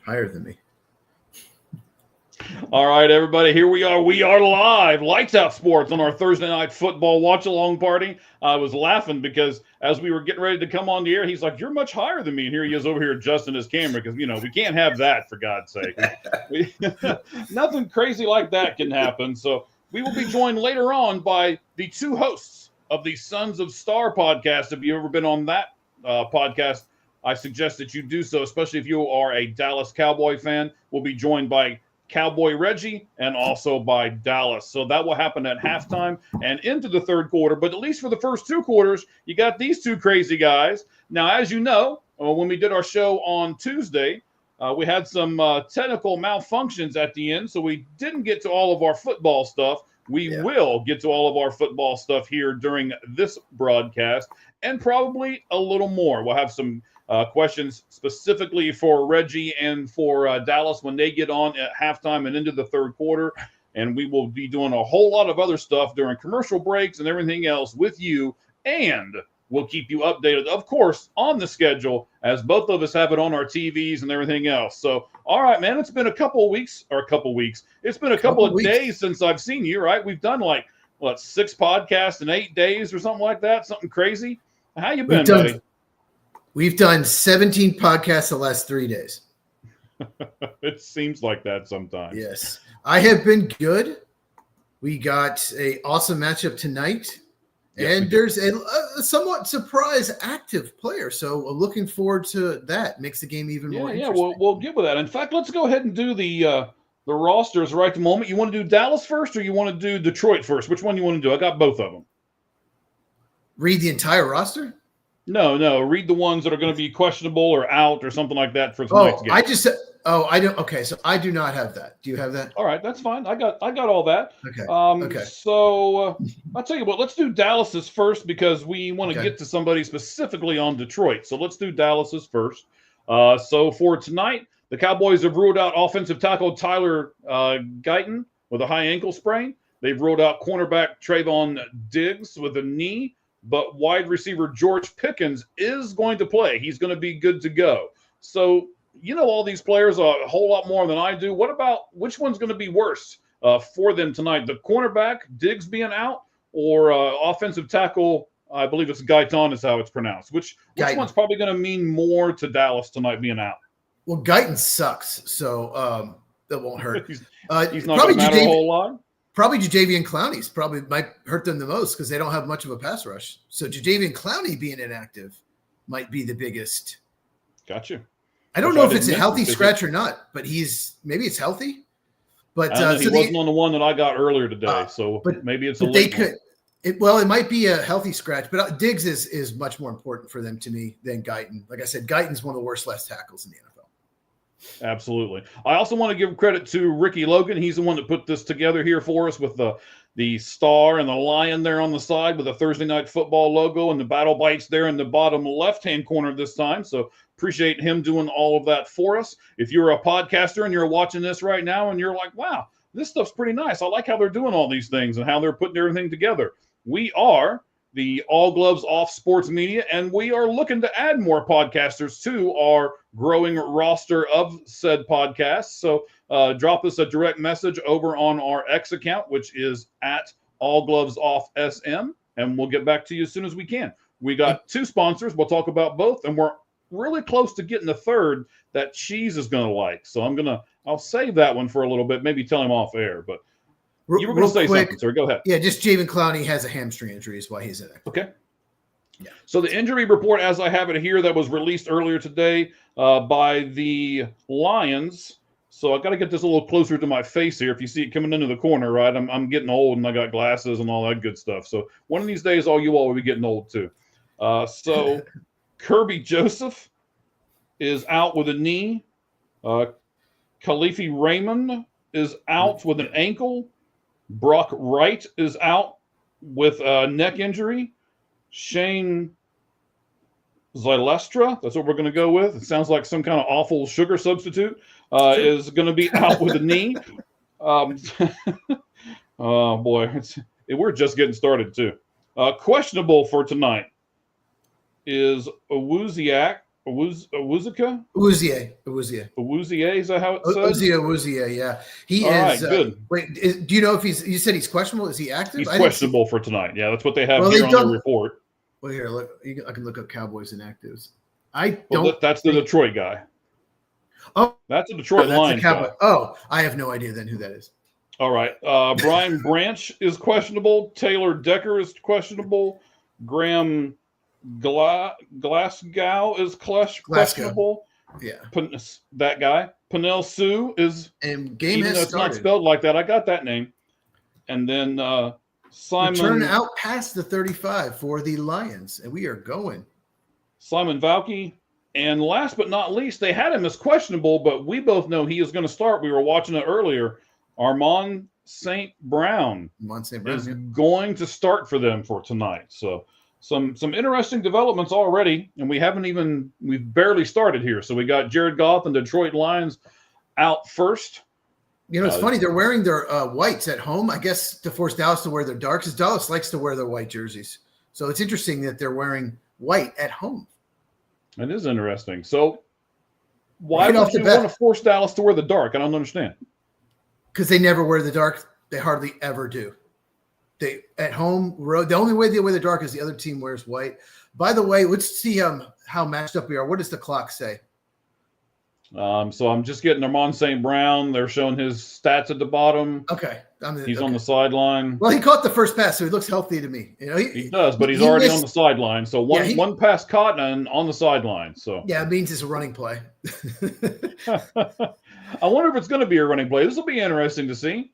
higher than me. All right, everybody, here we are. We are live, Lights Out Sports, on our Thursday night football watch-along party. I was laughing because as we were getting ready to come on the air, he's like, "You're much higher than me." And here he is over here adjusting his camera because, we can't have that, for God's sake. Nothing crazy like that can happen. So we will be joined later on by the two hosts of the Sons of Star podcast. If you've ever been on that podcast, I suggest that you do so, especially if you are a Dallas Cowboy fan. We'll be joined by Cowboy Reggie and also by Dallas. So that will happen at halftime and into the third quarter. But at least for the first two quarters, you got these two crazy guys. Now, as you know, when we did our show on Tuesday, we had some technical malfunctions at the end, so we didn't get to all of our football stuff. We will get to all of our football stuff here during this broadcast and probably a little more. We'll have some questions specifically for Reggie and for Dallas when they get on at halftime and into the third quarter. And we will be doing a whole lot of other stuff during commercial breaks and everything else with you. And we'll keep you updated, of course, on the schedule as both of us have it on our TVs and everything else. So, all right, man, it's been a couple of weeks. It's been a couple of days since I've seen you, right? We've done 6 podcasts in 8 days or something like that, something crazy. How you been, buddy? We've done 17 podcasts the last 3 days. It seems like that sometimes. Yes. I have been good. We got an awesome matchup tonight. Yes, and there's a somewhat surprise active player. So looking forward to that. Makes the game even more interesting. Yeah, we'll get with that. In fact, let's go ahead and do the rosters right at the moment. You want to do Dallas first or you want to do Detroit first? Which one you want to do? I got both of them. Read the entire roster? No. Read the ones that are going to be questionable or out or something like that for tonight's game. I don't. Okay, so I do not have that. Do you have that? All right, that's fine. I got all that. Okay. Okay. So I'll tell you what. Let's do Dallas's first because we want to get to somebody specifically on Detroit. So let's do Dallas's first. So for tonight, the Cowboys have ruled out offensive tackle Tyler Guyton with a high ankle sprain. They've ruled out cornerback Trayvon Diggs with a knee. But wide receiver George Pickens is going to play. He's going to be good to go. So, all these players a whole lot more than I do. What about which one's going to be worse for them tonight? The cornerback, Diggs being out, or offensive tackle, I believe it's Guyton is how it's pronounced. Which one's probably going to mean more to Dallas tonight being out? Well, Guyton sucks, so that won't hurt. He's not going to matter a whole lot. Probably Jadeveon Clowney's probably might hurt them the most because they don't have much of a pass rush. So Jadeveon Clowney being inactive might be the biggest. Gotcha. I don't know if it's a healthy scratch or not, but maybe it's healthy. But he wasn't on the one that I got earlier today, but maybe it's a late one. It might be a healthy scratch, but Diggs is much more important for them to me than Guyton. Like I said, Guyton's one of the worst left tackles in the NFL. Absolutely. I also want to give credit to Ricky Logan. He's the one that put this together here for us with the star and the lion there on the side with the Thursday Night Football logo and the battle bites there in the bottom left-hand corner this time. So appreciate him doing all of that for us. If you're a podcaster and you're watching this right now and you're like, wow, this stuff's pretty nice. I like how they're doing all these things and how they're putting everything together. We are the All Gloves Off Sports Media, and we are looking to add more podcasters to our growing roster of said podcasts. So drop us a direct message over on our X account, which is at All Gloves Off SM, and we'll get back to you as soon as we can. We got 2 sponsors. We'll talk about both, and we're really close to getting a third that Cheese is going to like. So I'll save that one for a little bit, maybe tell him off air, but you were going to say something, sir. Go ahead. Yeah, just Jadeveon Clowney has a hamstring injury is why he's in it. Okay. Yeah. So the injury report, as I have it here, that was released earlier today by the Lions. So I got to get this a little closer to my face here. If you see it coming into the corner, right? I'm getting old and I got glasses and all that good stuff. So one of these days, all you all will be getting old too. So Kirby Joseph is out with a knee. Khalifi Raymond is out with an ankle. Brock Wright is out with a neck injury. Shane Zylstra, that's what we're going to go with. It sounds like some kind of awful sugar substitute, is going to be out with a knee. Oh, boy. We're just getting started, too. Questionable for tonight is Awuziak Awuzika? Awuzie. Is that how it says? Awuzie, yeah. He All is. right, good. Do you know if you said he's questionable? Is he active? He's questionable for tonight. Yeah, that's what they have here on their report. Well, here, look. I can look up Cowboys inactives. That's the Detroit guy. Oh, that's a Detroit Lions guy. Oh, I have no idea then who that is. All right. Brian Branch is questionable. Taylor Decker is questionable. Graham Glasgow is questionable. Yeah. That guy. Pernell Sue is. And game has started. It's not spelled like that. I got that name. And then Simon. Return out past the 35 for the Lions. And we are going. Simon Valky. And last but not least, they had him as questionable, but we both know he is going to start. We were watching it earlier. Armand St. Brown is going to start for them for tonight. So some interesting developments already, and we've barely started here. So we got Jared Goff and Detroit Lions out first. You know, it's funny. They're wearing their whites at home, I guess, to force Dallas to wear their darks, because Dallas likes to wear their white jerseys. So it's interesting that they're wearing white at home. It is interesting. So why would you want to force Dallas to wear the dark? I don't understand. Because they never wear the dark. They hardly ever do. They at home, the only way they wear the dark is the other team wears white. By the way, let's see how matched up we are. What does the clock say? So I'm just getting Armand St. Brown. They're showing his stats at the bottom. Okay. He's on the sideline. Well, he caught the first pass, so he looks healthy to me. You know, he does, but he's already on the sideline. So one pass caught and on the sideline. So yeah, it means it's a running play. I wonder if it's going to be a running play. This will be interesting to see.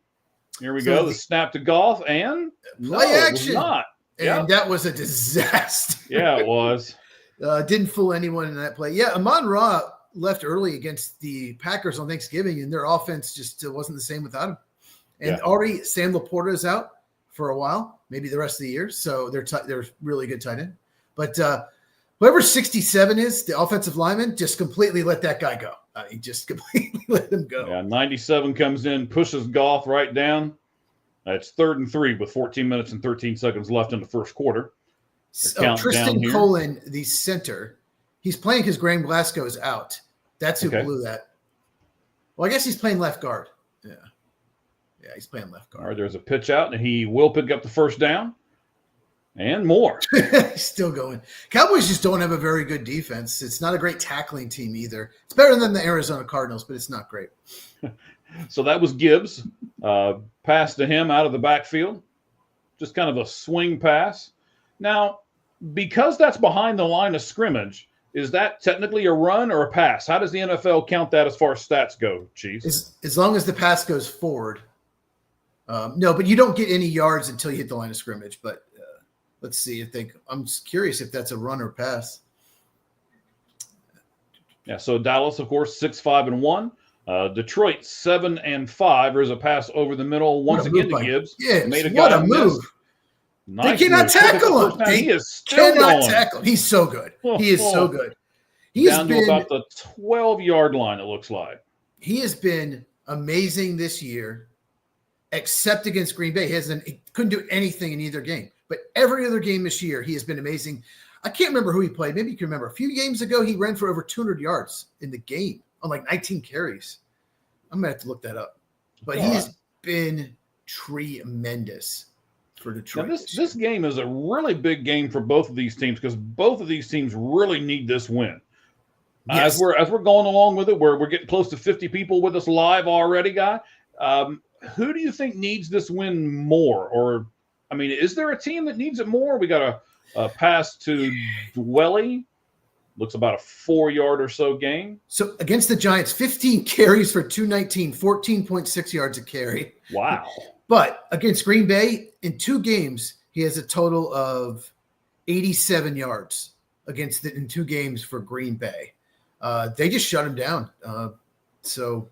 Here we go. The snap to Goff and play action. Not. And that was a disaster. Yeah, it was. Didn't fool anyone in that play. Yeah, Amon-Ra left early against the Packers on Thanksgiving, and their offense just wasn't the same without him. And already Sam Laporta is out for a while, maybe the rest of the year. So they're really good tight end. But whoever 67 is, the offensive lineman, just completely let that guy go. He just completely let him go. Yeah, 97 comes in, pushes Goff right down. It's 3rd and 3 with 14 minutes and 13 seconds left in the first quarter. Tristan Colin, the center, he's playing because Graham Glasgow is out. That's who blew that. Well, I guess he's playing left guard. Yeah. Yeah, he's playing left guard. All right, there's a pitch out, and he will pick up the first down and more. He's still going. Cowboys just don't have a very good defense. It's not a great tackling team either. It's better than the Arizona Cardinals, but it's not great. So that was Gibbs. Pass to him out of the backfield. Just kind of a swing pass. Now, because that's behind the line of scrimmage, is that technically a run or a pass? How does the NFL count that as far as stats go, Chiefs? As long as the pass goes forward. No, but you don't get any yards until you hit the line of scrimmage. But let's see. I'm curious if that's a run or pass. Yeah, so Dallas, of course, 6-5-1. Detroit 7-5. There's a pass over the middle once again to Gibbs. Yeah, what a move! Nice, they cannot tackle him. He is still cannot tackle. He's so good. He is so good. He's down to about the 12-yard line. It looks like he has been amazing this year, except against Green Bay. He couldn't do anything in either game. But every other game this year, he has been amazing. I can't remember who he played. Maybe you can remember. A few games ago, he ran for over 200 yards in the game on like 19 carries. I'm going to have to look that up. But he has been tremendous for Detroit. Now this game is a really big game for both of these teams because both of these teams really need this win. Yes. As we're going along with it, we're getting close to 50 people with us live already, Guy. Who do you think needs this win more? Or, I mean, is there a team that needs it more? We got a pass to Dwelly. Looks about a 4-yard or so gain. So against the Giants, 15 carries for 219, 14.6 yards a carry. Wow. But against Green Bay, in 2 games, he has a total of 87 yards in 2 games for Green Bay. They just shut him down. So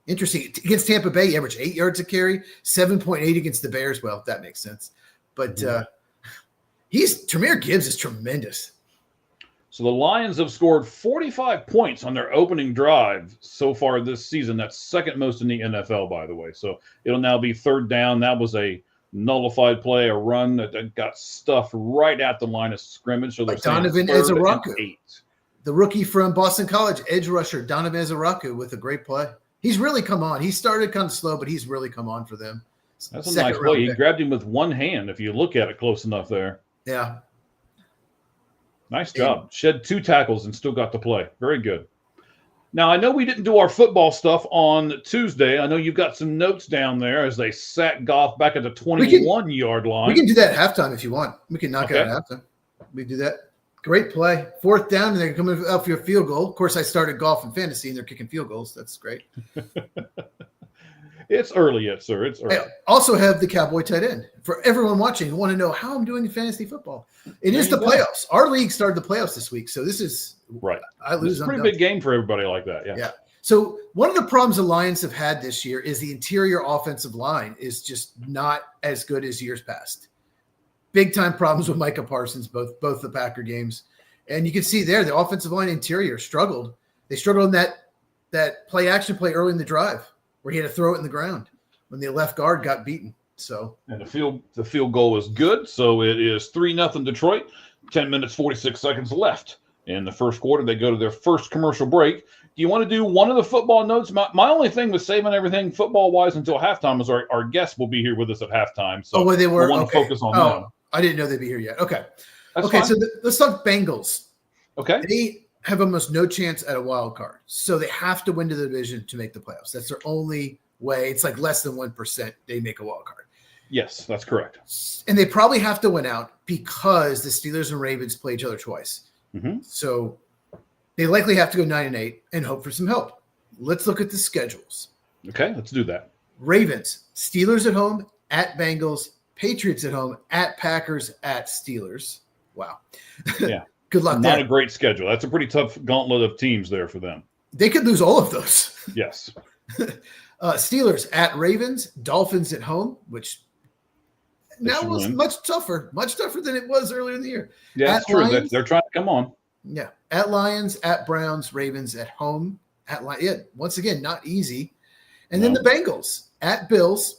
interesting. Against Tampa Bay, he averaged 8 yards a carry, 7.8 against the Bears. Well, that makes sense. But Jahmyr Gibbs is tremendous. So the Lions have scored 45 points on their opening drive so far this season. That's second most in the NFL, by the way. So it'll now be 3rd down. That was a nullified play, a run that got stuffed right at the line of scrimmage. So they're Donovan Ezaraku. 8. the rookie from Boston College, edge rusher Donovan Zaraku with a great play. He's really come on. He started kind of slow, but he's really come on for them. That's a nice play. He grabbed him with one hand if you look at it close enough there. Yeah. Nice job. Shed 2 tackles and still got to play. Very good. Now, I know we didn't do our football stuff on Tuesday. I know you've got some notes down there as they sack Goff back at the 21-yard line. We can do that at halftime if you want. We can knock it out at halftime. We do that. Great play. 4th down, and they're coming up for your field goal. Of course, I started golf and fantasy, and they're kicking field goals. That's great. It's early yet, sir. It's early. I also have the Cowboy tight end. For everyone watching who want to know how I'm doing in fantasy football, it is the playoffs. Our league started the playoffs this week, so this is right. I lose. It's a pretty big game for everybody like that. Yeah. Yeah. So one of the problems the Lions have had this year is the interior offensive line is just not as good as years past. Big time problems with Micah Parsons, both the Packer games. And you can see there the offensive line interior struggled. They struggled in that play action play early in the drive where he had to throw it in the ground when the left guard got beaten. So and the field goal is good. So it is 3-0 Detroit. 10 minutes 46 seconds left in the first quarter. They go to their first commercial break. Do you want to do one of the football notes? My only thing with saving everything football-wise until halftime is our guests will be here with us at halftime. So they were. I want to focus on them. I didn't know they'd be here yet. Okay. That's okay, fine. so let's talk Bengals. Okay. They have almost no chance at a wild card. So they have to win the division to make the playoffs. That's their only way. It's like less than 1% they make a wild card. Yes, that's correct. And they probably have to win out because the Steelers and Ravens play each other twice. Mm-hmm. So they likely have to go 9-8 and hope for some help. Let's look at the schedules. Okay, let's do that. Ravens, Steelers at home, at Bengals, Patriots at home, at Packers, at Steelers. Wow. Yeah. Good luck Not there. a great schedule. That's a pretty tough gauntlet of teams there for them. They could lose all of those. Yes. Steelers at Ravens, Dolphins at home, which now was much tougher than it was earlier in the year. Yeah, that's true. They're trying to come on. Yeah. At Lions, at Browns, Ravens at home. Once again, not easy. And then the Bengals at Bills.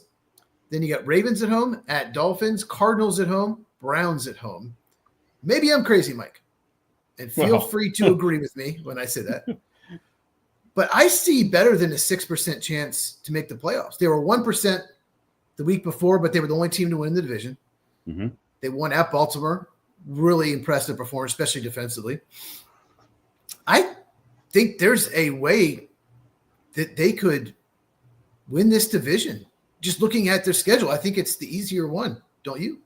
Then you got Ravens at home, at Dolphins, Cardinals at home, Browns at home. Maybe I'm crazy, Mike. And feel free to agree with me when I say that. But I see better than a 6% chance to make the playoffs. They were 1% the week before, but they were the only team to win the division. Mm-hmm. They won at Baltimore. Really impressive performance, especially defensively. I think there's a way that they could win this division. Just looking at their schedule, I think it's the easier one, don't you?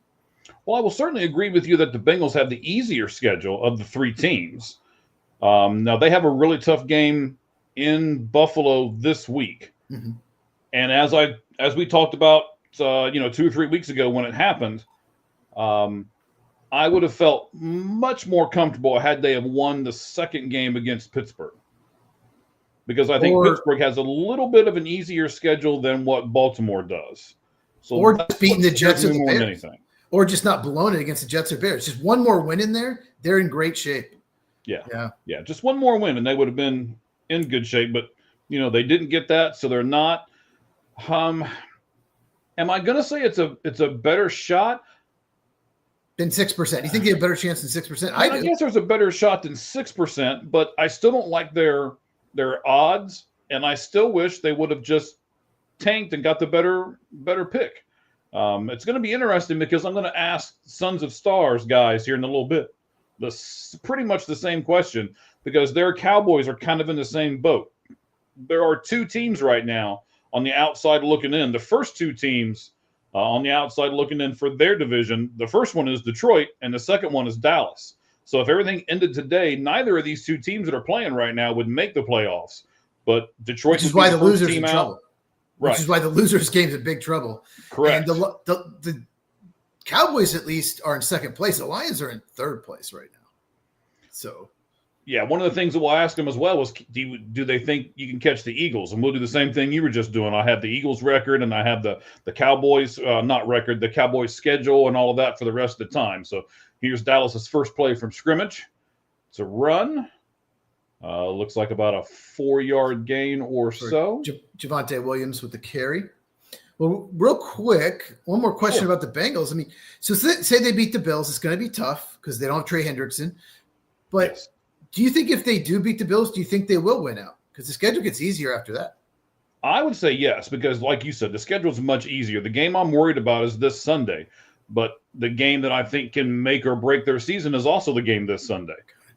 Well, I will certainly agree with you that the Bengals have the easier schedule of the 3 teams. Now, they have a really tough game in Buffalo this week. Mm-hmm. And as we talked about, 2 or 3 weeks ago when it happened, I would have felt much more comfortable had they have won the second game against Pittsburgh. Because I think Pittsburgh has a little bit of an easier schedule than what Baltimore does. So or just beating the Jets or the more Bears. than anything. Or just not blowing it against the Jets or Bears. Just one more win in there, they're in great shape. Yeah. Just one more win, and they would have been in good shape. But, they didn't get that, so they're not. Am I going to say it's a better shot? Than 6%. You think they have a better chance than 6%? I guess there's a better shot than 6%, but I still don't like their odds, and I still wish they would have just tanked and got the better pick. It's going to be interesting because I'm going to ask Sons of Stars guys here in a little bit pretty much the same question because their Cowboys are kind of in the same boat. There are 2 teams right now on the outside looking in. The first 2 teams on the outside looking in for their division, the first one is Detroit and the second one is Dallas. So if everything ended today, neither of these 2 teams that are playing right now would make the playoffs. But Detroit is why the losers in out. trouble. Right. Which is why the losers game's in big trouble. Correct. And the Cowboys at least are in second place. The Lions are in third place right now. So, yeah, one of the things that we'll ask them as well was, do they think you can catch the Eagles? And we'll do the same thing you were just doing. I have the Eagles record and I have the Cowboys the Cowboys schedule and all of that for the rest of the time. So here's Dallas's first play from scrimmage. It's a run. Looks like about a 4-yard gain or so. Javonte Williams with the carry. Well, real quick, one more question about the Bengals. I mean, so say they beat the Bills. It's going to be tough because they don't have Trey Hendrickson. But Do you think if they do beat the Bills, do you think they will win out? Because the schedule gets easier after that. I would say yes, because like you said, the schedule is much easier. The game I'm worried about is this Sunday, but the game that I think can make or break their season is also the game this Sunday.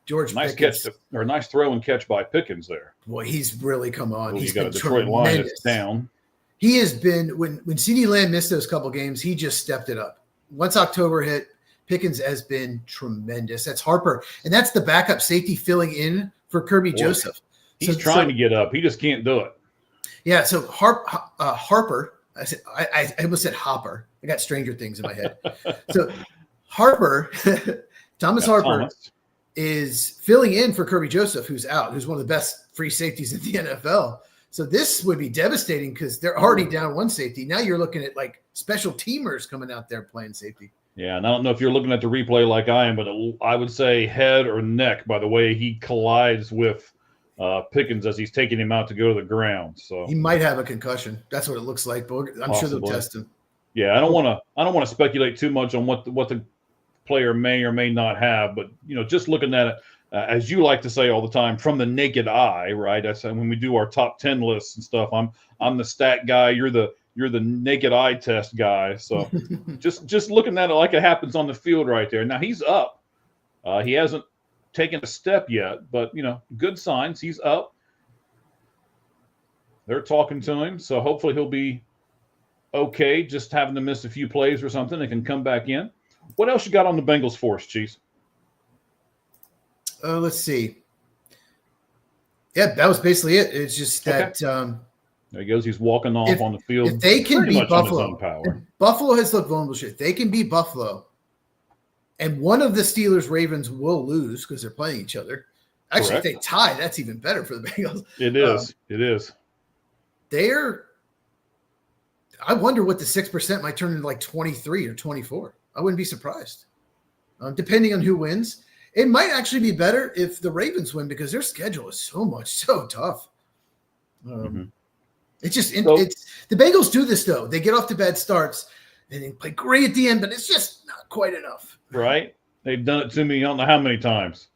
George Nice Pickens, catch or nice throw and catch by Pickens there. boy, he's really come on. Well, He's you got been a Detroit line tremendous. that's down. He has been when CeeDee Lamb missed those couple games, he just stepped it up. Once October hit, Pickens has been tremendous. That's Harper, and that's the backup safety filling in for Kirby Joseph. He's trying to get up. He just can't do it. Yeah, so Harper, I almost said Hopper. I got Stranger Things in my head. So Harper, Thomas Harper is filling in for Kirby Joseph, who's out, who's one of the best free safeties in the NFL. So this would be devastating because they're already down one safety. Now you're looking at like special teamers coming out there playing safety. Yeah, and I don't know if you're looking at the replay like I am, but I would say head or neck by the way he collides with Pickens as he's taking him out to go to the ground. So he might have a concussion. That's what it looks like, but I'm sure they'll test him. Yeah, I don't want to speculate too much on what the player may or may not have, but just looking at it, as you like to say all the time, from the naked eye, right? That's when we do our top 10 lists and stuff. I'm the stat guy. You're the naked eye test guy. So just looking at it like it happens on the field right there. Now he's up. He hasn't taken a step yet, but good signs. He's up. They're talking to him, so hopefully he'll be okay. Just having to miss a few plays or something, and can come back in. What else you got on the Bengals for us, Chiefs? Let's see. Yeah, that was basically it. It's just that there he goes. He's walking off on the field. If they can beat Buffalo, Buffalo has looked vulnerable. If they can beat Buffalo, and one of the Steelers Ravens will lose because they're playing each other. Actually, if they tie, that's even better for the Bengals. It is. It is. I wonder what the 6% might turn into, like 23 or 24. I wouldn't be surprised. Depending on who wins. It might actually be better if the Ravens win because their schedule is so tough. It's just it's the Bengals do this though. They get off to bad starts and they play great at the end, but it's just not quite enough. Right? They've done it to me. I don't know how many times.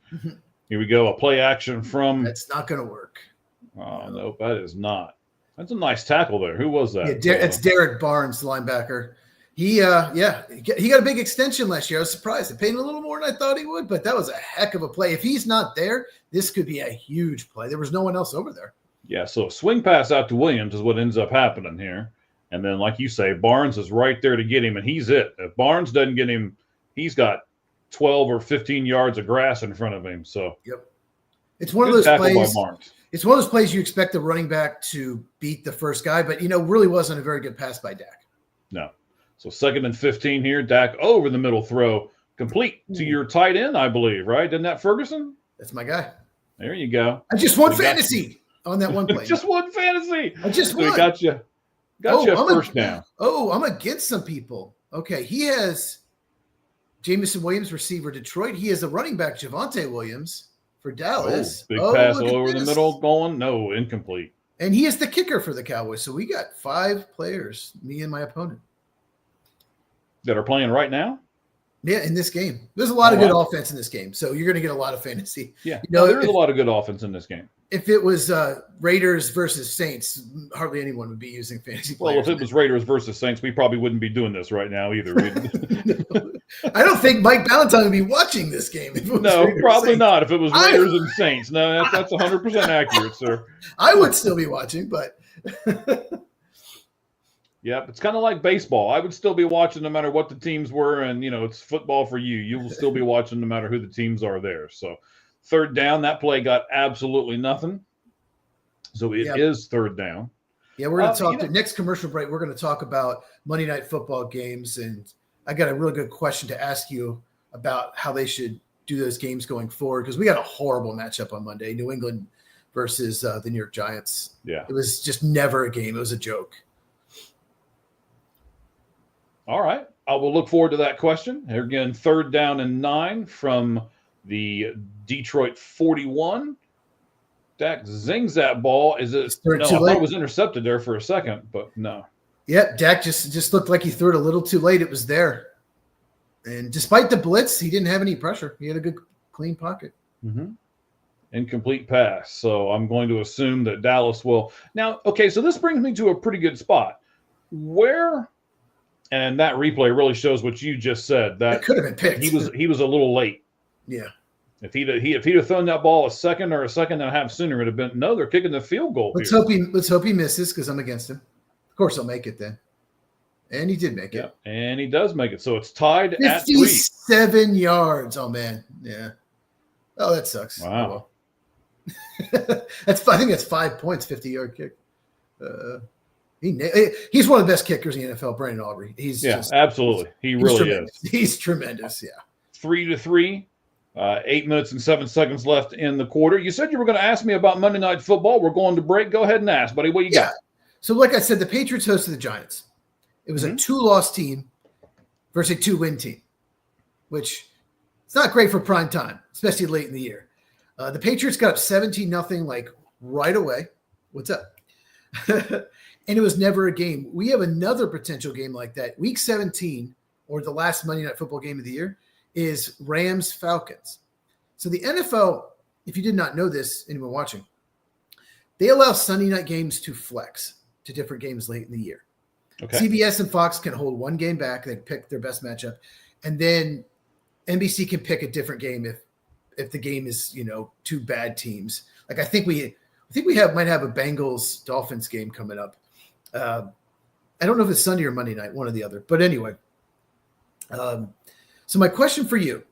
Here we go. A play action from. That's not going to work. Oh no, that is not. That's a nice tackle there. Who was that? Yeah, it's Derek Barnes, the linebacker. He got a big extension last year. I was surprised. They paid him a little more than I thought he would, but that was a heck of a play. If he's not there, this could be a huge play. There was no one else over there. Yeah, so a swing pass out to Williams is what ends up happening here. And then, like you say, Barnes is right there to get him, and he's it. If Barnes doesn't get him, he's got 12 or 15 yards of grass in front of him. So yep. It's one of those plays. By Barnes. It's one of those plays you expect the running back to beat the first guy, but really wasn't a very good pass by Dak. No. So 2nd and 15 here. Dak over the middle throw. Complete to your tight end, I believe, right? Isn't that Ferguson? That's my guy. There you go. I just won fantasy on that one play. Just won fantasy. I just won. So he got you first down. I'm against some people. Okay, he has Jameson Williams, receiver, Detroit. He has a running back, Javonte Williams, for Dallas. Big pass over the middle going. No, incomplete. And he is the kicker for the Cowboys. So we got 5 players, me and my opponent. That are playing right now? Yeah, in this game. There's a lot of good offense in this game. So you're going to get a lot of fantasy. Yeah, there's a lot of good offense in this game. If it was Raiders versus Saints, hardly anyone would be using fantasy players. Well, if it was Raiders versus Saints, we probably wouldn't be doing this right now either. I don't think Mike Ballantyne would be watching this game. If it was no, probably not. If it was Raiders and Saints. No, that's 100% accurate, sir. I would still be watching, but... Yep, it's kind of like baseball. I would still be watching no matter what the teams were, and it's football for you. You will still be watching no matter who the teams are there. So 3rd down, that play got absolutely nothing. So it is 3rd down. Yeah, we're going to talk next commercial break. We're going to talk about Monday Night Football games, and I got a really good question to ask you about how they should do those games going forward because we got a horrible matchup on Monday, New England versus the New York Giants. Yeah, it was just never a game. It was a joke. All right. I will look forward to that question. Here again, 3rd down and 9 from the Detroit 41. Dak zings that ball. I thought it was intercepted there for a second, but no. Yeah, Dak just looked like he threw it a little too late. It was there. And despite the blitz, he didn't have any pressure. He had a good, clean pocket. Mm-hmm. Incomplete pass. So I'm going to assume that Dallas will. Now, okay, so this brings me to a pretty good spot. Where, and that replay really shows what you just said, It that could have been picked. he was a little late. Yeah. If he'd have thrown that ball a second or a second and a half sooner, it'd have been no. They're kicking the field goal Let's here. hope he misses because I'm against him. Of course, he'll make it then, and he did make it. And he does make it. So it's tied at 3. 57 yards. Oh man, yeah. Oh, that sucks. Wow. Oh, well. I think that's 5 points. 50-yard kick. He's one of the best kickers in the NFL. Brandon Aubrey. Absolutely. He really is. He's tremendous. Yeah. 3-3. 8 minutes and 7 seconds left in the quarter. You said you were going to ask me about Monday Night Football. We're going to break. Go ahead and ask, buddy. What you got? So, like I said, the Patriots hosted the Giants. It was a 2-loss team versus a 2-win team, which it's not great for prime time, especially late in the year. The Patriots got up 17-0 like right away. What's up? And it was never a game. We have another potential game like that. Week 17, or the last Monday Night Football game of the year, is Rams-Falcons. So the NFL, if you did not know this, anyone watching, they allow Sunday night games to flex to different games late in the year. Okay. CBS and Fox can hold one game back. They pick their best matchup. And then NBC can pick a different game if the game is, two bad teams. Like I think we might have a Bengals-Dolphins game coming up. I don't know if it's Sunday or Monday night, one or the other. But anyway, so my question for you,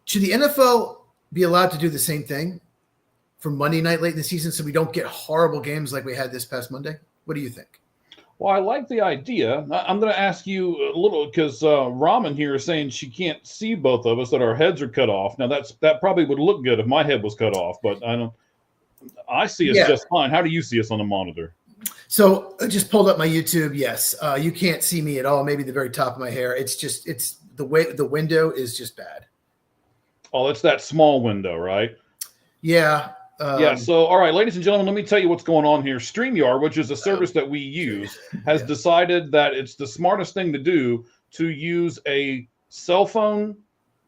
should the NFL be allowed to do the same thing for Monday night late in the season so we don't get horrible games like we had this past Monday? What do you think? Well, I like the idea. I'm going to ask you a little because Ramen here is saying she can't see both of us, that our heads are cut off. Now, that probably would look good if my head was cut off, but I see us just fine. How do you see us on the monitor? So I just pulled up my YouTube. Yes, you can't see me at all. Maybe the very top of my hair. It's the way the window is just bad. Oh, it's that small window, right? Yeah. So, all right, ladies and gentlemen, let me tell you what's going on here. StreamYard, which is a service that we use, has decided that it's the smartest thing to do to use a cell phone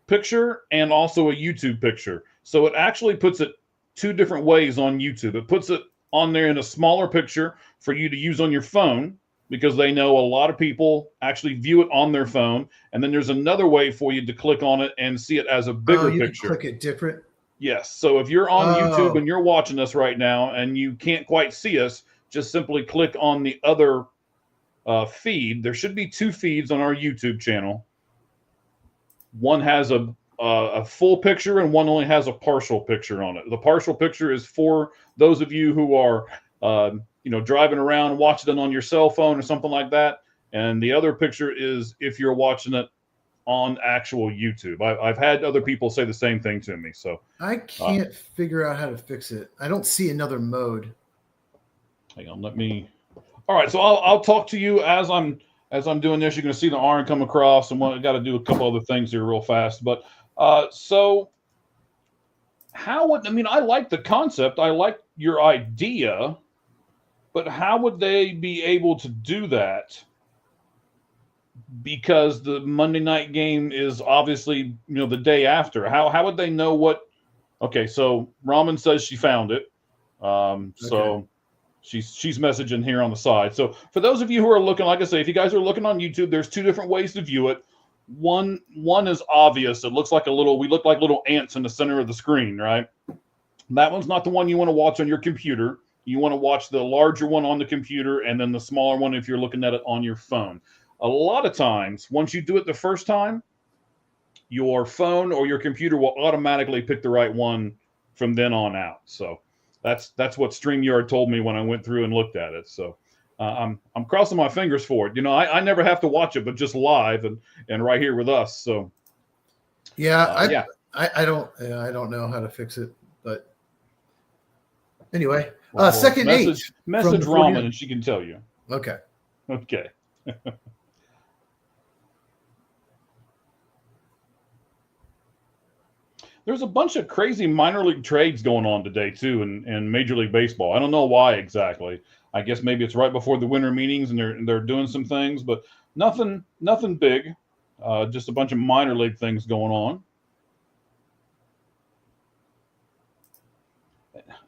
picture and also a YouTube picture. So it actually puts it 2 different ways on YouTube. It puts it on there in a smaller picture for you to use on your phone because they know a lot of people actually view it on their phone. And then there's another way for you to click on it and see it as a bigger picture. Click it different. Yes. So if you're on YouTube and you're watching us right now and you can't quite see us, just simply click on the other feed. There should be 2 feeds on our YouTube channel. One has a full picture and one only has a partial picture on it. The partial picture is for those of you who are, driving around, watching it on your cell phone or something like that. And the other picture is if you're watching it on actual YouTube. I've had other people say the same thing to me. So I can't figure out how to fix it. I don't see another mode. Hang on, all right. So I'll talk to you as I'm doing this. You're going to see the arm come across, and I got to do a couple other things here real fast. But so I like the concept. I like your idea, but how would they be able to do that? Because the Monday night game is obviously, the day after. How would they know what? Okay, so Ramen says she found it. So she's messaging here on the side. So for those of you who are looking, like I say, if you guys are looking on YouTube, there's 2 different ways to view it. One is obvious. It looks like we look like little ants in the center of the screen, right? That one's not the one you want to watch on your computer. You want to watch the larger one on the computer and then the smaller one if you're looking at it on your phone. A lot of times, once you do it the first time, your phone or your computer will automatically pick the right one from then on out. So that's what StreamYard told me when I went through and looked at it. So I'm crossing my fingers for it. I never have to watch it, but just live and right here with us. So I don't know how to fix it, but anyway, second message Ramen and she can tell you. Okay. There's a bunch of crazy minor league trades going on today, too, in Major League Baseball. I don't know why exactly. I guess maybe it's right before the winter meetings and they're doing some things, but nothing big. Just a bunch of minor league things going on.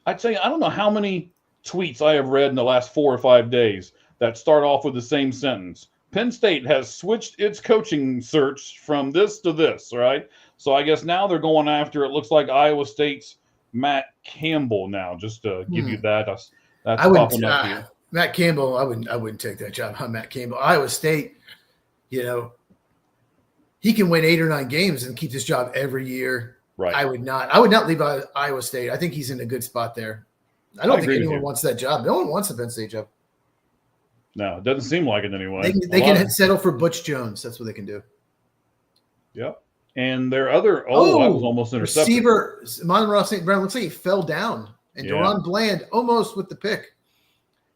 I tell you, I don't know how many tweets I have read in the last 4 or 5 days that start off with the same sentence. Penn State has switched its coaching search from this to this, right? So I guess now they're going after, it looks like, Iowa State's Matt Campbell now, just to give you that. That's popping up here. Matt Campbell, I wouldn't take that job. Matt Campbell. Iowa State, he can win 8 or 9 games and keep this job every year. Right. I would not leave Iowa State. I think he's in a good spot there. I don't think anyone wants that job. No one wants the Penn State job. No, it doesn't seem like it anyway. They can settle for Butch Jones. That's what they can do. Yep. And their other I was almost intercepted. Receiver Amon-Ra St. Brown looks like he fell down, and Deron Bland almost with the pick.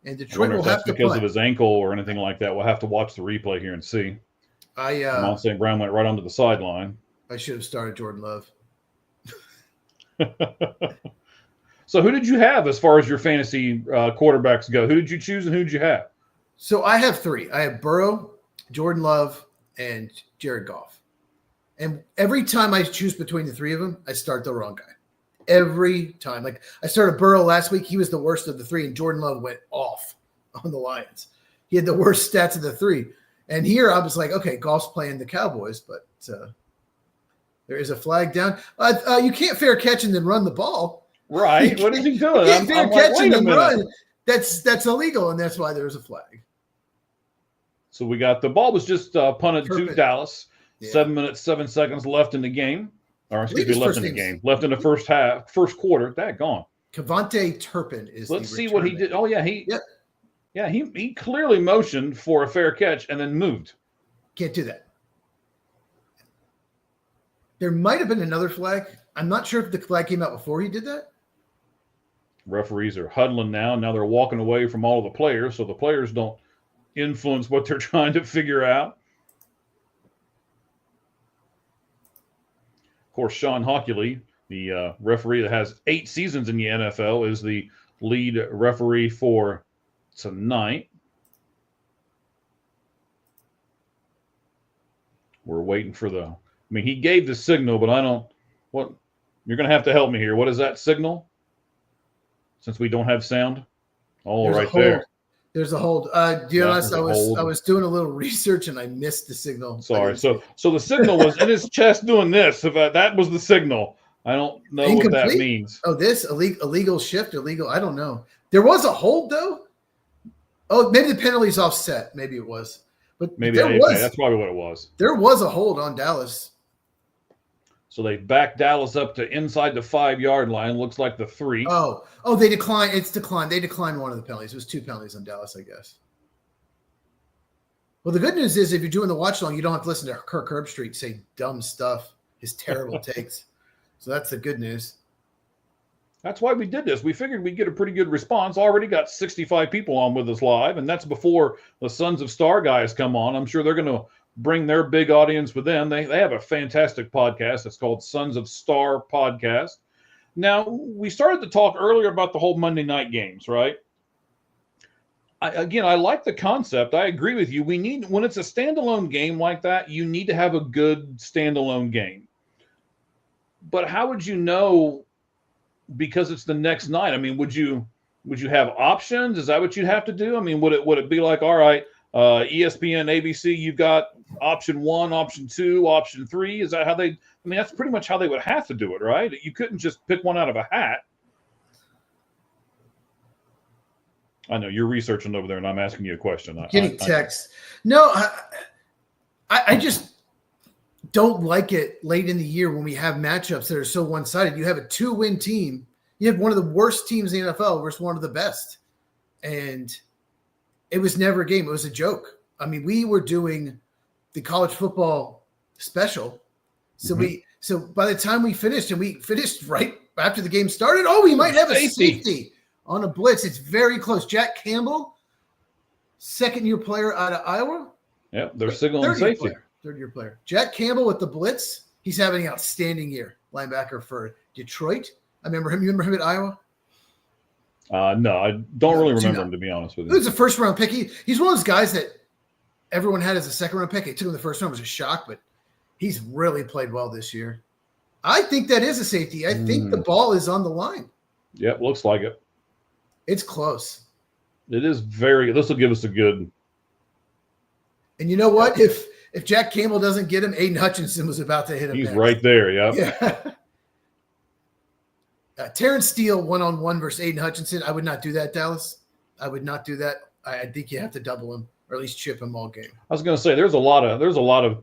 And Detroit will have to because of his ankle or anything like that. We'll have to watch the replay here and see. Amon St. Brown went right onto the sideline. I should have started Jordan Love. So who did you have as far as your fantasy quarterbacks go? Who did you choose and who did you have? So I have 3. I have Burrow, Jordan Love, and Jared Goff. And every time I choose between the 3 of them, I start the wrong guy. Every time. Like I started Burrow last week. He was the worst of the 3, and Jordan Love went off on the Lions. He had the worst stats of the 3. And here I was like, okay, Goff's playing the Cowboys, but there is a flag down. You can't fair catch and then run the ball. Right. What is he doing? You can't fair catch and then run. That's illegal, and that's why there's a flag. So we got the ball was just punted to Dallas. Yeah. 7 minutes, 7 seconds left in the game. Or excuse me, left in the game. Left in the first quarter. Daggone. Cavante Turpin is. Let's see what he did. Oh yeah, he clearly motioned for a fair catch and then moved. Can't do that. There might have been another flag. I'm not sure if the flag came out before he did that. Referees are huddling now. Now they're walking away from all of the players, so the players don't influence what they're trying to figure out. Of course, Sean Hockley, the referee that has 8 seasons in the NFL, is the lead referee for tonight. We're waiting for he gave the signal, but you're going to have to help me here. What is that signal? Since we don't have sound? Oh, right there. There's a hold. To be honest, I was doing a little research and I missed the signal. Sorry. So the signal was in his chest doing this. That was the signal. I don't know what that means. Oh, this illegal shift, illegal. I don't know. There was a hold though. Oh, maybe the penalty's offset. Maybe it was. But maybe that's probably what it was. There was a hold on Dallas. So they backed Dallas up to inside the 5-yard line. Looks like the 3. Oh, they declined. It's declined. They declined one of the penalties. It was 2 penalties on Dallas, I guess. Well, the good news is if you're doing the watch along, you don't have to listen to Kirk Herbstreit say dumb stuff, his terrible takes. So that's the good news. That's why we did this. We figured we'd get a pretty good response. Already got 65 people on with us live, and that's before the Sons of Star guys come on. I'm sure they're going to bring their big audience with them. They have a fantastic podcast. It's called Sons of Star Podcast. Now, we started to talk earlier about the whole Monday night games, right? I like the concept. I agree with you. When it's a standalone game like that, you need to have a good standalone game. But how would you know because it's the next night? I mean, would you have options? Is that what you'd have to do? I mean, would it be like, all right, ESPN, ABC, you've got option 1, option 2, option 3. Is that how that's pretty much how they would have to do it, right? You couldn't just pick one out of a hat. I know you're researching over there and I'm asking you a question. Getting texts. No, I just don't like it late in the year when we have matchups that are so one-sided. You have a 2-win team. You have one of the worst teams in the NFL versus one of the best. And it was never a game. It was a joke. I mean, we were doing the college football special. So so by the time we finished, and we finished right after the game started, we might have a safety on a blitz. It's very close. Jack Campbell, second-year player out of Iowa. Yep, they're signaling safety. Third-year player. Jack Campbell with the blitz. He's having an outstanding year. Linebacker for Detroit. I remember him. You remember him at Iowa? No, I don't really remember him, to be honest with you. He was a first-round pick. He's one of those guys that everyone had as a second-round pick. He took him the first round. It was a shock, but he's really played well this year. I think that is a safety. I think the ball is on the line. Yep, looks like it. It's close. It is very. This will give us a good. And you know what? If Jack Campbell doesn't get him, Aiden Hutchinson was about to hit him. He's next. right there. Yep. Yeah. Terrence Steele 1-on-1 versus Aiden Hutchinson. I would not do that, Dallas. I would not do that. I think you have to double him or at least chip him all game. I was going to say there's a lot of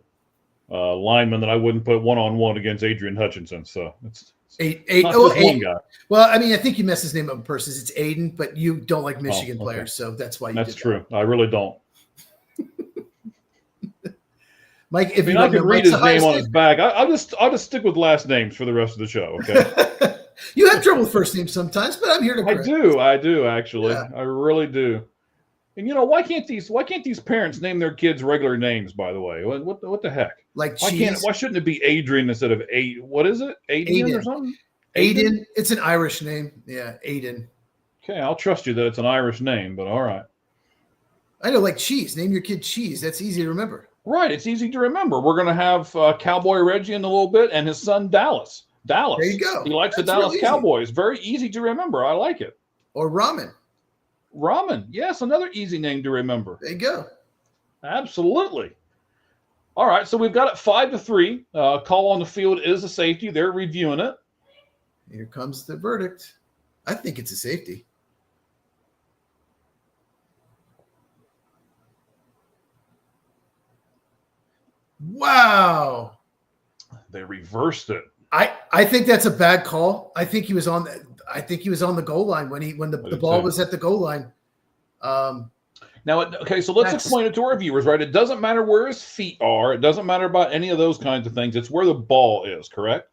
linemen that I wouldn't put 1-on-1 against Adrian Hutchinson. So it's not just one guy. Well, I mean, I think you messed his name up in person. It's Aiden, but you don't like Michigan players, so that's why you That's did true. that. I really don't. Mike, if I could read his name on his back. I'll just stick with last names for the rest of the show. Okay. You have trouble with first names sometimes, but I'm here to correct. I do actually. Yeah. I really do. And why can't these parents name their kids regular names? By the way, what the heck? Like why shouldn't it be Adrian instead of what is it? Aiden or something? Aiden. It's an Irish name. Yeah, Aiden. Okay, I'll trust you that it's an Irish name, but all right. I know, like Cheese. Name your kid Cheese. That's easy to remember. Right, it's easy to remember. We're going to have Cowboy Reggie in a little bit, and his son Dallas. There you go. He likes the Dallas Cowboys. Very easy to remember. I like it. Or Ramen. Ramen. Yes, another easy name to remember. There you go. Absolutely. All right, so we've got it 5-3. Call on the field is a safety. They're reviewing it. Here comes the verdict. I think it's a safety. Wow. They reversed it. I think that's a bad call. I think he was on the goal line when the ball was at the goal line. Now, so let's explain it to our viewers, right? It doesn't matter where his feet are. It doesn't matter about any of those kinds of things. It's where the ball is, correct?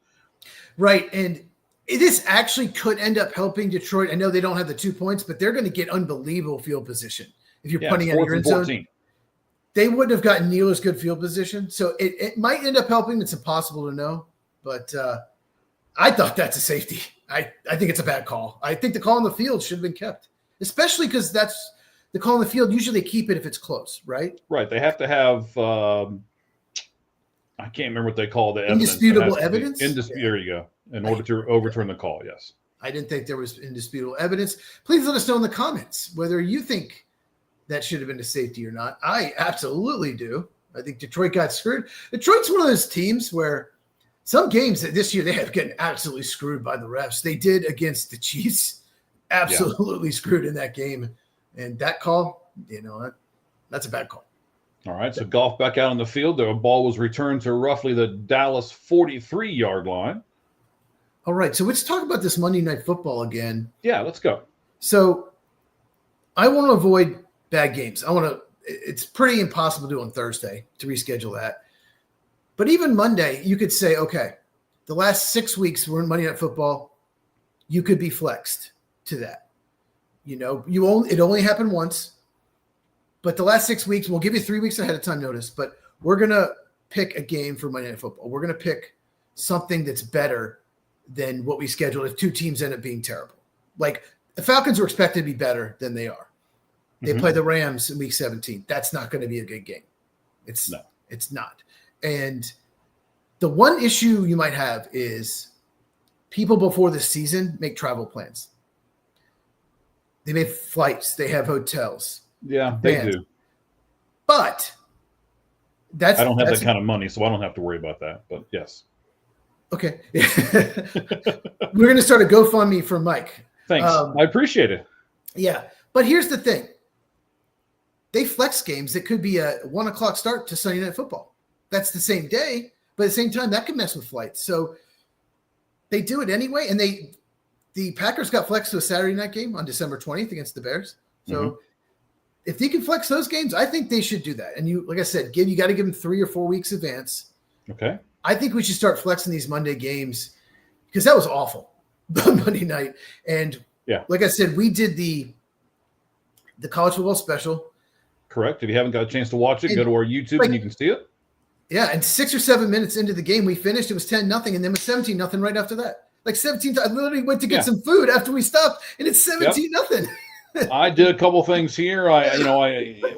Right, and this actually could end up helping Detroit. I know they don't have the 2 points, but they're going to get unbelievable field position if you're punting out of your end zone. They wouldn't have gotten near as good field position, so it might end up helping. It's impossible to know, but I thought that's a safety. I think it's a bad call. I think the call on the field should have been kept, especially because that's the call on the field. Usually they keep it if it's close, right? Right. They have to have I can't remember what they call the indisputable evidence. There you go. In order to overturn the call, yes. I didn't think there was indisputable evidence. Please let us know in the comments whether you think that should have been a safety or not. I absolutely do. I think Detroit got screwed. Detroit's one of those teams where some games this year they have gotten absolutely screwed by the refs. They did against the Chiefs, absolutely screwed in that game. And that call, that's a bad call. All right, so Goff back out on the field. The ball was returned to roughly the Dallas 43-yard line. All right, so let's talk about this Monday Night Football again. Yeah, let's go. So I want to avoid bad games. It's pretty impossible to do on Thursday to reschedule that. But even Monday, you could say, okay, the last 6 weeks we're in Monday Night Football. You could be flexed to that. It only happened once. But the last 6 weeks, we'll give you 3 weeks ahead of time notice, but we're going to pick a game for Monday Night Football. We're going to pick something that's better than what we scheduled if two teams end up being terrible. Like the Falcons were expected to be better than they are. They play the Rams in week 17. That's not going to be a good game. It's not. And the one issue you might have is people before the season make travel plans. They make flights. They have hotels. Yeah, they do. But I don't have that kind of money, so I don't have to worry about that. But yes. Okay. We're going to start a GoFundMe for Mike. Thanks. I appreciate it. Yeah. But here's the thing. They flex games that could be a 1:00 start to Sunday Night Football. That's the same day, but at the same time, that could mess with flights. So they do it anyway. And the Packers got flexed to a Saturday night game on December 20th against the Bears. So if they can flex those games, I think they should do that. And like I said, you got to give them 3 or 4 weeks advance. Okay. I think we should start flexing these Monday games because that was awful Monday night. And like I said, we did the college football special. Correct. If you haven't got a chance to watch it, go to our YouTube and you can see it. Yeah, and 6 or 7 minutes into the game, we finished. It was 10-0, and then it was 17-0 right after that. Like 17. I literally went to get some food after we stopped, and it's 17-0. I did a couple things here.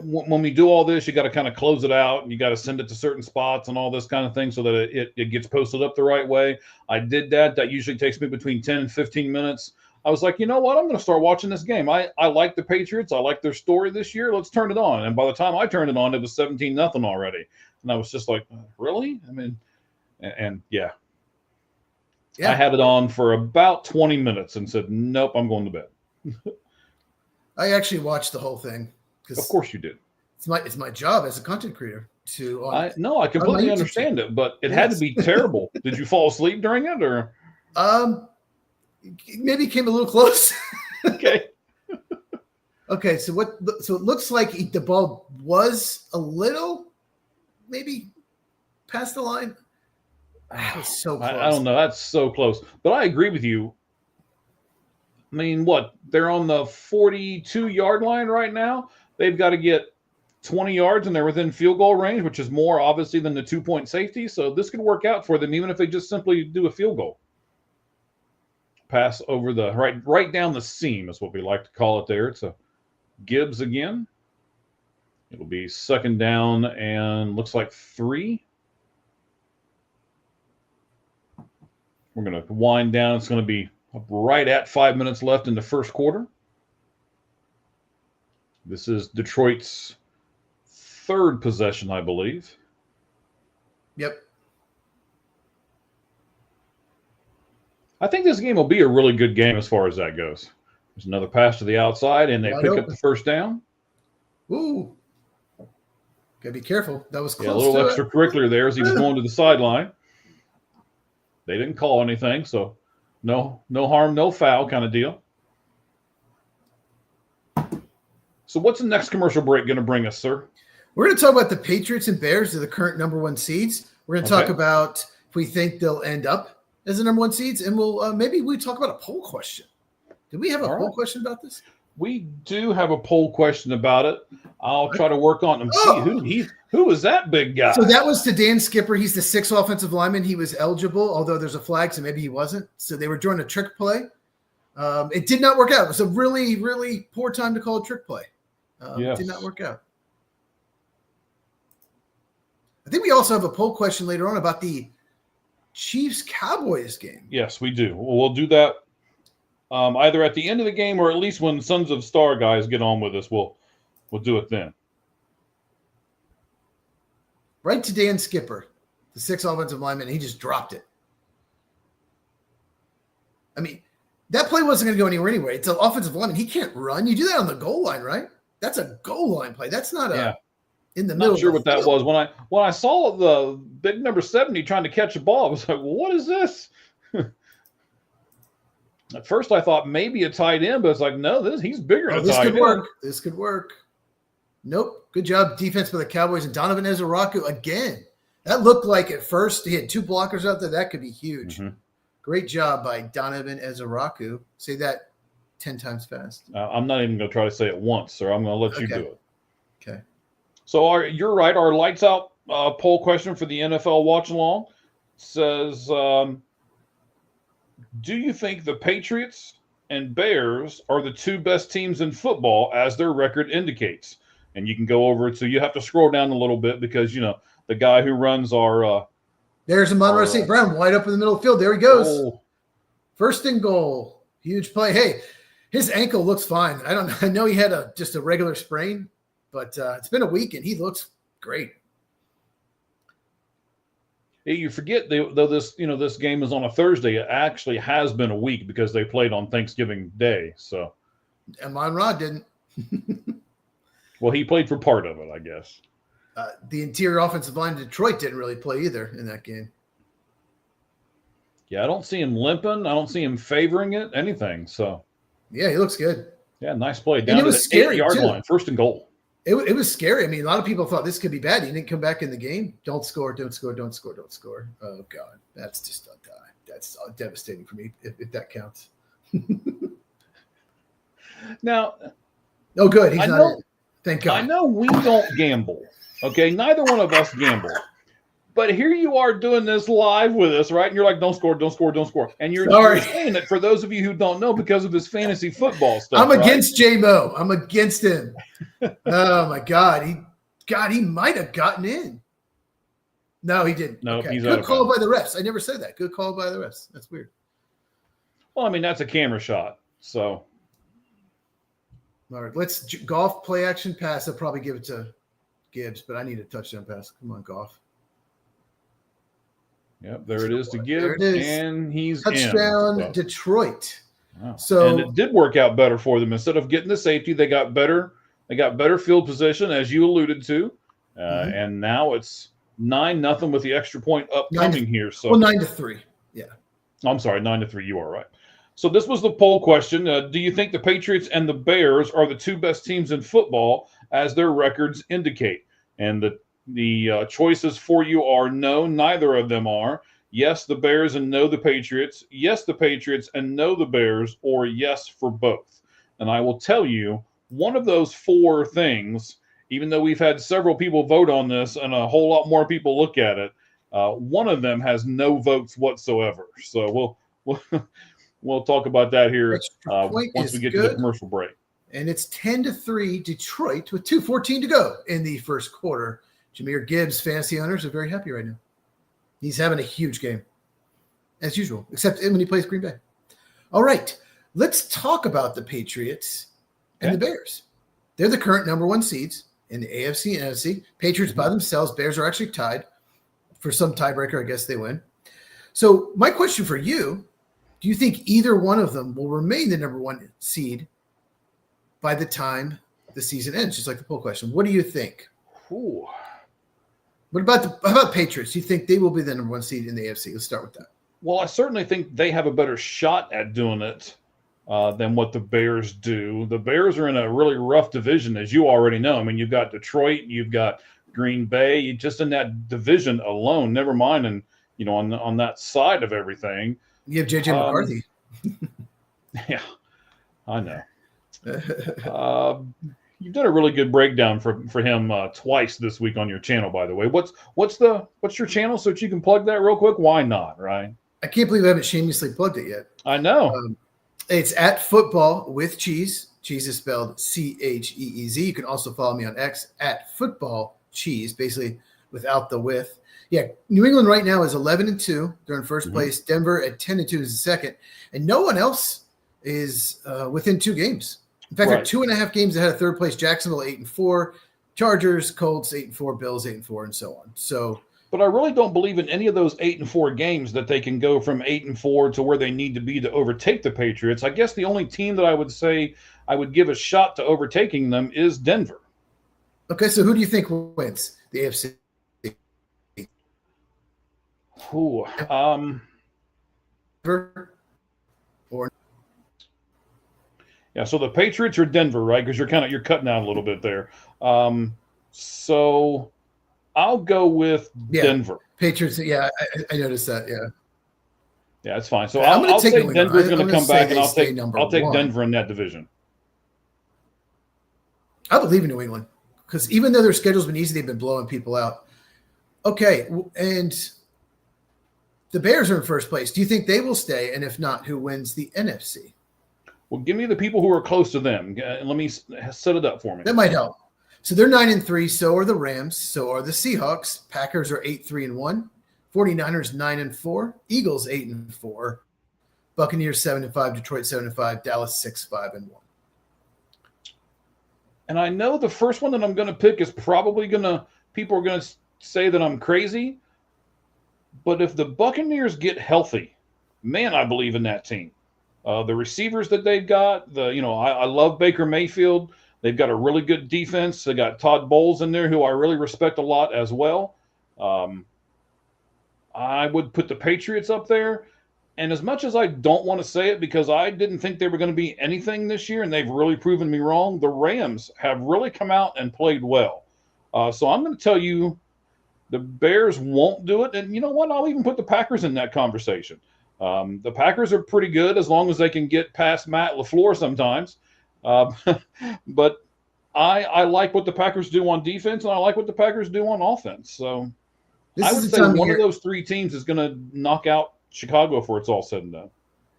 When we do all this, you got to kind of close it out, and you got to send it to certain spots and all this kind of thing so that it gets posted up the right way. I did that. That usually takes me between 10 and 15 minutes. I was like, you know what? I'm going to start watching this game. I like the Patriots. I like their story this year. Let's turn it on. And by the time I turned it on, it was 17-0 already. And I was just like, really? I mean, and yeah. I had it on for about 20 minutes and said, nope, I'm going to bed. I actually watched the whole thing. Of course you did. It's my job as a content creator to. I completely understand it, but it had to be terrible. Did you fall asleep during it, or? Maybe came a little close. Okay. Okay. So it looks like the ball was a little, maybe past the line. That was so close. I don't know. That's so close, but I agree with you. I mean, what? They're on the 42-yard line right now. They've got to get 20 yards, and they're within field goal range, which is more obviously than the 2-point safety. So this could work out for them, even if they just simply do a field goal. Pass over the right down the seam is what we like to call it there. It's a Gibbs again. It'll be second down and looks like 3. We're going to wind down. It's going to be right at 5 minutes left in the first quarter. This is Detroit's third possession, I believe. Yep. I think this game will be a really good game as far as that goes. There's another pass to the outside, and they pick up the first down. Ooh. Gotta be careful. That was close. Yeah, a little extracurricular there as he was going to the sideline. They didn't call anything, so no harm, no foul kind of deal. So what's the next commercial break going to bring us, sir? We're going to talk about the Patriots and Bears. They're the current number 1 seeds. We're going to talk about if we think they'll end up as the number 1 seeds, and we'll maybe we talk about a poll question. Did we have a poll question about this? We do have a poll question about it. I'll try to work on them. See who was that big guy? So that was to Dan Skipper. He's the 6th offensive lineman. He was eligible, although there's a flag, so maybe he wasn't. So they were doing a trick play. It did not work out. It was a really, really poor time to call a trick play. It did not work out. I think we also have a poll question later on about the Chiefs-Cowboys game. Yes, we do. We'll do that either at the end of the game or at least when Sons of Star guys get on with us. We'll do it then. Right to Dan Skipper, the 6th offensive lineman, and he just dropped it. I mean, that play wasn't going to go anywhere anyway. It's an offensive lineman. He can't run. You do that on the goal line, right? That's a goal line play. That's not in the middle. Not sure what that was. When I saw the big number 70 trying to catch a ball, I was like, well, what is this? At first, I thought maybe a tight end, but it's like, no, he's bigger than a tight end. This could work. Nope. Good job defense by the Cowboys and Donovan Ezaraku again. That looked like at first he had 2 blockers out there. That could be huge. Mm-hmm. Great job by Donovan Ezaraku. Say that 10 times fast. I'm not even going to try to say it once, sir. I'm going to let you do it. Okay. So you're right. Our lights out poll question for the NFL watch along says, do you think the Patriots and Bears are the 2 best teams in football as their record indicates? And you can go over it. So you have to scroll down a little bit because, the guy who runs our there's Amon-Ra St. Brown wide up in the middle of the field. There he goes. First and goal. Huge play. Hey, his ankle looks fine. I know he had just a regular sprain, but it's been a week and he looks great. Hey, you forget though this game is on a Thursday. It actually has been a week because they played on Thanksgiving Day. So Amon-Ra didn't. Well, he played for part of it, I guess. The interior offensive line of Detroit didn't really play either in that game. Yeah, I don't see him limping. I don't see him favoring it, anything. So, yeah, he looks good. Yeah, nice play. Down to the 8-yard line, first and goal. It was scary. I mean, a lot of people thought this could be bad. He didn't come back in the game. Don't score, don't score, don't score, don't score. Oh, God. That's just that's devastating for me if that counts. Now. Oh, good. He's not in. Thank God. I know we don't gamble. Okay, neither one of us gamble. But here you are doing this live with us, right? And you're like, don't score, don't score, don't score. And you're saying it for those of you who don't know because of his fantasy football stuff. I'm against J-Mo. I'm against him. Oh, my God. He might have gotten in. No, he didn't. No, okay. He's Good call by the refs. I never said that. Good call by the refs. That's weird. Well, I mean, that's a camera shot. So, All right, let's golf play action pass. I'll probably give it to Gibbs, but I need a touchdown pass. Come on, golf. yep, there it is to There Gibbs, it is. and he's Touchdown, in. So, Detroit. wow. So, and it did work out better for them. Instead of getting the safety, they got better. They got better field position, as you alluded to, and now it's 9-0 with the extra point upcoming here. So, well, 9-3. Yeah, I'm sorry, 9-3. You are right. So this was the poll question. Do you think the Patriots and the Bears are the two best teams in football, as their records indicate? And the choices for you are no, neither of them are. Yes, the Bears, and no, the Patriots. Yes, the Patriots, and no, the Bears, or yes for both. And I will tell you, one of those four things, even though we've had several people vote on this and a whole lot more people look at it, one of them has no votes whatsoever. So we'll talk about that here once we get to the commercial break. And it's 10-3 Detroit with 2:14 to go in the first quarter. Jahmyr Gibbs, fantasy owners, are very happy right now. He's having a huge game, as usual, except when he plays Green Bay. All right, let's talk about the Patriots and the Bears. They're the current number one seeds in the AFC and NFC. Patriots by themselves. Bears are actually tied. For some tiebreaker, I guess they win. So my question for you, do you think either one of them will remain the number one seed by the time the season ends? Just like the poll question. What do you think? Ooh. How about Patriots? Do you think they will be the number one seed in the AFC? Let's start with that. Well, I certainly think they have a better shot at doing it than what the Bears do. The Bears are in a really rough division, as you already know. I mean, you've got Detroit, you've got Green Bay, just in that division alone, never mind, and on that side of everything. You have JJ McCarthy. Yeah, I know. You've done a really good breakdown for him twice this week on your channel, by the way. What's your channel so that you can plug that real quick? Why not, right? I can't believe I haven't shamelessly plugged it yet. I know. It's at Football with Cheese. Cheese is spelled Cheez. You can also follow me on X at Football Cheese, basically without the with. Yeah, New England right now is 11-2. They're in first place. Denver at 10-2 is second, and no one else is within 2 games. In fact, they're 2.5 games ahead of third place. Jacksonville 8-4, Chargers, Colts 8-4, Bills 8-4, and so on. So, but I really don't believe in any of those 8-4 games that they can go from 8-4 to where they need to be to overtake the Patriots. I guess the only team that I would say I would give a shot to overtaking them is Denver. Okay, so who do you think wins the AFC? Ooh, or yeah, so the Patriots or Denver, right? Because you're cutting out a little bit there. So I'll go with Denver. Patriots. Yeah, I noticed that. Yeah. Yeah, that's fine. So I'm I'll say Denver's going to come back, and I'll take one. Denver in that division. I believe in New England because even though their schedule's been easy, they've been blowing people out. Okay, and the Bears are in first place. Do you think they will stay? And if not, who wins the NFC? Well, give me the people who are close to them. Let me set it up for me. That might help. So they're 9-3. So are the Rams. So are the Seahawks. Packers are 8-3-1. 49ers 9-4. Eagles 8-4. Buccaneers 7-5. Detroit 7-5. Dallas 6-5-1. And I know the first one that I'm going to pick is probably people are going to say that I'm crazy. But if the Buccaneers get healthy, man, I believe in that team. The receivers that they've got, I love Baker Mayfield. They've got a really good defense. They got Todd Bowles in there, who I really respect a lot as well. I would put the Patriots up there. And as much as I don't want to say it because I didn't think they were going to be anything this year, and they've really proven me wrong, the Rams have really come out and played well. So I'm going to tell you the Bears won't do it. And you know what? I'll even put the Packers in that conversation. The Packers are pretty good as long as they can get past Matt LaFleur sometimes. But I like what the Packers do on defense, and I like what the Packers do on offense. So I would say one of those 3 teams is going to knock out Chicago before it's all said and done.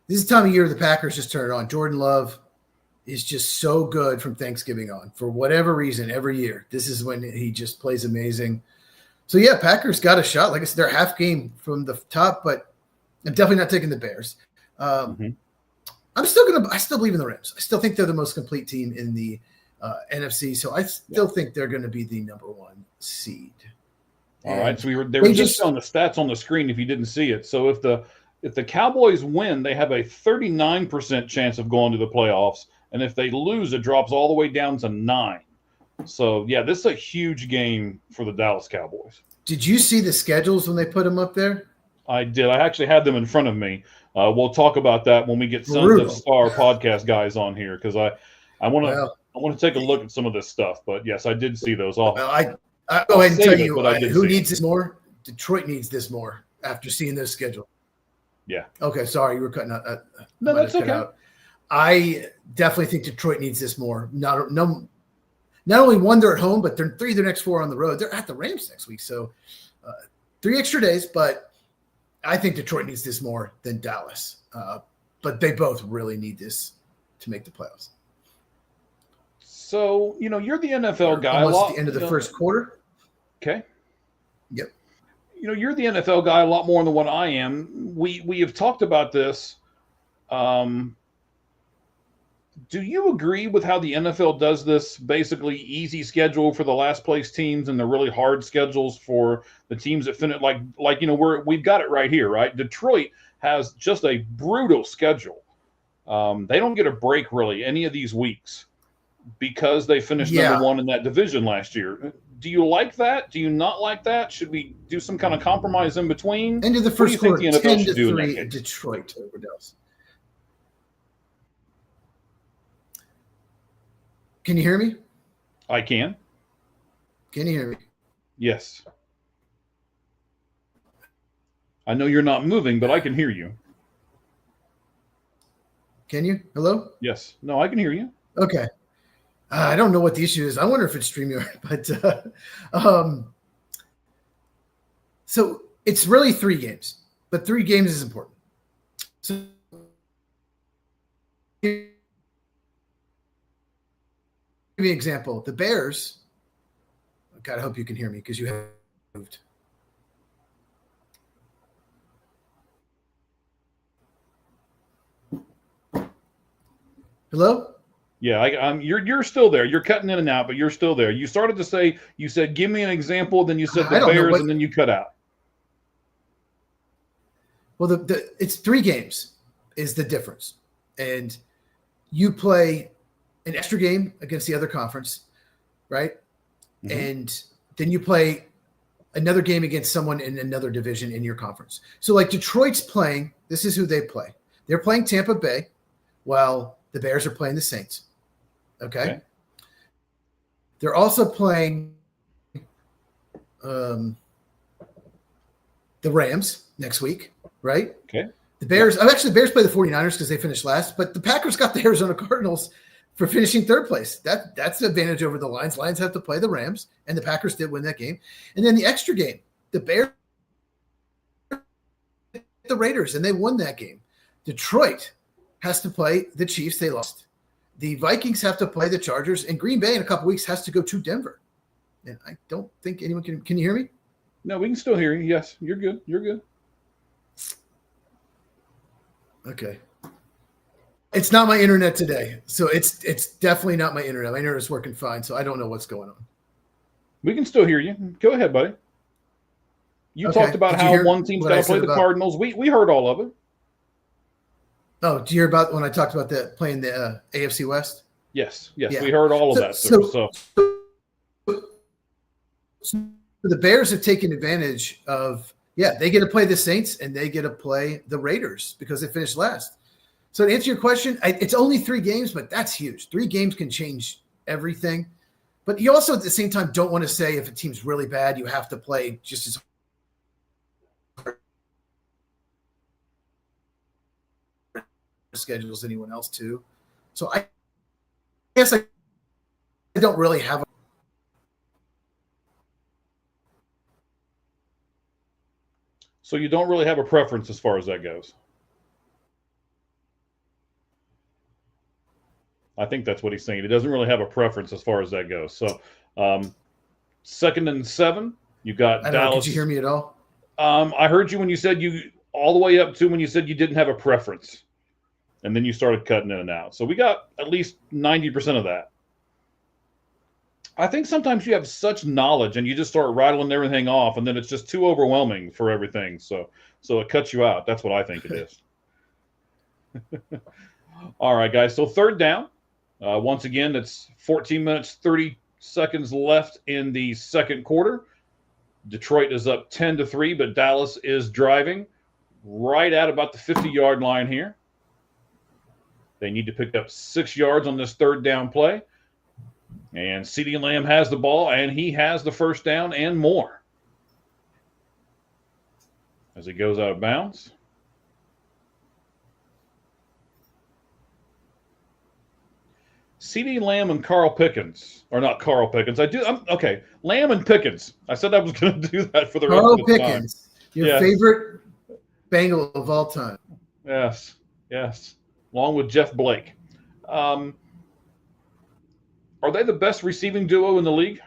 This is the time of year the Packers just turn it on. Jordan Love is just so good from Thanksgiving on. For whatever reason, every year, this is when he just plays amazing. So, yeah, Packers got a shot. Like I said, they're half game from the top, but I'm definitely not taking the Bears. I'm I still believe in the Rams. I still think they're the most complete team in the NFC. So I still think they're going to be the number 1 seed. All right. So they were just on the stats on the screen if you didn't see it. So if the Cowboys win, they have a 39% chance of going to the playoffs. And if they lose, it drops all the way down to 9. So, yeah, this is a huge game for the Dallas Cowboys. Did you see the schedules when they put them up there? I did. I actually had them in front of me. We'll talk about that when we get Sons of Star podcast guys on here because I want to take a look at some of this stuff. But, yes, I did see those. I'll go ahead and tell you who needs this more. Detroit needs this more after seeing this schedule. Yeah. Okay, sorry, you were cutting out. No, that's okay. I definitely think Detroit needs this more. Not only one, they're at home, but they're 3 of their next 4 on the road. They're at the Rams next week. So 3 extra days, but I think Detroit needs this more than Dallas. But they both really need this to make the playoffs. So, you're the NFL guy. Almost at the end of the first quarter. Okay. Yep. You're the NFL guy a lot more than what I am. We have talked about this. Do you agree with how the NFL does this basically easy schedule for the last place teams and the really hard schedules for the teams that finish we've got it right here, right? Detroit has just a brutal schedule. They don't get a break really any of these weeks because they finished number 1 in that division last year. Do you like that? Do you not like that? Should we do some kind of compromise in between? End of the first quarter, 10-3 do Detroit over Dallas. Can you hear me? I can. Can you hear me? Yes. I know you're not moving, but I can hear you. Can you? Hello? Yes. No, I can hear you. Okay. I don't know what the issue is. I wonder if it's StreamYard, but so it's really 3 games, but 3 games is important. So give me an example. The Bears. God, I hope you can hear me because you have moved. Hello? Yeah, you're still there. You're cutting in and out, but you're still there. You started to say, you said, give me an example, then you said the Bears, and then you cut out. Well, it's 3 games is the difference. And you play an extra game against the other conference, right? Mm-hmm. And then you play another game against someone in another division in your conference. So like Detroit's playing, this is who they play. They're playing Tampa Bay while the Bears are playing the Saints. Okay. They're also playing the Rams next week, right? Okay. The Bears, actually the Bears play the 49ers because they finished last, but the Packers got the Arizona Cardinals for finishing 3rd place. That's an advantage over the Lions. Lions have to play the Rams, and the Packers did win that game. And then the extra game, the Bears, the Raiders, and they won that game. Detroit has to play the Chiefs. They lost. The Vikings have to play the Chargers, and Green Bay in a couple weeks has to go to Denver. And I don't think anyone can you hear me? No, we can still hear you. Yes, you're good. You're good. Okay. It's not my internet today. So it's definitely not my internet. My internet is working fine, so I don't know what's going on. We can still hear you. Go ahead, buddy. You talked about how one team's got to play the Cardinals. We heard all of it. Oh, did you hear about when I talked about playing the AFC West? Yes, yeah. We heard all of that. So the Bears have taken advantage of, they get to play the Saints and they get to play the Raiders because they finished last. So to answer your question, it's only 3 games, but that's huge. 3 games can change everything. But you also at the same time don't want to say if a team's really bad, you have to play just as hard schedule as anyone else too. So I guess I don't really have So you don't really have a preference as far as that goes. I think that's what he's saying. He doesn't really have a preference as far as that goes. So 2nd and 7, you got Dallas. Did you hear me at all? I heard you when you said you all the way up to when you said you didn't have a preference. and then you started cutting in and out. So we got at least 90% of that. I think sometimes you have such knowledge and you just start rattling everything off, and then it's just too overwhelming for everything. So it cuts you out. That's what I think it is. All right, guys. So third down. Once again, it's 14 minutes, 30 seconds left in the second quarter. Detroit is up 10-3, but Dallas is driving right at about the 50-yard line here. They need to pick up 6 yards on this third down play. And CeeDee Lamb has the ball, and he has the first down and more. As he goes out of bounds. CeeDee Lamb and Carl Pickens, or not Carl Pickens. Okay, Lamb and Pickens. I said I was going to do that for the rest of the Pickens, time. Your favorite Bengal of all time. Yes, along with Jeff Blake. Are they the best receiving duo in the league?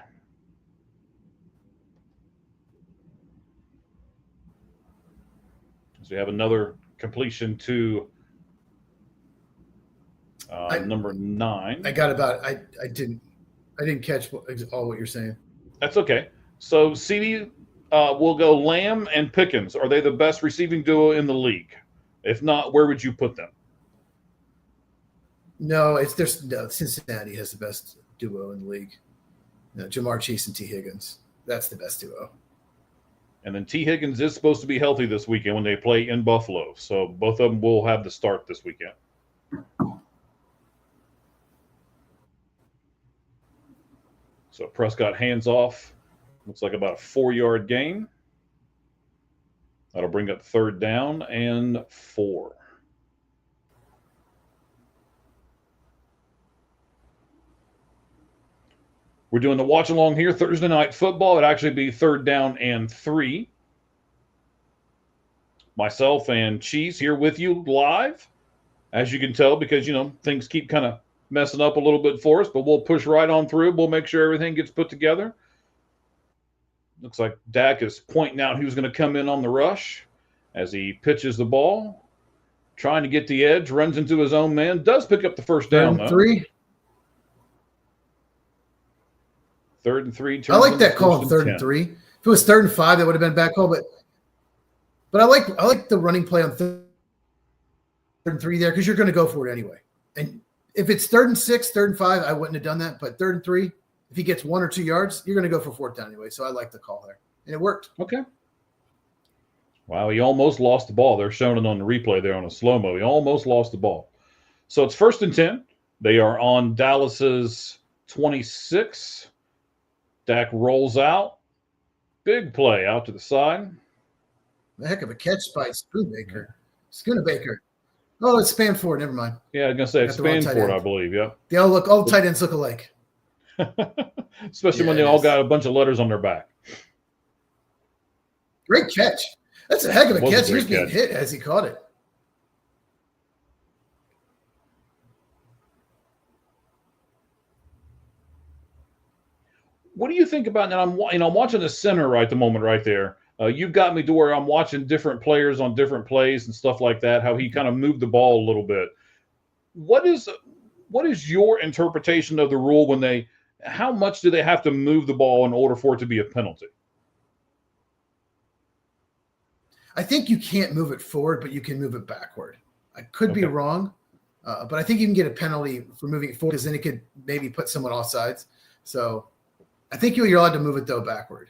So we have another completion to number 9. I got about I didn't catch all what you're saying. That's okay. So CeeDee will go Lamb and Pickens. Are they the best receiving duo in the league? If not, where would you put them? No, Cincinnati has the best duo in the league. No, Jamar Chase and T. Higgins. That's the best duo. And then T. Higgins is supposed to be healthy this weekend when they play in Buffalo. So both of them will have the start this weekend. So Prescott hands off. Looks like about a 4-yard gain. That'll bring up third down and 4. We're doing the watch along here, Thursday Night Football. It'd actually be third down and 3. Myself and Cheese here with you live, as you can tell, because, things keep kind of messing up a little bit for us, but we'll push right on through. We'll make sure everything gets put together. Looks like Dak is pointing out who's going to come in on the rush as he pitches the ball, trying to get the edge, runs into his own man, does pick up the first down, though. 3. Third and 3. I like that call on 3rd and 3. If it was 3rd and 5, that would have been a bad call. But I like the running play on 3rd and 3 there, because you're going to go for it anyway. And if it's 3rd and 6, 3rd and 5, I wouldn't have done that. But 3rd and 3, if he gets 1 or 2 yards, you're going to go for 4th down anyway. So I like the call there, and it worked. Okay. Wow, he almost lost the ball. They're showing it on the replay there on a slow-mo. He almost lost the ball. So it's 1st and 10. They are on Dallas's 26. Dak rolls out. Big play out to the side. A heck of a catch by Schoonmaker. Oh, it's Spanford. Never mind. Yeah, I was going to say it's Spanford, I believe. Yeah. They all tight ends look alike. Especially when they all got a bunch of letters on their back. Great catch. That's a heck of a catch. He was being hit as he caught it. What do you think about that? I'm watching the center right at the moment right there. You've got me to where I'm watching different players on different plays and stuff like that, how he kind of moved the ball a little bit. What is your interpretation of the rule how much do they have to move the ball in order for it to be a penalty? I think you can't move it forward, but you can move it backward. I could be wrong, but I think you can get a penalty for moving it forward, because then it could maybe put someone off sides. So I think you're allowed to move it, though, backward,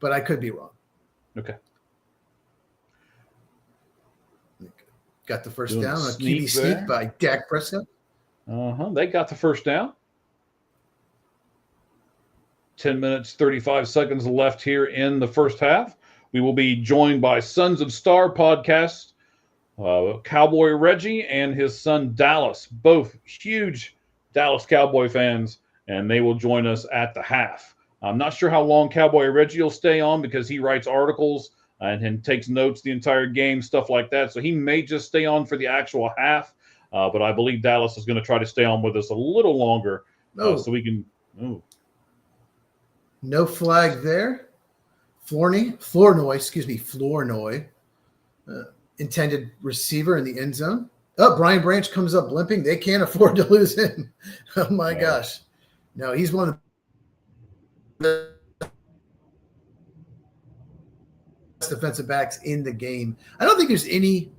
but I could be wrong. Okay. Got the first down on a QB sneak by Dak Prescott. They got the first down. 10 minutes, 35 seconds left here in the first half. We will be joined by Sons of Star podcast, Cowboy Reggie and his son Dallas, both huge Dallas Cowboy fans, and they will join us at the half. I'm not sure how long Cowboy Reggie will stay on, because he writes articles and takes notes the entire game, stuff like that. So he may just stay on for the actual half, but I believe Dallas is going to try to stay on with us a little longer so we can – No flag there. Flournoy, intended receiver in the end zone. Oh, Brian Branch comes up limping. They can't afford to lose him. Oh, my No. gosh. No, he's one of the best defensive backs in the game. I don't think there's any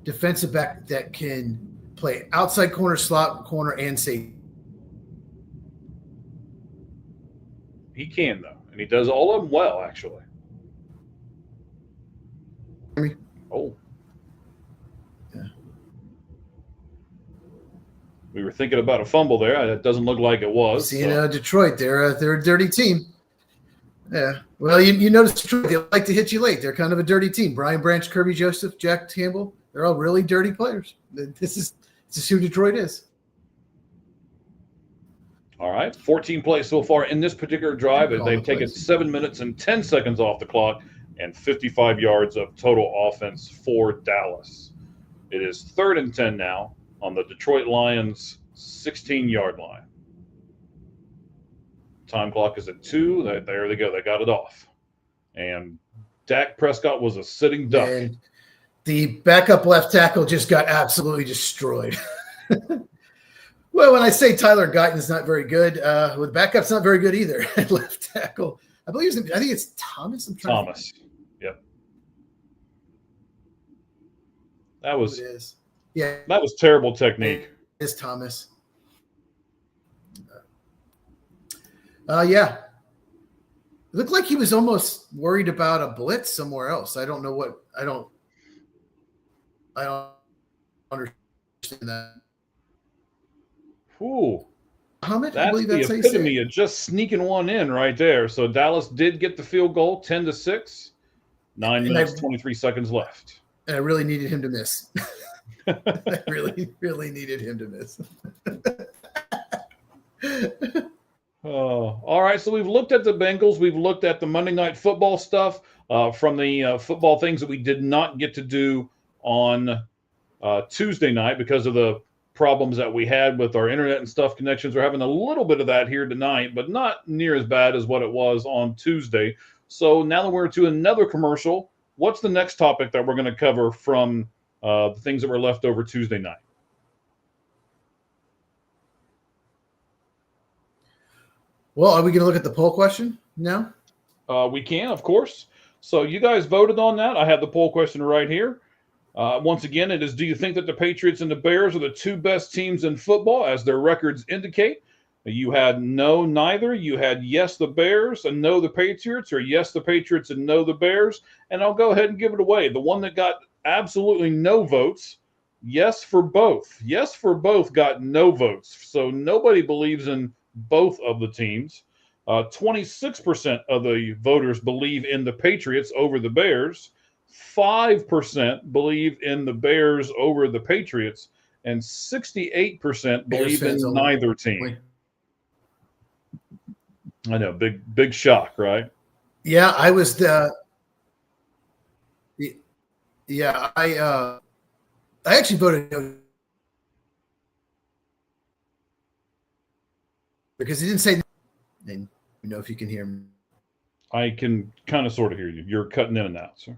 defensive back that can play outside corner, slot corner, and safety. He can, though, and he does all of them well, actually. Oh. Yeah. We were thinking about a fumble there. It doesn't look like it was. Seeing Detroit, they're a dirty team. Yeah. Well, you notice Detroit, they like to hit you late. They're kind of a dirty team. Brian Branch, Kirby Joseph, Jack Campbell, they're all really dirty players. This is who Detroit is. All right, 14 plays so far in this particular drive. They've taken 7 minutes and 10 seconds off the clock and 55 yards of total offense for Dallas. It is 3rd and 10 now on the Detroit Lions' 16-yard line. Time clock is at 2. There they go. They got it off. And Dak Prescott was a sitting duck. And the backup left tackle just got absolutely destroyed. Well, when I say Tyler Guyton's not very good, with backup's not very good either at left tackle. I think it's Thomas. Thomas. Yep. That was terrible technique. It is Thomas. Yeah. It looked like he was almost worried about a blitz somewhere else. I don't know what. I don't understand that. Ooh, Muhammad, that's the epitome of just sneaking one in right there. So Dallas did get the field goal, 10-6, 9 minutes, 23 seconds left. And I really needed him to miss. I really, really needed him to miss. All right, so we've looked at the Bengals. We've looked at the Monday Night Football stuff from the football things that we did not get to do on Tuesday night because of the problems that we had with our internet and stuff connections. We're having a little bit of that here tonight, but not near as bad as what it was on Tuesday. So now that we're to another commercial, what's the next topic that we're going to cover from the things that were left over Tuesday night? Well, are we going to look at the poll question now? We can, of course. So you guys voted on that. I have the poll question right here. Once again, it is, do you think that the Patriots and the Bears are the two best teams in football, as their records indicate? You had no, neither. You had yes, the Bears, and no, the Patriots, or yes, the Patriots and no, the Bears. And I'll go ahead and give it away. The one that got absolutely no votes, yes for both. Yes for both got no votes. So nobody believes in both of the teams. 26% of the voters believe in the Patriots over the Bears. 5% believe in the Bears over the Patriots, and 68% believe in neither team. I know, big shock, right? Yeah, I was I actually voted no because he didn't say. And you know if you can hear me. I can kind of sort of hear you. You're cutting in and out, sir.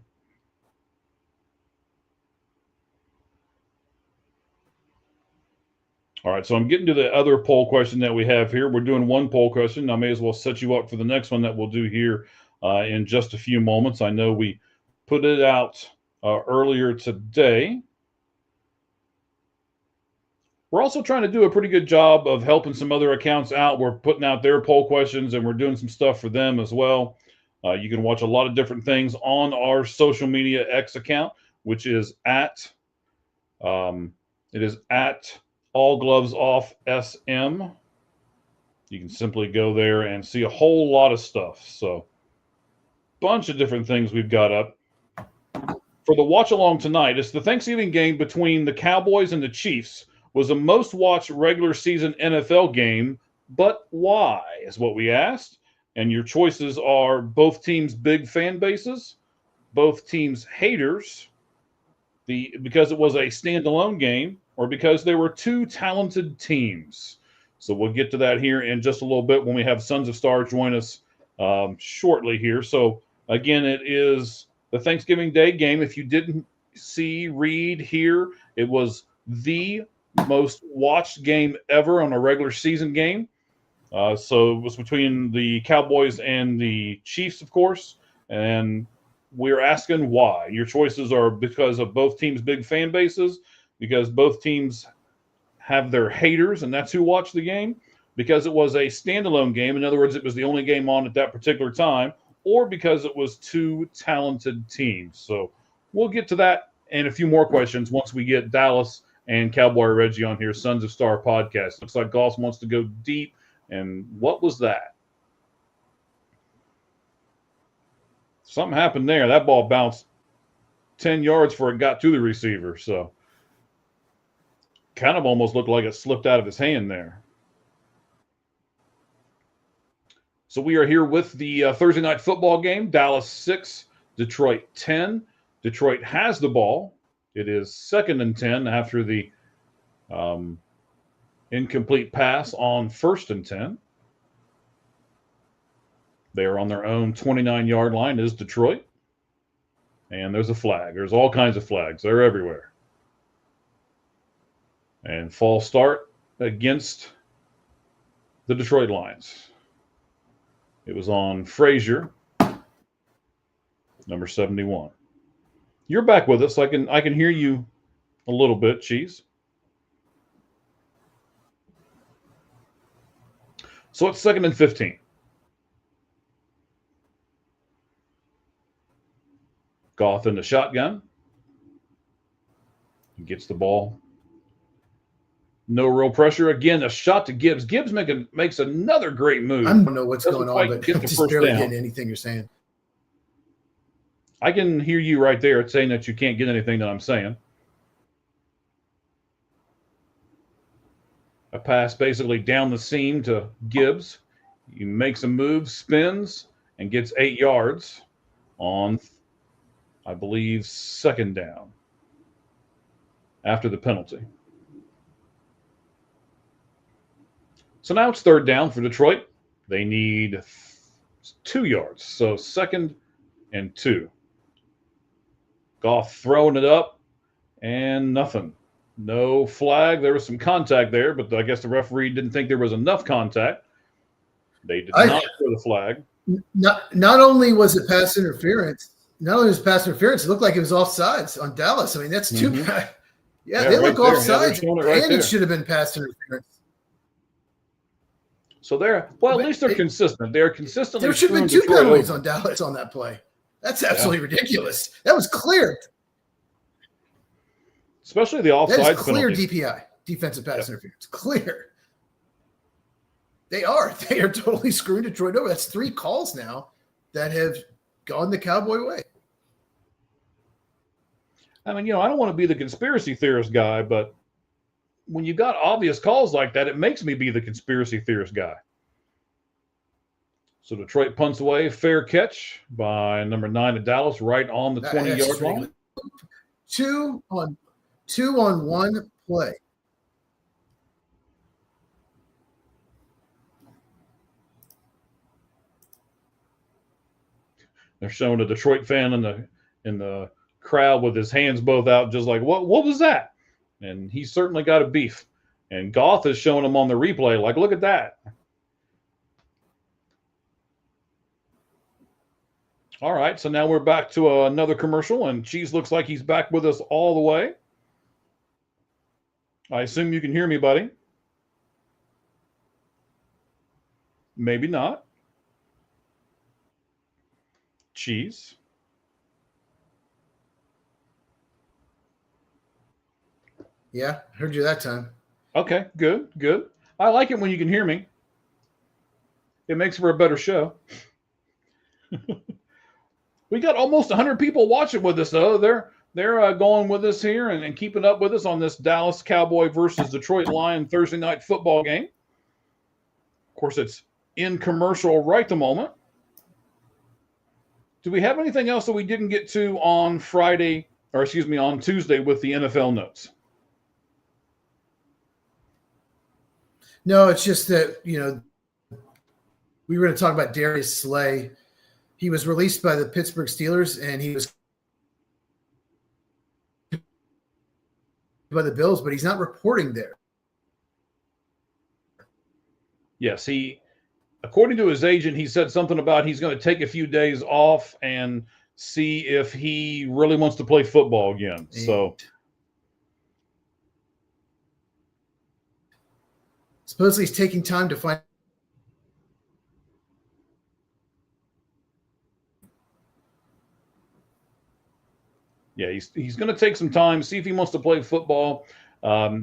All right, so I'm getting to the other poll question that we have here. We're doing one poll question. I may as well set you up for the next one that we'll do here in just a few moments. I know we put it out earlier today. We're also trying to do a pretty good job of helping some other accounts out. We're putting out their poll questions, and we're doing some stuff for them as well. You can watch a lot of different things on our social media X account, which is at All Gloves Off SM. You can simply go there and see a whole lot of stuff. So, bunch of different things we've got up. For the watch along tonight, it's the Thanksgiving game between the Cowboys and the Chiefs. Was the most watched regular season NFL game, but why is what we asked. And your choices are both teams' big fan bases, both teams' haters, because it was a standalone game, or because there were two talented teams. So we'll get to that here in just a little bit when we have Sons of Star join us shortly here. So again, it is the Thanksgiving Day game. If you didn't see, read, hear, it was the most watched game ever on a regular season game. So it was between the Cowboys and the Chiefs, of course. And we're asking why. Your choices are because of both teams' big fan bases, because both teams have their haters, and that's who watched the game, because it was a standalone game. In other words, it was the only game on at that particular time, or because it was two talented teams. So we'll get to that and a few more questions once we get Dallas and Cowboy Reggie on here, Sons of Star podcast. Looks like Goss wants to go deep. And what was that? Something happened there. That ball bounced 10 yards before it got to the receiver. So kind of almost looked like it slipped out of his hand there. So we are here with the Thursday night football game. Dallas 6, Detroit 10. Detroit has the ball. It is 2nd and 10 after the incomplete pass on 1st and 10. They are on their own 29-yard line is Detroit. And there's a flag. There's all kinds of flags. They're everywhere. And false start against the Detroit Lions. It was on Frazier, number 71. You're back with us. I can hear you a little bit, Cheese. So it's 2nd and 15. Goff in the shotgun. He gets the ball. No real pressure. Again, a shot to Gibbs. Gibbs makes another great move. I don't know what's going on, but get I'm the just first barely down. getting anything you're saying. I can hear you right there saying that you can't get anything that I'm saying. A pass basically down the seam to Gibbs. He makes a move, spins, and gets 8 yards on, I believe, 2nd down after the penalty. So now it's 3rd down for Detroit. They need 2 yards. So 2nd and 2. Goff throwing it up and nothing. No flag. There was some contact there, but I guess the referee didn't think there was enough contact. They did not throw the flag. Not only was it pass interference, it looked like it was offsides on Dallas. I mean, that's too bad. Yeah, they look offsides, and it should have been pass interference. So at least they're consistent. They're consistently. There should have been 2 penalties on Dallas on that play. That's absolutely ridiculous. That was clear. Especially the offside penalty. That is clear penalty. DPI, defensive pass interference. Clear. They are totally screwing Detroit over. That's 3 calls now that have gone the Cowboy way. I mean, I don't want to be the conspiracy theorist guy, but when you got obvious calls like that, it makes me be the conspiracy theorist guy. So Detroit punts away, fair catch by number 9 of Dallas, right on the 20-yard line. 2 on 1 play. They're showing a Detroit fan in the crowd with his hands both out, just like, what was that? And he's certainly got a beef. And Goff is showing him on the replay, like, look at that. All right, so now we're back to another commercial, and Cheese looks like he's back with us all the way. I assume you can hear me, buddy. Maybe not. Cheese. Yeah, heard you that time. Okay, good. I like it when you can hear me. It makes for a better show. We got almost 100 people watching with us, though. They're going with us here and keeping up with us on this Dallas Cowboy versus Detroit Lion Thursday night football game. Of course, it's in commercial right the moment. Do we have anything else that we didn't get to on on Tuesday with the NFL notes? No, it's just that, we were going to talk about Darius Slay. He was released by the Pittsburgh Steelers, and he was by the Bills, but he's not reporting there. Yes, according to his agent, he said something about he's going to take a few days off and see if he really wants to play football again. So supposedly he's taking time to find. Yeah, he's going to take some time, see if he wants to play football.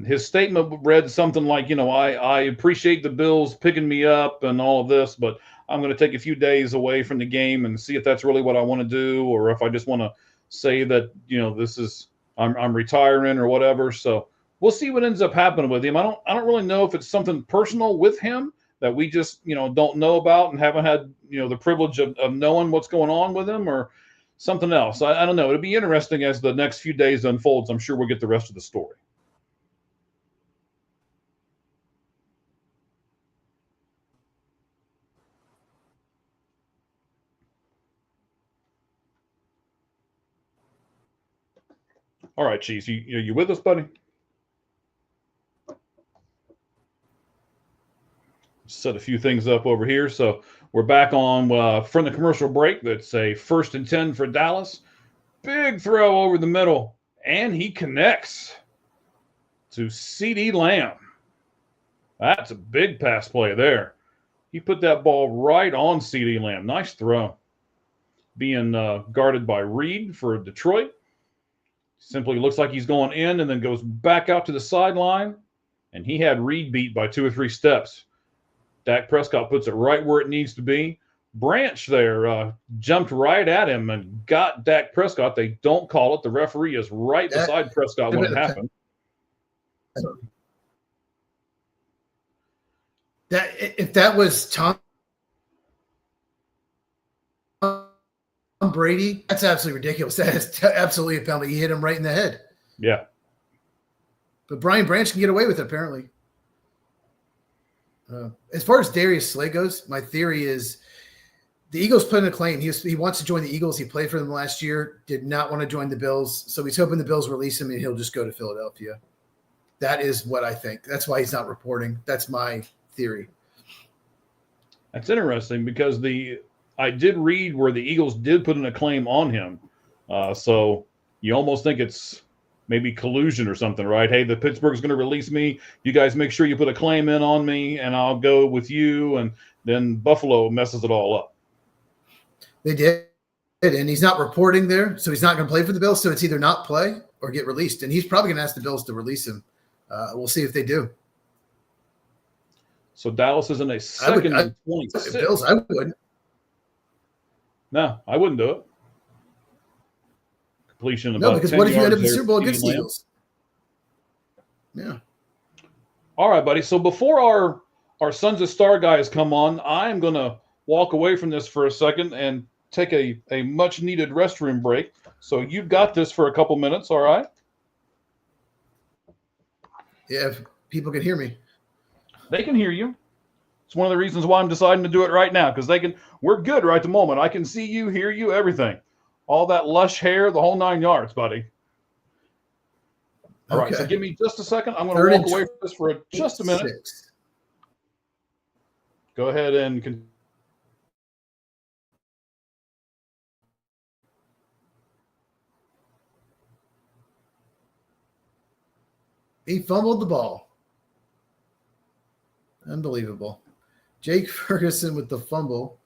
His statement read something like, I appreciate the Bills picking me up and all of this, but I'm going to take a few days away from the game and see if that's really what I want to do, or if I just want to say that, this is I'm retiring or whatever. So we'll see what ends up happening with him. I don't really know if it's something personal with him that we just don't know about and haven't had the privilege of knowing what's going on with him, or something else. I don't know. It'll be interesting as the next few days unfolds. I'm sure we'll get the rest of the story. All right, Cheese, you with us, buddy? Set a few things up over here. So we're back on from the commercial break. That's a 1st and 10 for Dallas. Big throw over the middle, and he connects to CeeDee Lamb. That's a big pass play there. He put that ball right on CeeDee Lamb. Nice throw. Being guarded by Reed for Detroit. Simply looks like he's going in and then goes back out to the sideline. And he had Reed beat by 2 or 3 steps. Dak Prescott puts it right where it needs to be. Branch there jumped right at him and got Dak Prescott. They don't call it. The referee is right beside Prescott when it happened. If that was Tom Brady, that's absolutely ridiculous. That is absolutely a penalty. He hit him right in the head. Yeah. But Brian Branch can get away with it, apparently. As far as Darius Slay goes, my theory is the Eagles put in a claim. He wants to join the Eagles. He played for them last year, did not want to join the Bills. So he's hoping the Bills release him and he'll just go to Philadelphia. That is what I think. That's why he's not reporting. That's my theory. That's interesting because I did read where the Eagles did put in a claim on him. So you almost think it's maybe collusion or something, right? Hey, the Pittsburgh's going to release me. You guys make sure you put a claim in on me and I'll go with you. And then Buffalo messes it all up. They did. And he's not reporting there. So he's not going to play for the Bills. So it's either not play or get released. And he's probably going to ask the Bills to release him. We'll see if they do. So Dallas is in a 2nd and 26. Bills, I wouldn't. No, I wouldn't do it. Completion about no, because 10 what if you end up in the yards Super Bowl there, against the CeeDee Lamb. Eagles? Yeah. All right, buddy. So before our Sons of Star guys come on, I'm going to walk away from this for a second and take a much-needed restroom break. So you've got this for a couple minutes, all right? Yeah, if people can hear me. They can hear you. It's one of the reasons why I'm deciding to do it right now, because we're good right at the moment. I can see you, hear you, everything. All that lush hair, the whole 9 yards, buddy. All right, so give me just a second. I'm going to walk away from this for just a minute. 6. Go ahead and He fumbled the ball. Unbelievable. Jake Ferguson with the fumble,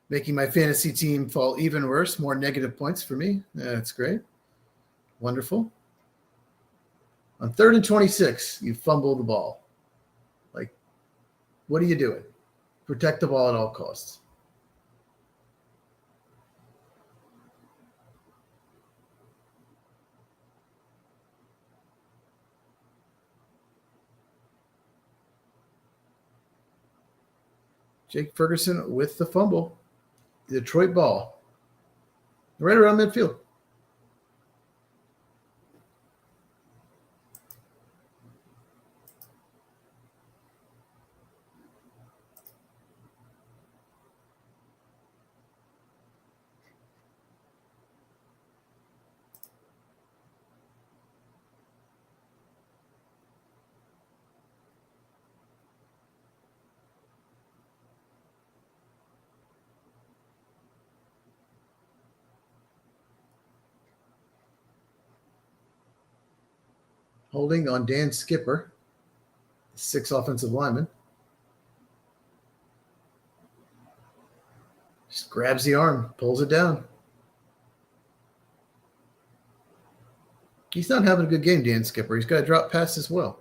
making my fantasy team fall even worse. More negative points for me. That's great. Wonderful. On 3rd and 26, you fumble the ball. Like, what are you doing? Protect the ball at all costs. Jake Ferguson with the fumble. Detroit ball. Right around midfield. Holding on Dan Skipper, 6 offensive linemen. Just grabs the arm, pulls it down. He's not having a good game, Dan Skipper. He's got to drop pass as well.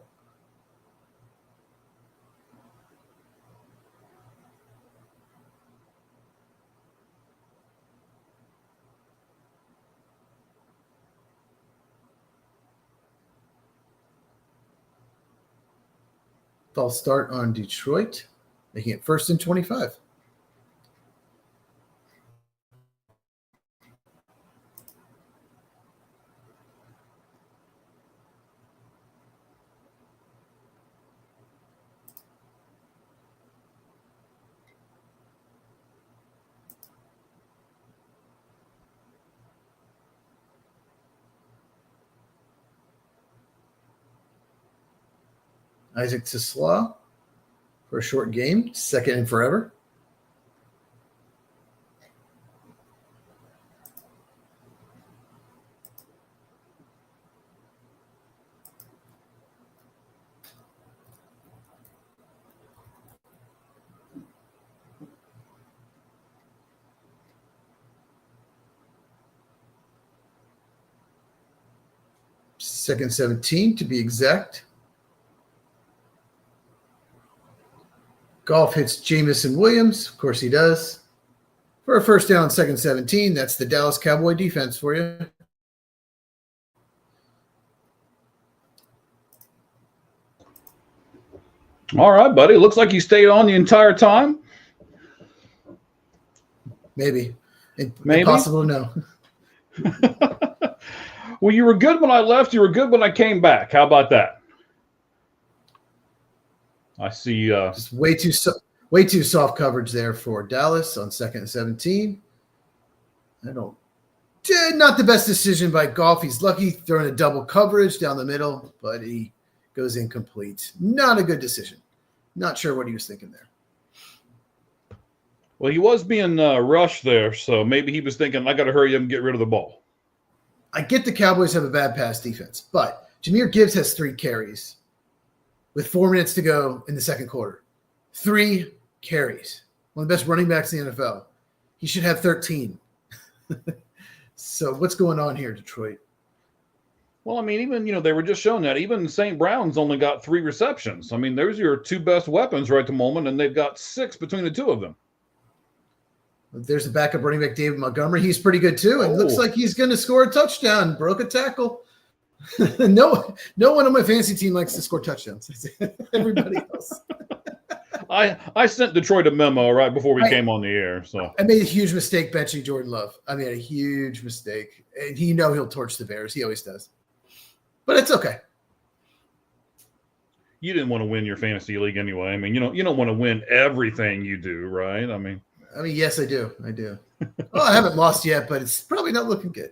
False start on Detroit, making it 1st and 25. Isaac Tisslaw for a short game, 2nd and forever. Second 17 to be exact. Goff hits Jamison Williams. Of course he does. For a first down, 2nd 17. That's the Dallas Cowboy defense for you. All right, buddy. Looks like you stayed on the entire time. Maybe. Maybe. Impossible to know. Well, you were good when I left. You were good when I came back. How about that? I see. Just way too soft coverage there for Dallas on 2nd and 17. Not the best decision by Goff. He's lucky throwing a double coverage down the middle, but he goes incomplete. Not a good decision. Not sure what he was thinking there. Well, he was being rushed there, so maybe he was thinking, I got to hurry up and get rid of the ball. I get the Cowboys have a bad pass defense, but Jahmyr Gibbs has 3 carries with 4 minutes to go in the second quarter. 3 carries. One of the best running backs in the NFL. He should have 13. So what's going on here, Detroit? Well, I mean, even, they were just showing that. Even St. Brown's only got 3 receptions. I mean, there's your 2 best weapons right at the moment, and they've got 6 between the 2 of them. There's the backup running back, David Montgomery. He's pretty good, too, and looks like he's going to score a touchdown. Broke a tackle. No one on my fantasy team likes to score touchdowns. Everybody else. I sent Detroit a memo right before we came on the air. So I made a huge mistake benching Jordan Love. I made a huge mistake. And he'll torch the Bears. He always does. But it's okay. You didn't want to win your fantasy league anyway. I mean, you don't want to win everything you do, right? I mean, yes, I do. Well, I haven't lost yet, but it's probably not looking good.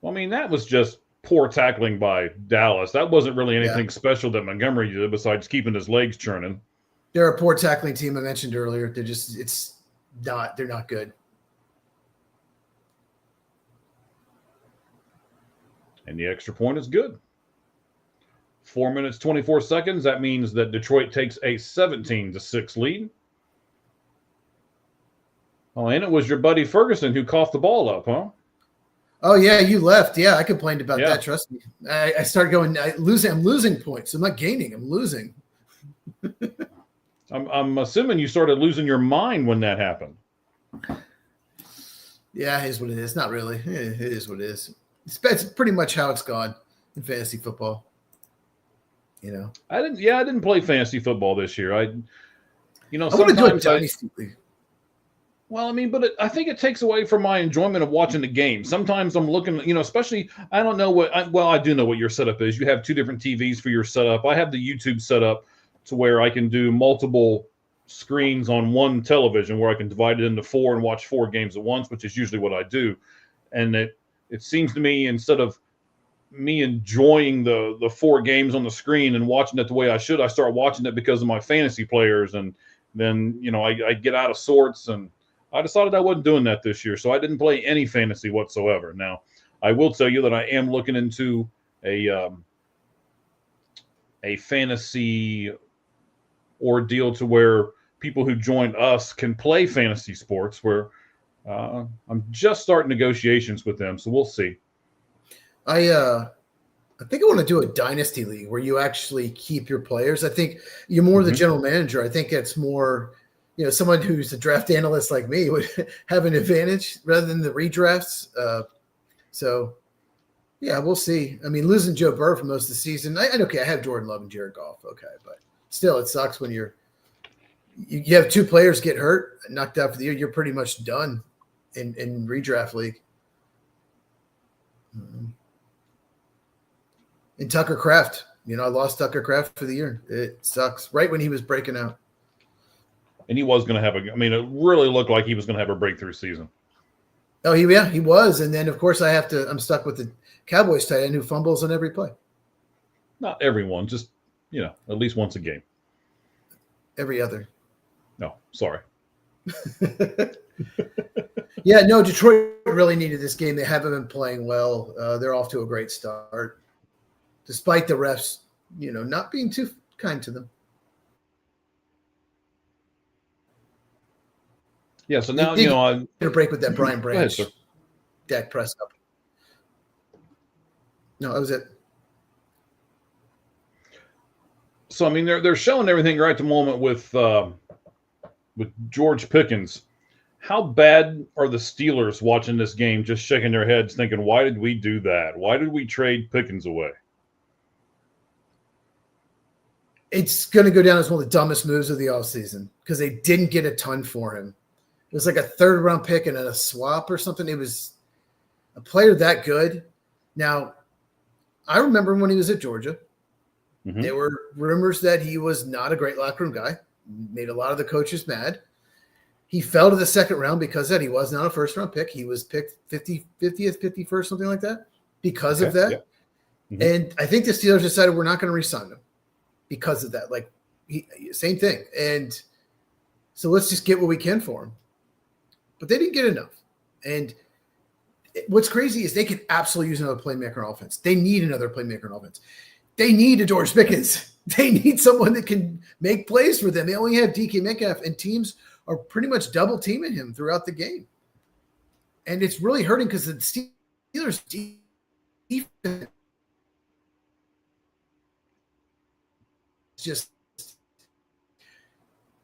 Well, I mean, that was just poor tackling by Dallas. That wasn't really anything special that Montgomery did besides keeping his legs churning. They're a poor tackling team I mentioned earlier. They're not good. And the extra point is good. 4 minutes, 24 seconds. That means that Detroit takes a 17-6 lead. Oh, and it was your buddy Ferguson who coughed the ball up, huh? Oh, yeah, you left. Yeah, I complained about that. Trust me. I started going, I'm losing points. I'm not gaining. I'm losing. I'm assuming you started losing your mind when that happened. Yeah, it is what it is. Not really. It is what it is. It's pretty much how it's gone in fantasy football. I didn't play fantasy football this year. I want to do a dynasty league. Well, I mean, but I think it takes away from my enjoyment of watching the game. Sometimes I'm looking, especially, I don't know I do know what your setup is. You have 2 different TVs for your setup. I have the YouTube setup to where I can do multiple screens on one television where I can divide it into 4 and watch 4 games at once, which is usually what I do. And it seems to me, instead of me enjoying the 4 games on the screen and watching it the way I should, I start watching it because of my fantasy players. And then, I get out of sorts, and I decided I wasn't doing that this year, so I didn't play any fantasy whatsoever. Now, I will tell you that I am looking into a fantasy ordeal to where people who join us can play fantasy sports. Where I'm just starting negotiations with them, so we'll see. I think I want to do a dynasty league where you actually keep your players. I think you're more the general manager. I think it's more, someone who's a draft analyst like me would have an advantage rather than the redrafts. So, yeah, we'll see. I mean, losing Joe Burrow for most of the season. I have Jordan Love and Jared Goff. Okay, but still, it sucks when you have two players get hurt, knocked out for the year. You're pretty much done in redraft league. And Tucker Kraft, I lost Tucker Kraft for the year. It sucks. Right when he was breaking out. And he was going to have it really looked like he was going to have a breakthrough season. Oh, he was. And then, of course, I'm stuck with the Cowboys tight end who fumbles on every play. Not everyone, just, at least once a game. Every other. No, sorry. Yeah, no, Detroit really needed this game. They haven't been playing well. They're off to a great start, despite the refs, not being too kind to them. Yeah, so now, I'm going to break with that Brian Branch, ahead, Dak Prescott. No, that was it. So, they're showing everything right at the moment with George Pickens. How bad are the Steelers watching this game, just shaking their heads, thinking, why did we do that? Why did we trade Pickens away? It's going to go down as one of the dumbest moves of the offseason because they didn't get a ton for him. It was like a third-round pick and a swap or something. It was a player that good. Now, I remember when he was at Georgia, there were rumors that he was not a great locker room guy, made a lot of the coaches mad. He fell to the second round because of that. He was not a first-round pick. He was picked 50th, 51st, something like that, because of that. Yeah. And I think the Steelers decided we're not going to re-sign him because of that. Same thing. And so let's just get what we can for him. But they didn't get enough. And what's crazy is they could absolutely use another playmaker on offense. They need another playmaker on offense. They need a George Pickens. They need someone that can make plays for them. They only have DK Metcalf, and teams are pretty much double teaming him throughout the game. And it's really hurting because the Steelers defense just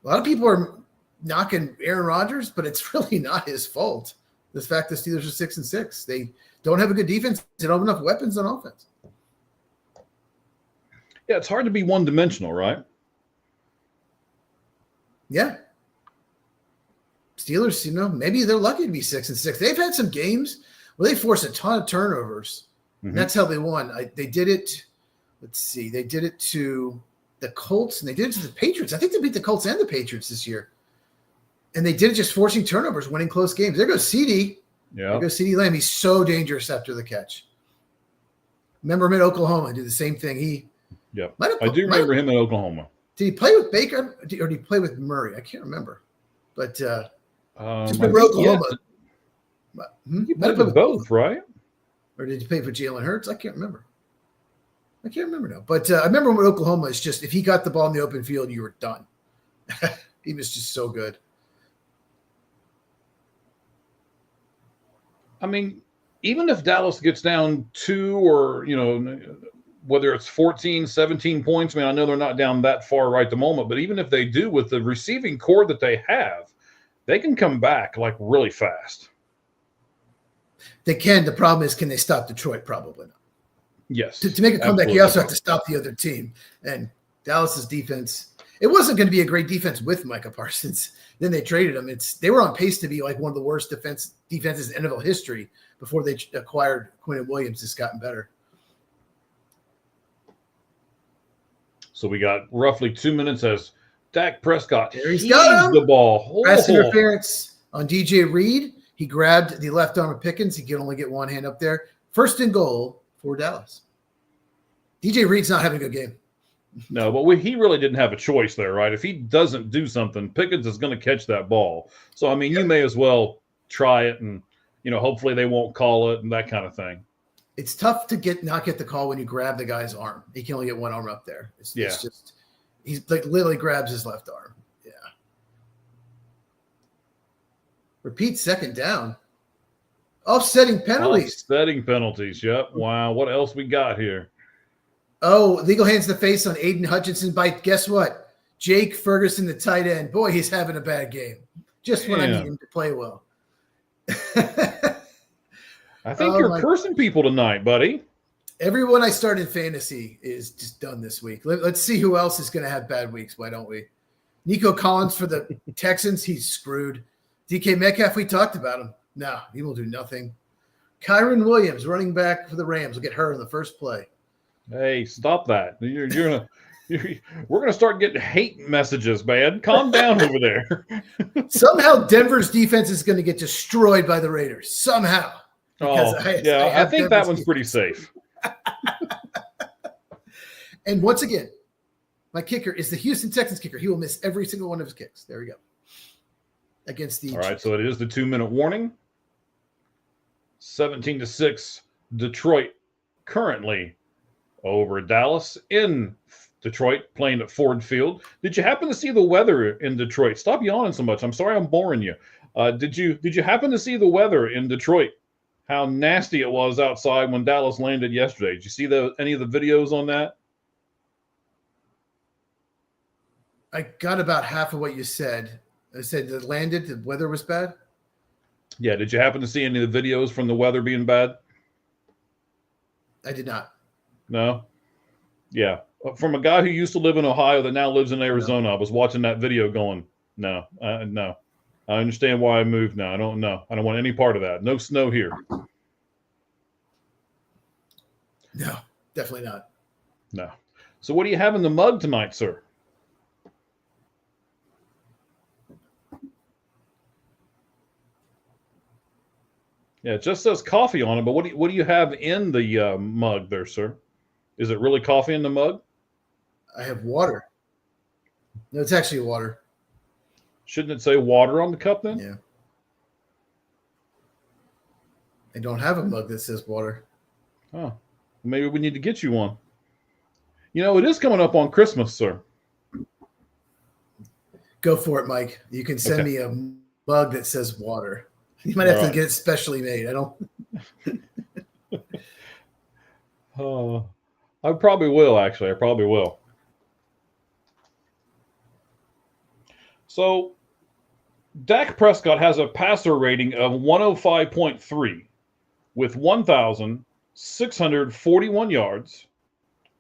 a lot of people are knocking Aaron Rodgers, but it's really not his fault. The fact the Steelers are 6-6. They don't have a good defense. They don't have enough weapons on offense. Yeah, it's hard to be one-dimensional, right? Yeah. Steelers, maybe they're lucky to be 6-6. They've had some games where they forced a ton of turnovers. And that's how they won. They did it. Let's see. They did it to the Colts, and they did it to the Patriots. I think they beat the Colts and the Patriots this year. And they did it just forcing turnovers, winning close games. There goes CD. Yeah. There goes CD Lamb. He's so dangerous after the catch. Remember him in Oklahoma. Did the same thing. I do remember him in Oklahoma. Did he play with Baker or did he play with Murray? I can't remember. But just remember Oklahoma. He played with both, right? Or did he play for Jalen Hurts? I can't remember. Now. But I remember when Oklahoma is just, if he got the ball in the open field, you were done. He was just so good. Even if Dallas gets down 2 or, whether it's 14, 17 points, I know they're not down that far right at the moment, but even if they do, with the receiving core that they have, they can come back really fast. They can. The problem is, can they stop Detroit? Probably not. Yes. To make a comeback, you also have to stop the other team. And Dallas's defense, it wasn't going to be a great defense with Micah Parsons. Then they traded him. They were on pace to be one of the worst defenses in NFL history before they acquired Quinn Williams. It's gotten better. So we got roughly 2 minutes as Dak Prescott he's got the ball. Pass interference on DJ Reed. He grabbed the left arm of Pickens. He can only get one hand up there. 1st and goal for Dallas. DJ Reed's not having a good game. No, but he really didn't have a choice there, right? If he doesn't do something, Pickens is going to catch that ball. So, you may as well try it and, hopefully they won't call it and that kind of thing. it's tough to not get the call when you grab the guy's arm. He can only get one arm up there. It's just he's like literally grabs his left arm. Yeah. Repeat second down. Offsetting penalties. Offsetting penalties. Yep. Wow. What else we got here? Oh, legal hands to the face on Aiden Hutchinson by, guess what? Jake Ferguson, the tight end. Boy, he's having a bad game. Just when I need him to play well. I think you're cursing people tonight, buddy. Everyone I start in fantasy is just done this week. Let's see who else is going to have bad weeks. Why don't we? Nico Collins for the Texans. He's screwed. DK Metcalf, we talked about him. No, he will do nothing. Kyron Williams, running back for the Rams, will get hurt in the first play. Hey, stop that. We're gonna start getting hate messages, man. Calm down over there. Somehow Denver's defense is going to get destroyed by the Raiders. Somehow. I think that one's pretty safe. And once again, my kicker is the Houston Texans kicker. He will miss every single one of his kicks. There we go. Against the All right, so it is the 2-minute warning. 17-6, Detroit currently over Dallas in Detroit, playing at Ford Field. Did you happen to see the weather in Detroit? Stop yawning so much. I'm sorry I'm boring you. Did you happen to see the weather in Detroit? How nasty it was outside when Dallas landed yesterday. Did you see any of the videos on that? I got about half of what you said. I said it landed, the weather was bad. Yeah, did you happen to see any of the videos from the weather being bad? I did not. No? Yeah. From a guy who used to live in Ohio that now lives in Arizona, no. I was watching that video going, no. I understand why I moved now. I don't know. I don't want any part of that. No snow here. No, definitely not. No. So what do you have in the mug tonight, sir? Yeah, it just says coffee on it, but what do you have in the mug there, sir? Is it really coffee in the mug? I have water. No, it's actually water. Shouldn't it say water on the cup then? Yeah. I don't have a mug that says water. Oh, maybe we need to get you one. You know, it is coming up on Christmas, sir. Go for it, Mike. You can send me a mug that says water. You might have to get it specially made. I don't. I probably will, actually. I probably will. So, Dak Prescott has a passer rating of 105.3 with 1,641 yards,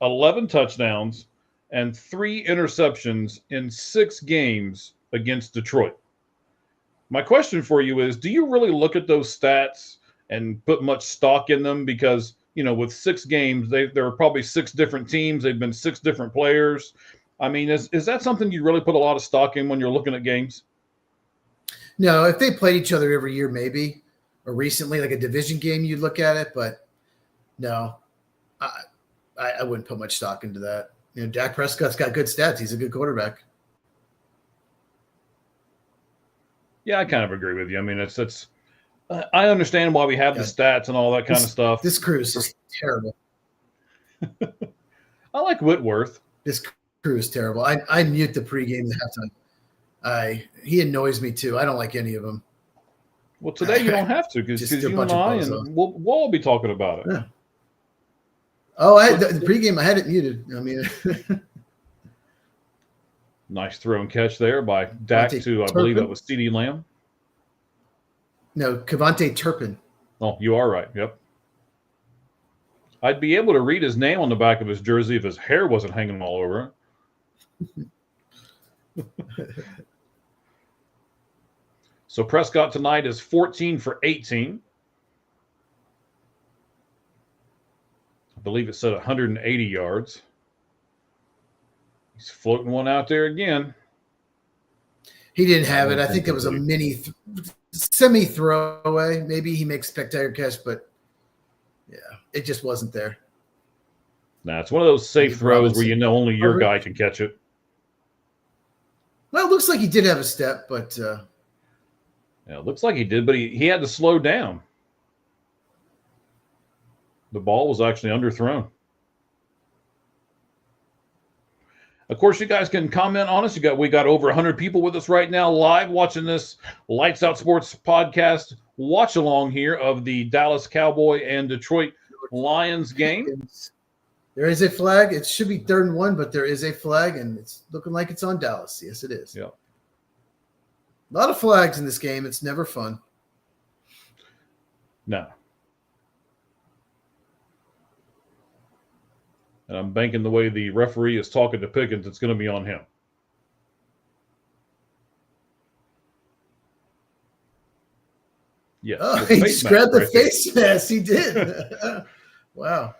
11 touchdowns, and 3 interceptions in 6 games against Detroit. My question for you is, do you really look at those stats and put much stock in them? Because, you know, with 6 games, there are probably 6 different teams. They've been 6 different players. I mean, is that something you really put a lot of stock in when you're looking at games? No, if they played each other every year, maybe, or recently, like a division game, you'd look at it. But no, I wouldn't put much stock into that. You know, Dak Prescott's got good stats. He's a good quarterback. Yeah, I kind of agree with you. I mean, it's. I understand why we have the stats and all that kind of stuff. This crew is just terrible. I like Whitworth. This crew is terrible. I mute the pregame and halftime. He annoys me too. I don't like any of them. Well, today you don't have to because you and I, and we'll all be talking about it. Yeah. Oh, the pregame, I had it muted. I mean, nice throw and catch there by Dak to, I believe that was CeeDee Lamb. No, Kevontae Turpin. Oh, you are right. Yep. I'd be able to read his name on the back of his jersey if his hair wasn't hanging all over it. So Prescott tonight is 14 for 18. I believe it said 180 yards. He's floating one out there again. He didn't have it. I think it was a mini semi-throwaway. Maybe he makes spectacular catch, but yeah, it just wasn't there. Nah, it's one of those safe throws where you know only your guy can catch it. Well, it looks like he did have a step, but yeah, it looks like he did, but he had to slow down. The ball was actually underthrown. Of course, you guys can comment on us. We got over 100 people with us right now live watching this Lights Out Sports podcast watch along here of the Dallas Cowboy and Detroit Lions game. There is a flag. It should be 3rd and 1, but there is a flag, and it's looking like it's on Dallas. Yes, it is. Yeah. A lot of flags in this game. It's never fun. No. And I'm banking the way the referee is talking to Pickens, it's going to be on him. Yes. Oh, he just grabbed the face mask. He did. Wow.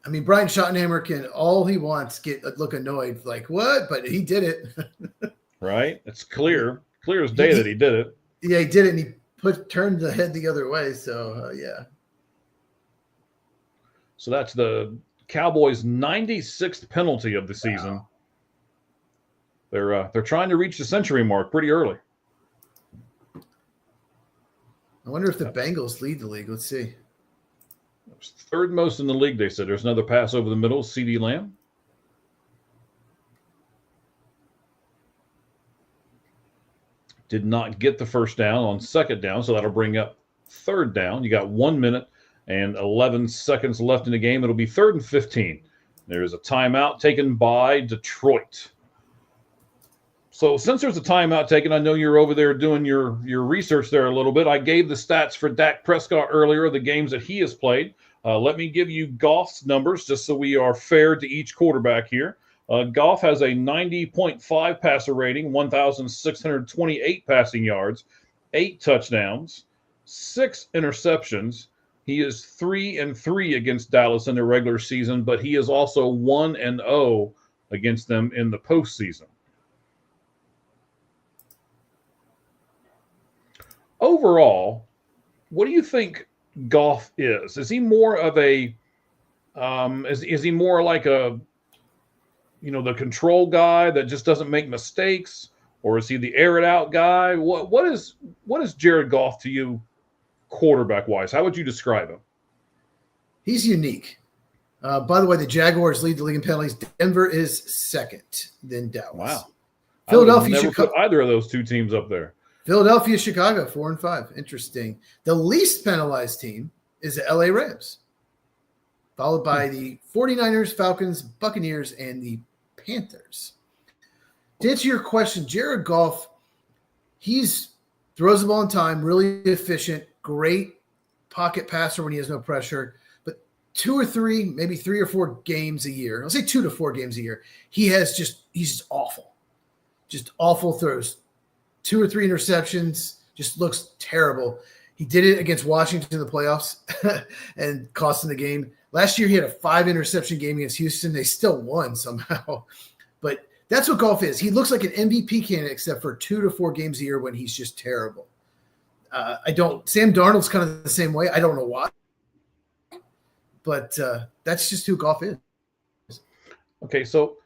I mean, Brian Schottenheimer can all he wants look annoyed, like what? But he did it. Right? It's clear as day that he did it. Yeah, he did it, and he turned the head the other way. So yeah. So that's the Cowboys' 96th penalty of the season. Wow. They're trying to reach the century mark pretty early. I wonder if the Bengals lead the league. Let's see. 3rd most in the league, they said. There's another pass over the middle, CeeDee Lamb. Did not get the first down on 2nd down, so that'll bring up 3rd down. You got 1 minute and 11 seconds left in the game. It'll be 3rd and 15. There is a timeout taken by Detroit. So since there's a timeout taken, I know you're over there doing your research there a little bit. I gave the stats for Dak Prescott earlier, the games that he has played. Let me give you Goff's numbers just so we are fair to each quarterback here. Goff has a 90.5 passer rating, 1,628 passing yards, 8 touchdowns, 6 interceptions. He is 3-3 against Dallas in the regular season, but he is also 1-0 against them in the postseason. Overall, what do you think Goff is? Is he more of a is he more like a the control guy that just doesn't make mistakes, or is he the air it out guy? What is Jared Goff to you, quarterback wise? How would you describe him? He's unique. By the way, the Jaguars lead the league in penalties. Denver is 2nd, then Dallas. Wow. Philadelphia, never put either of those two teams up there. Philadelphia, Chicago, 4-5. Interesting. The least penalized team is the LA Rams, followed by the 49ers, Falcons, Buccaneers, and the Panthers. To answer your question, Jared Goff, throws the ball in time, really efficient, great pocket passer when he has no pressure. But 2 or 3, maybe 3 or 4 games a year, I'll say 2 to 4 games a year, he's just awful. Just awful throws. 2 or 3 interceptions, just looks terrible. He did it against Washington in the playoffs and cost him the game. Last year, he had a 5-interception game against Houston. They still won somehow. But that's what Goff is. He looks like an MVP candidate except for 2 to 4 games a year when he's just terrible. Sam Darnold's kind of the same way. I don't know why. But that's just who Goff is. Okay, so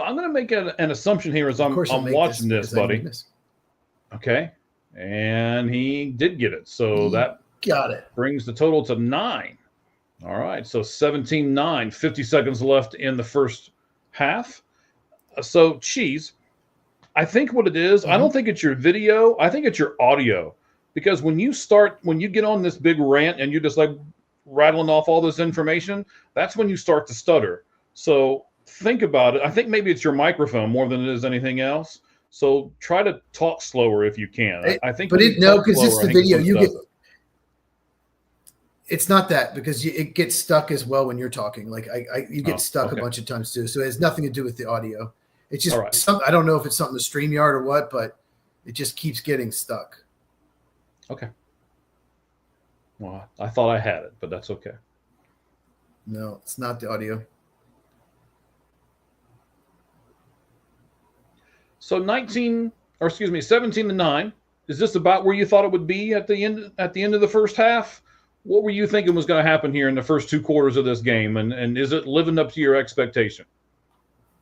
I'm going to make an assumption here as I'm watching this, buddy. Okay, and he did get it. So that got it. Brings the total to 9. All right, so 17-9, 50 seconds left in the first half. So, Cheese, I think what it is, I don't think it's your video. I think it's your audio. Because when you get on this big rant and you're just like rattling off all this information, that's when you start to stutter. So think about it. I think maybe it's your microphone more than it is anything else. So try to talk slower if you can. I think, but because it's the video, it's not that because it gets stuck as well when you're talking. Like you get stuck a bunch of times too. So it has nothing to do with the audio. It's just I don't know if it's something to StreamYard or what, but it just keeps getting stuck. Okay. Well, I thought I had it, but that's okay. No, it's not the audio. So 17-9. Is this about where you thought it would be at the end of the first half? What were you thinking was going to happen here in the first 2 quarters of this game? And is it living up to your expectation?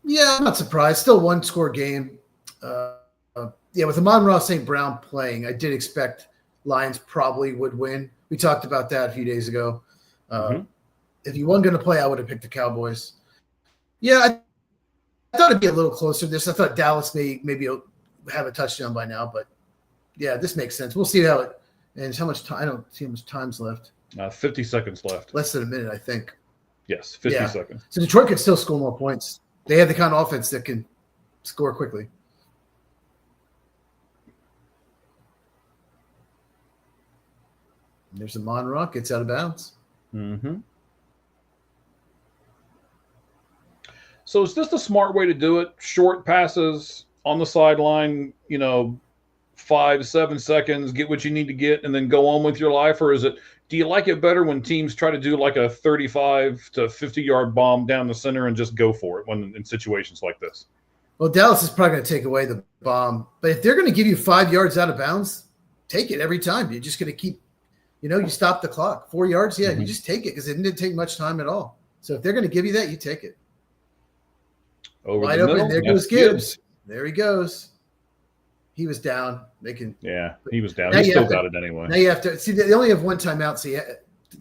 Yeah, I'm not surprised. Still 1-score game. With Amon-Ra St. Brown playing, I did expect Lions probably would win. We talked about that a few days ago. Mhm. If you weren't going to play, I would have picked the Cowboys. Yeah, I thought it'd be a little closer to this. I thought Dallas maybe have a touchdown by now, but yeah, this makes sense. We'll see how it and how much time. I don't see how much time's left. 50 seconds left. Less than a minute, I think. Yes, 50 Yeah. seconds. So Detroit could still score more points. They have the kind of offense that can score quickly. And there's a Monrock, gets out of bounds. Mm-hmm. So is this the smart way to do it? Short passes on the sideline, 5-7 seconds, get what you need to get, and then go on with your life? Or do you like it better when teams try to do like a 35 to 50-yard bomb down the center and just go for it when in situations like this? Well, Dallas is probably going to take away the bomb. But if they're going to give you 5 yards out of bounds, take it every time. You're just going to keep, you stop the clock. 4 yards, yeah, you just take it because it didn't take much time at all. So if they're going to give you that, you take it. Over Wide the open. middle. There goes Gibbs. There he goes. He was down. Yeah, he was down. Now He you still have to- got it anyway. Now you have to see. They only have one timeout. So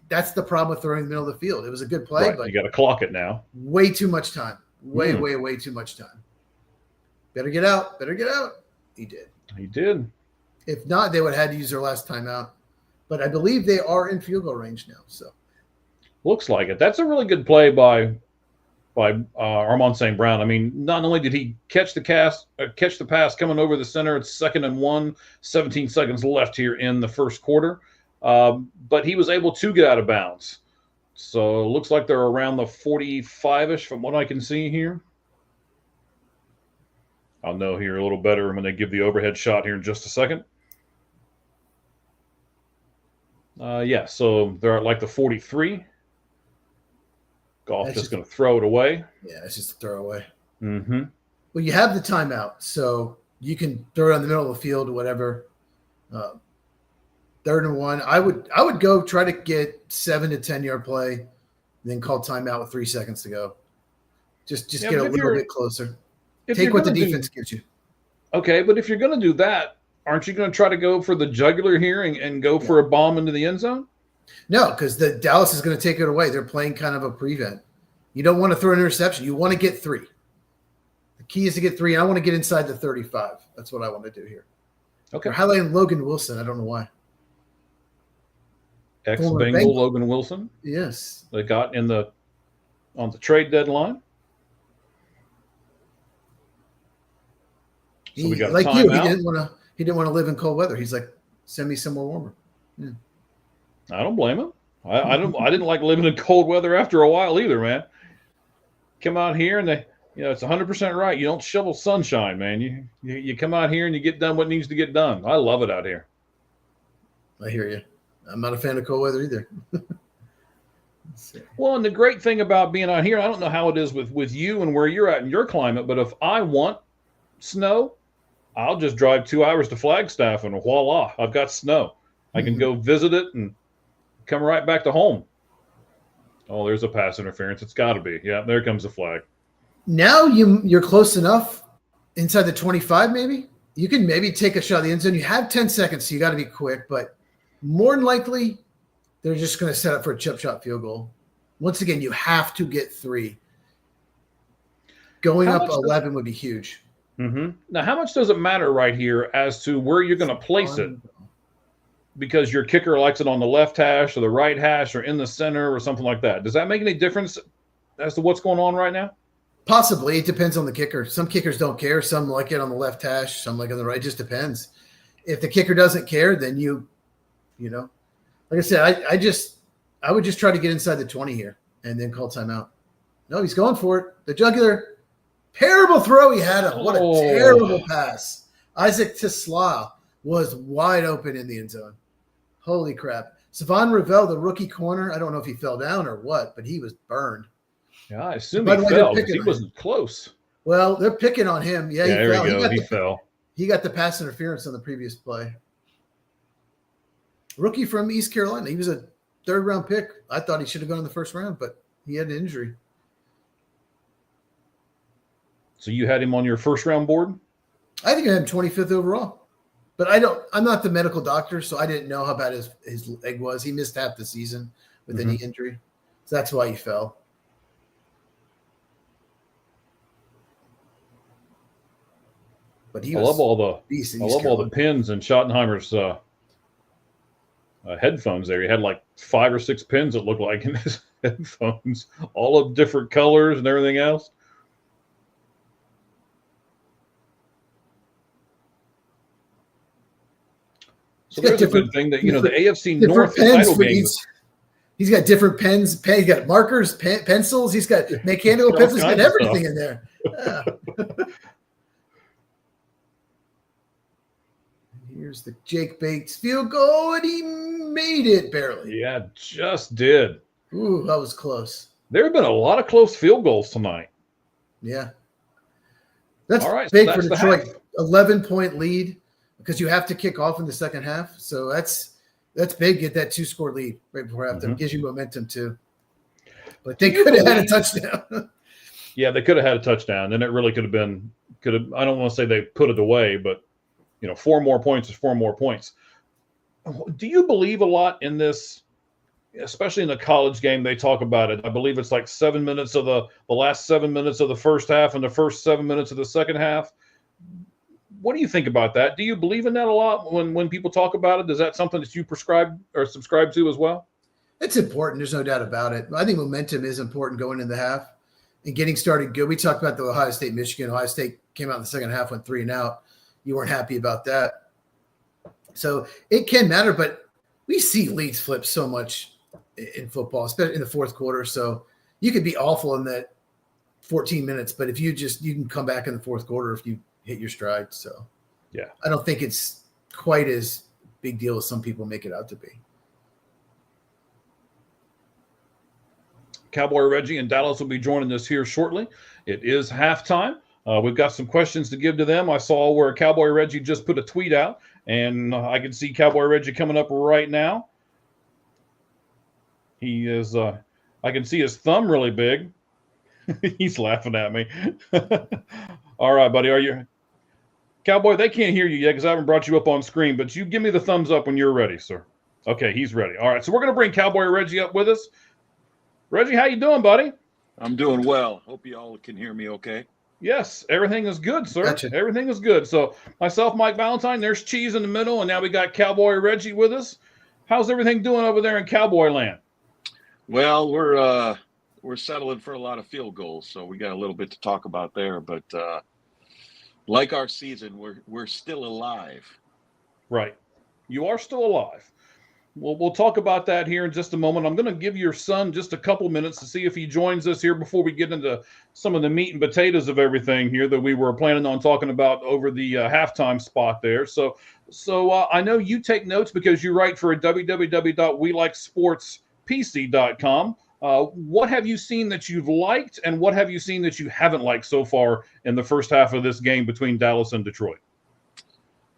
that's the problem with throwing in the middle of the field. It was a good play, Right, but you got to clock it now. way too much time. Way Hmm. too much time. Better get out. He did. He did. If not, they would have had to use their last timeout. But I believe they are in field goal range now. So Looks like it. That's a really good play by Armand St. Brown. I mean, not only did he catch the pass coming over the center, it's 2nd and 1, 17 seconds left here in the first quarter, but he was able to get out of bounds. So it looks like they're around the 45-ish from what I can see here. I'll know here a little better when they give the overhead shot here in just a second. So they're at like the 43. Goff That's just just- going to throw it away. yeah, it's just a throwaway. Mm-hmm. Well, you have the timeout, so you can throw it in the middle of the field or whatever. 3rd and 1. I would go try to get 7 to 10 yard play, and then call timeout with 3 seconds to go. Just Yeah, get but a if little you're- bit closer. If Take you're what the gonna do- defense gives you. Okay, but if you're going to do that, aren't you going to try to go for the jugular here and go for a bomb into the end zone? No, because the Dallas is going to take it away. They're playing kind of a prevent. You don't want to throw an interception. You want to get 3. The key is to get 3. I want to get inside the 35. That's what I want to do here. Okay. They're highlighting Logan Wilson. I don't know why. Former Ex-Bengal Bengal. Logan Wilson. Yes. They got on the trade deadline. So we got a like you, timeout. he didn't want to live in cold weather. He's like, send me somewhere warmer. I don't blame him. I didn't like living in cold weather after a while either, man. Come out here and it's 100% right. You don't shovel sunshine, man. You come out here and you get done what needs to get done. I love it out here. I hear you. I'm not a fan of cold weather either. Well, and the great thing about being out here, I don't know how it is with you and where you're at in your climate, but if I want snow, I'll just drive 2 hours to Flagstaff and voila, I've got snow. I can go visit it and come right back to home. Oh, there's a pass interference. It's got to be. Yeah, there comes the flag. Now you're close enough inside the 25, maybe. You can maybe take a shot at the end zone. You have 10 seconds, so you got to be quick, but more than likely, they're just going to set up for a chip shot field goal. Once again, you have to get 3. Going How up much does- 11 would be huge. Mm-hmm. Now, how much does it matter right here as to where you're going to place it? Because your kicker likes it on the left hash or the right hash or in the center or something like that. Does that make any difference as to what's going on right now? Possibly. It depends on the kicker. Some kickers don't care. Some like it on the left hash. Some like on the right. It just depends. If the kicker doesn't care, then like I said, I would just try to get inside the 20 here and then call timeout. No, he's going for it. The jugular. Terrible throw he had. What a terrible pass. Isaac Tisla was wide open in the end zone. Holy crap. Savon Ravel, the rookie corner, I don't know if he fell down or what, but he was burned. Yeah, I assume By he the way, they're fell because picking he on wasn't close. Well, they're picking on him. Yeah, Yeah, he there fell. we go. He He fell. got the pass interference on the previous play. Rookie from East Carolina. He was a 3rd round pick. I thought he should have gone in the 1st round, but he had an injury. So you had him on your first round board? I think I had him 25th overall. But I'm not the medical doctor, so I didn't know how bad his leg was. He missed half the season with a knee injury. So that's why he fell. But I love all the pins in Schottenheimer's headphones there. He had like 5 or 6 pins, it looked like, in his headphones, all of different colors and everything else. So there's a good thing that, the AFC North title game. He's got different pens. He's got markers, pencils. He's got mechanical pencils. He's got everything in there. Yeah. Here's the Jake Bates field goal, and he made it barely. Yeah, just did. Ooh, that was close. There have been a lot of close field goals tonight. Yeah. That's all right, big for Detroit. 11-point lead because you have to kick off in the second half. So that's big. Get that 2-score lead right before halftime. Gives you momentum too. But they could have had a touchdown. Yeah, they could have had a touchdown, and it really could have. I don't want to say they put it away, but 4 more points is 4 more points. Do you believe a lot in this, especially in the college game? They talk about it. I believe it's like 7 minutes of the last 7 minutes of the first half and the first 7 minutes of the second half. What do you think about that? Do you believe in that a lot when people talk about it? Is that something that you prescribe or subscribe to as well? It's important. There's no doubt about it. I think momentum is important going into the half and getting started good. We talked about the Ohio State, Michigan. Ohio State came out in the second half, went 3 and out. You weren't happy about that. So it can matter, but we see leads flip so much in football, especially in the fourth quarter. So you could be awful in that 14 minutes, but if you can come back in the fourth quarter if you hit your stride. So yeah, I don't think it's quite as big deal as some people make it out to be. Cowboy Reggie and Dallas will be joining us here shortly. It is halftime. We've got some questions to give to them. I saw where Cowboy Reggie just put a tweet out, and I can see Cowboy Reggie coming up right now. He is, I can see his thumb really big. He's laughing at me. All right, buddy. Are you Cowboy? They can't hear you yet because I haven't brought you up on screen, but you give me the thumbs up when you're ready, sir. Okay, he's ready. All right, so we're going to bring Cowboy Reggie up with us. Reggie, how you doing, buddy? I'm doing well. Hope you all can hear me okay. Yes, everything is good, sir. Gotcha. Everything is good. So myself, Mike Valentine, there's Cheese in the middle, and now we got Cowboy Reggie with us. How's everything doing over there in Cowboy land? Well, we're settling for a lot of field goals, so we got a little bit to talk about there. But like our season, we're still alive. Right. You are still alive. We'll talk about that here in just a moment. I'm going to give your son just a couple minutes to see if he joins us here before we get into some of the meat and potatoes of everything here that we were planning on talking about over the halftime spot there. So I know you take notes because you write for www.welikesportspc.com. What have you seen that you've liked, and what have you seen that you haven't liked so far in the first half of this game between Dallas and Detroit?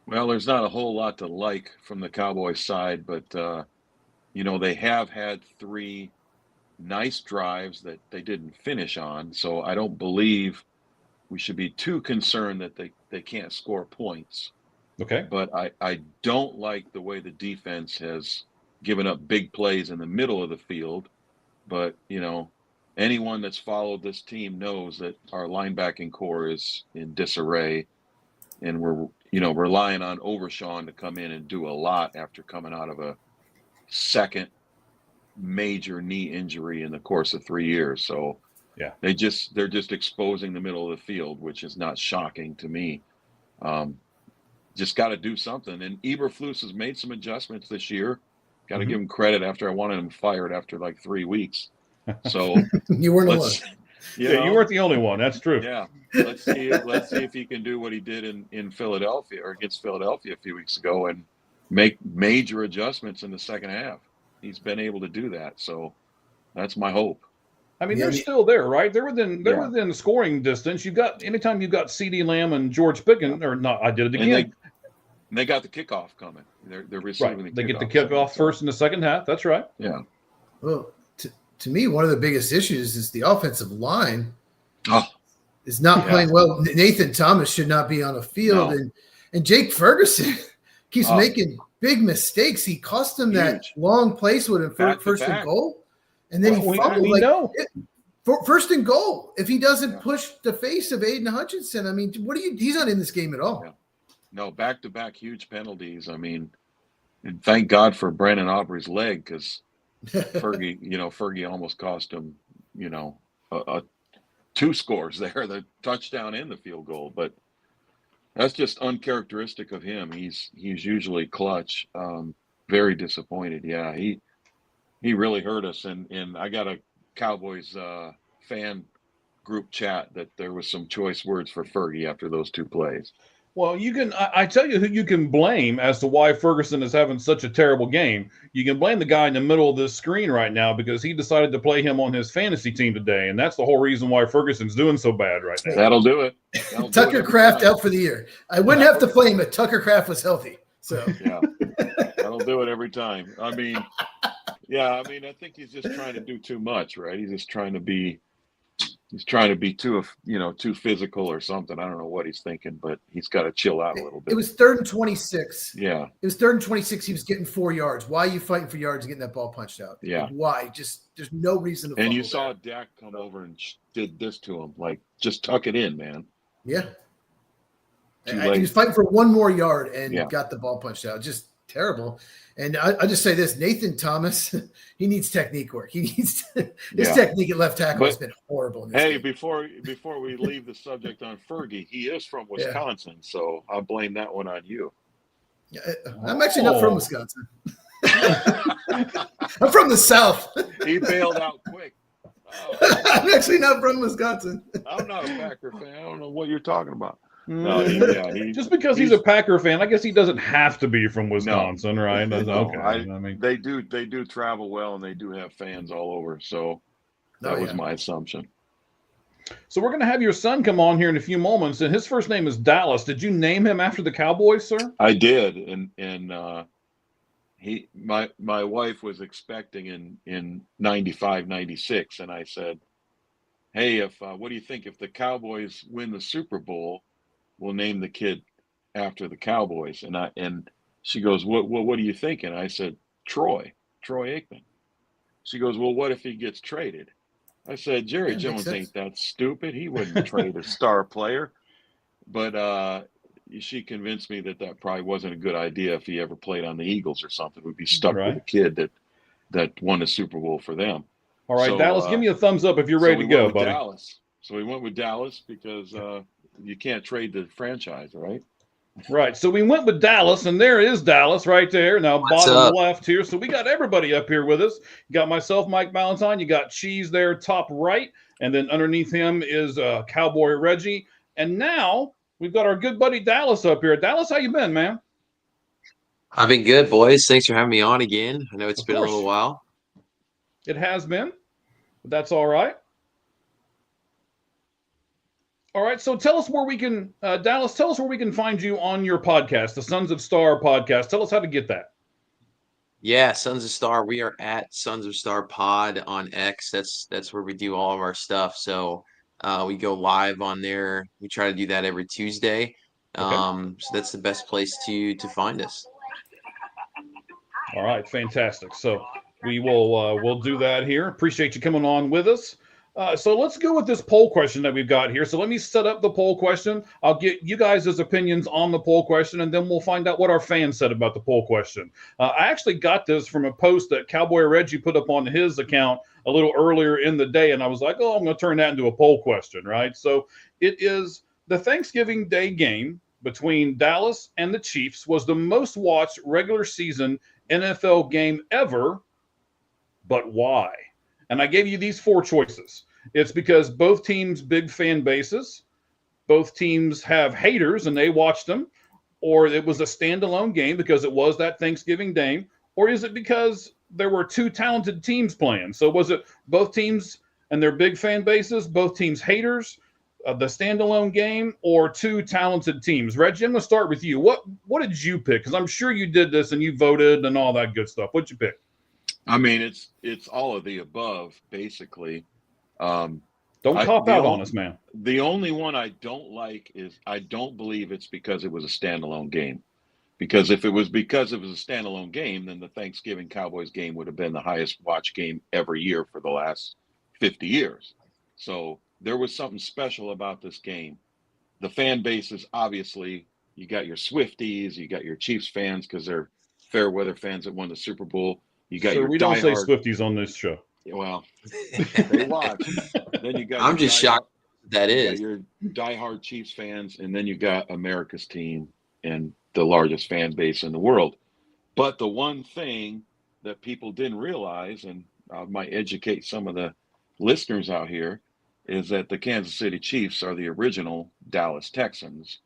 Well, there's not a whole lot to like from the Cowboys side, but, they have had 3 nice drives that they didn't finish on. So I don't believe we should be too concerned that they can't score points. Okay. But I don't like the way the defense has given up big plays in the middle of the field. But, anyone that's followed this team knows that our linebacking core is in disarray, and we're relying on Overshawn to come in and do a lot after coming out of a second major knee injury in the course of 3 years. So yeah, they're just exposing the middle of the field, which is not shocking to me. Just got to do something. And Eberflus has made some adjustments this year. Got to give him credit after I wanted him fired after like 3 weeks. So you weren't alone. You weren't the only one. That's true. Yeah. Let's see if he can do what he did in Philadelphia or against Philadelphia a few weeks ago and make major adjustments in the second half. He's been able to do that. So that's my hope. I mean, they're still there, right? They're within scoring distance. Anytime you've got CeeDee Lamb and George Pickens, or not, I did it again. And they got the kickoff coming. They're receiving the kickoff. They get the kickoff first in the second half. That's right. Yeah. Well, to me, one of the biggest issues is the offensive line is not playing well. Nathan Thomas should not be on a field, and Jake Ferguson. keeps making big mistakes. He cost him that long place with him first and goal, and then he fumbled. First and goal. If he doesn't push the face of Aiden Hutchinson, I mean, he's not in this game at all. Yeah. No, back-to-back huge penalties. I mean, and thank God for Brandon Aubrey's leg, because Fergie almost cost him, two scores there, the touchdown and the field goal. But that's just uncharacteristic of him. He's usually clutch. Very disappointed. Yeah, he really hurt us. And I got a Cowboys fan group chat that there was some choice words for Fergie after those two plays. Well, I tell you who you can blame as to why Ferguson is having such a terrible game. You can blame the guy in the middle of this screen right now, because he decided to play him on his fantasy team today. And that's the whole reason why Ferguson's doing so bad right now. That'll do it. Tucker Kraft out for the year. I wouldn't have to play him if Tucker Kraft was healthy. So yeah, that'll do it every time. I mean, I think he's just trying to do too much, right? He's just trying to be too physical or something. I don't know what he's thinking, but he's got to chill out a little bit. It was 3rd and 26. Yeah. It was 3rd and 26. He was getting 4 yards. Why are you fighting for yards and getting that ball punched out? Yeah. Like, why? There's no reason to. And you saw Dak come over and did this to him. Like, just tuck it in, man. Yeah. He was fighting for 1 more yard and got the ball punched out. Just terrible. And I just say this, Nathan Thomas, he needs technique work. He needs his technique at left tackle has been horrible. In this game. Before we leave the subject on Fergie, he is from Wisconsin, so I'll blame that one on you. I'm actually not from Wisconsin. I'm from the South. He bailed out quick. I'm actually not from Wisconsin. I'm not a Packer fan. I don't know what you're talking about. No, just because he's a Packer fan, I guess he doesn't have to be from Wisconsin, right? Okay. They do travel well, and they do have fans all over. So that was my assumption. So we're going to have your son come on here in a few moments, and his first name is Dallas. Did you name him after the Cowboys, sir? I did, and my wife was expecting in 95, 96, and I said, hey, what do you think if the Cowboys win the Super Bowl? We'll name the kid after the Cowboys. And she goes, what do you think? And I said, Troy Aikman. She goes, well, what if he gets traded? I said, Jerry Jones ain't that stupid. He wouldn't trade a star player. But she convinced me that probably wasn't a good idea if he ever played on the Eagles or something. We'd be stuck with a kid that won a Super Bowl for them. All right, so, Dallas, give me a thumbs up if you're ready to go, buddy. So we went with Dallas because you can't trade the franchise, right? Right. So we went with Dallas, and there is Dallas right there. Now, bottom left here. So we got everybody up here with us. You got myself, Mike Valentine. You got Cheese there, top right. And then underneath him is Cowboy Reggie. And now we've got our good buddy Dallas up here. Dallas, how you been, man? I've been good, boys. Thanks for having me on again. I know it's been a little while. It has been, but that's all right. All right, so tell us where we can, Dallas, tell us where we can find you on your podcast, the Sons of Star podcast. Tell us how to get that. Yeah, Sons of Star. We are at Sons of Star Pod on X. That's where we do all of our stuff. So we go live on there. We try to do that every Tuesday. So that's the best place to find us. All right, fantastic. So we will we'll do that here. Appreciate you coming on with us. So let's go with this poll question that we've got here. So let me set up the poll question. I'll get you guys' opinions on the poll question, and then we'll find out what our fans said about the poll question. I actually got this from a post that Cowboy Reggie put up on his account a little earlier in the day, and I was like, I'm going to turn that into a poll question, right? So it is the Thanksgiving Day game between Dallas and the Chiefs was the most watched regular season NFL game ever, but why? And I gave you these 4 choices. It's because both teams' big fan bases, both teams have haters and they watched them, or it was a standalone game because it was that Thanksgiving day, or is it because there were 2 talented teams playing? So was it both teams and their big fan bases, both teams' haters, the standalone game, or 2 talented teams? Reggie, I'm going to start with you. What did you pick? Because I'm sure you did this and you voted and all that good stuff. What'd you pick? I mean, it's all of the above, basically. Don't cop out on us, man. The only one I don't like is I don't believe it's because it was a standalone game. Because if it was a standalone game, then the Thanksgiving Cowboys game would have been the highest watch game every year for the last 50 years. So there was something special about this game. The fan bases, obviously, you got your Swifties, you got your Chiefs fans because they're fair weather fans that won the Super Bowl. You got So your we don't say diehard. Swifties on this show. Well, they watch. Then you got. I'm just shocked that you got is. your diehard Chiefs fans, and then you got America's team and the largest fan base in the world. But the one thing that people didn't realize, and I might educate some of the listeners out here, is that the Kansas City Chiefs are the original Dallas Texans,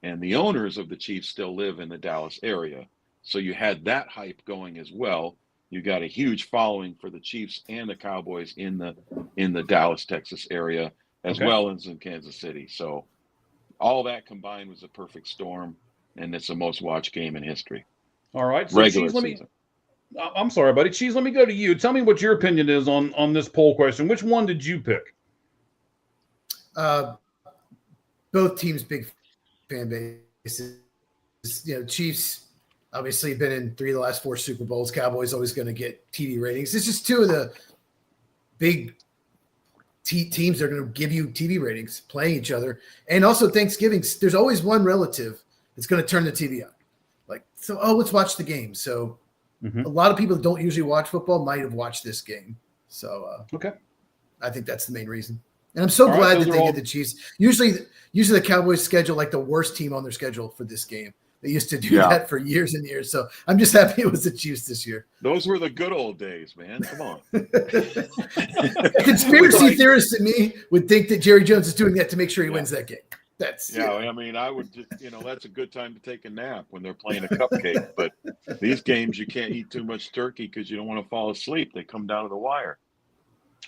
and the owners of the Chiefs still live in the Dallas area. So you had that hype going as well. You got a huge following for the Chiefs and the Cowboys in the Dallas, Texas area, as well as in Kansas City. So all that combined was a perfect storm, and it's the most watched game in history. All right. So Regular Cheese, season. I'm sorry, buddy. Cheese, let me go to you. Tell me what your opinion is on this poll question. Which one did you pick? Both teams' big fan bases. Chiefs obviously been in 3 of the last 4 Super Bowls. Cowboys always going to get TV ratings. It's just 2 of the big teams that are going to give you TV ratings playing each other. And also Thanksgiving, there's always one relative that's going to turn the TV on. Let's watch the game. So a lot of people that don't usually watch football might have watched this game. So I think that's the main reason. And I'm so glad that they did the Chiefs. Usually the Cowboys schedule like the worst team on their schedule for this game. They used to do that for years and years. So I'm just happy it was the Chiefs this year. Those were the good old days, man. Come on. Conspiracy theorists to me would think that Jerry Jones is doing that to make sure he wins that game. I mean, I would just, that's a good time to take a nap when they're playing a cupcake. But these games, you can't eat too much turkey because you don't want to fall asleep. They come down to the wire.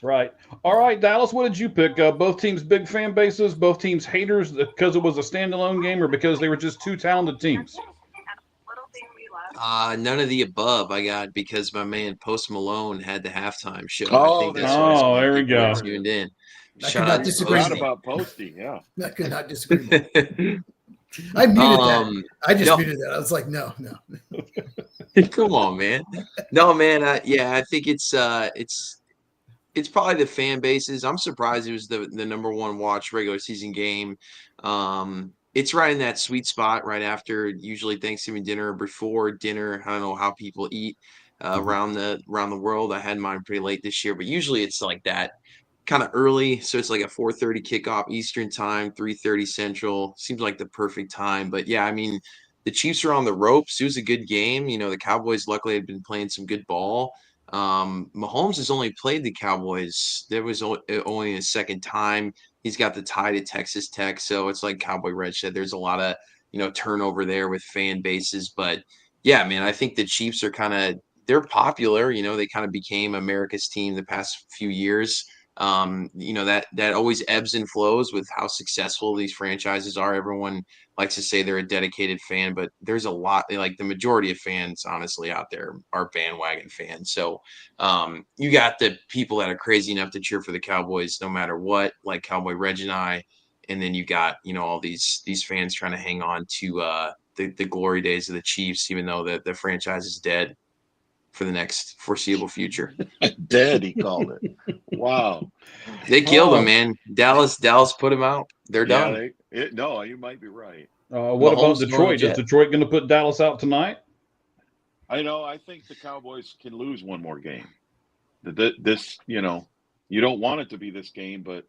Right. All right, Dallas, what did you pick? Both teams' big fan bases, both teams' haters because it was a standalone game or because they were just 2 talented teams? None of the above. I got because my man Post Malone had the halftime show. Oh, I think that's why there we go. Tuned in. I could not disagree. About Posty, yeah. I could not disagree. I muted that. I just muted that. I was like, no. Come on, man. No, man. I think it's probably the fan bases. I'm surprised it was the number 1 watch regular season game. It's right in that sweet spot right after usually Thanksgiving dinner or before dinner. I don't know how people eat around the world. I had mine pretty late this year, but usually it's like that kind of early. So it's like a 4:30 kickoff Eastern time, 3:30 Central. Seems like the perfect time. But yeah, I mean, the Chiefs are on the ropes. It was a good game. The Cowboys luckily had been playing some good ball. Mahomes has only played the Cowboys. There was only his second time. He's got the tie to Texas Tech. So it's like Cowboy Red said, there's a lot of, turnover there with fan bases. But yeah, man, I think the Chiefs are they're popular. They kind of became America's team the past few years. That always ebbs and flows with how successful these franchises are. Everyone likes to say they're a dedicated fan, but there's a lot, like the majority of fans honestly out there are bandwagon fans. So you got the people that are crazy enough to cheer for the Cowboys no matter what, like Cowboy Reg and I, and then you got all these fans trying to hang on to the glory days of the Chiefs, even though the franchise is dead for the next foreseeable future. Dead, he called it. Wow. They killed him, man. Dallas put him out. They're done. No, you might be right. What about Detroit? Is Detroit going to put Dallas out tonight? I think the Cowboys can lose one more game. This, you don't want it to be this game, but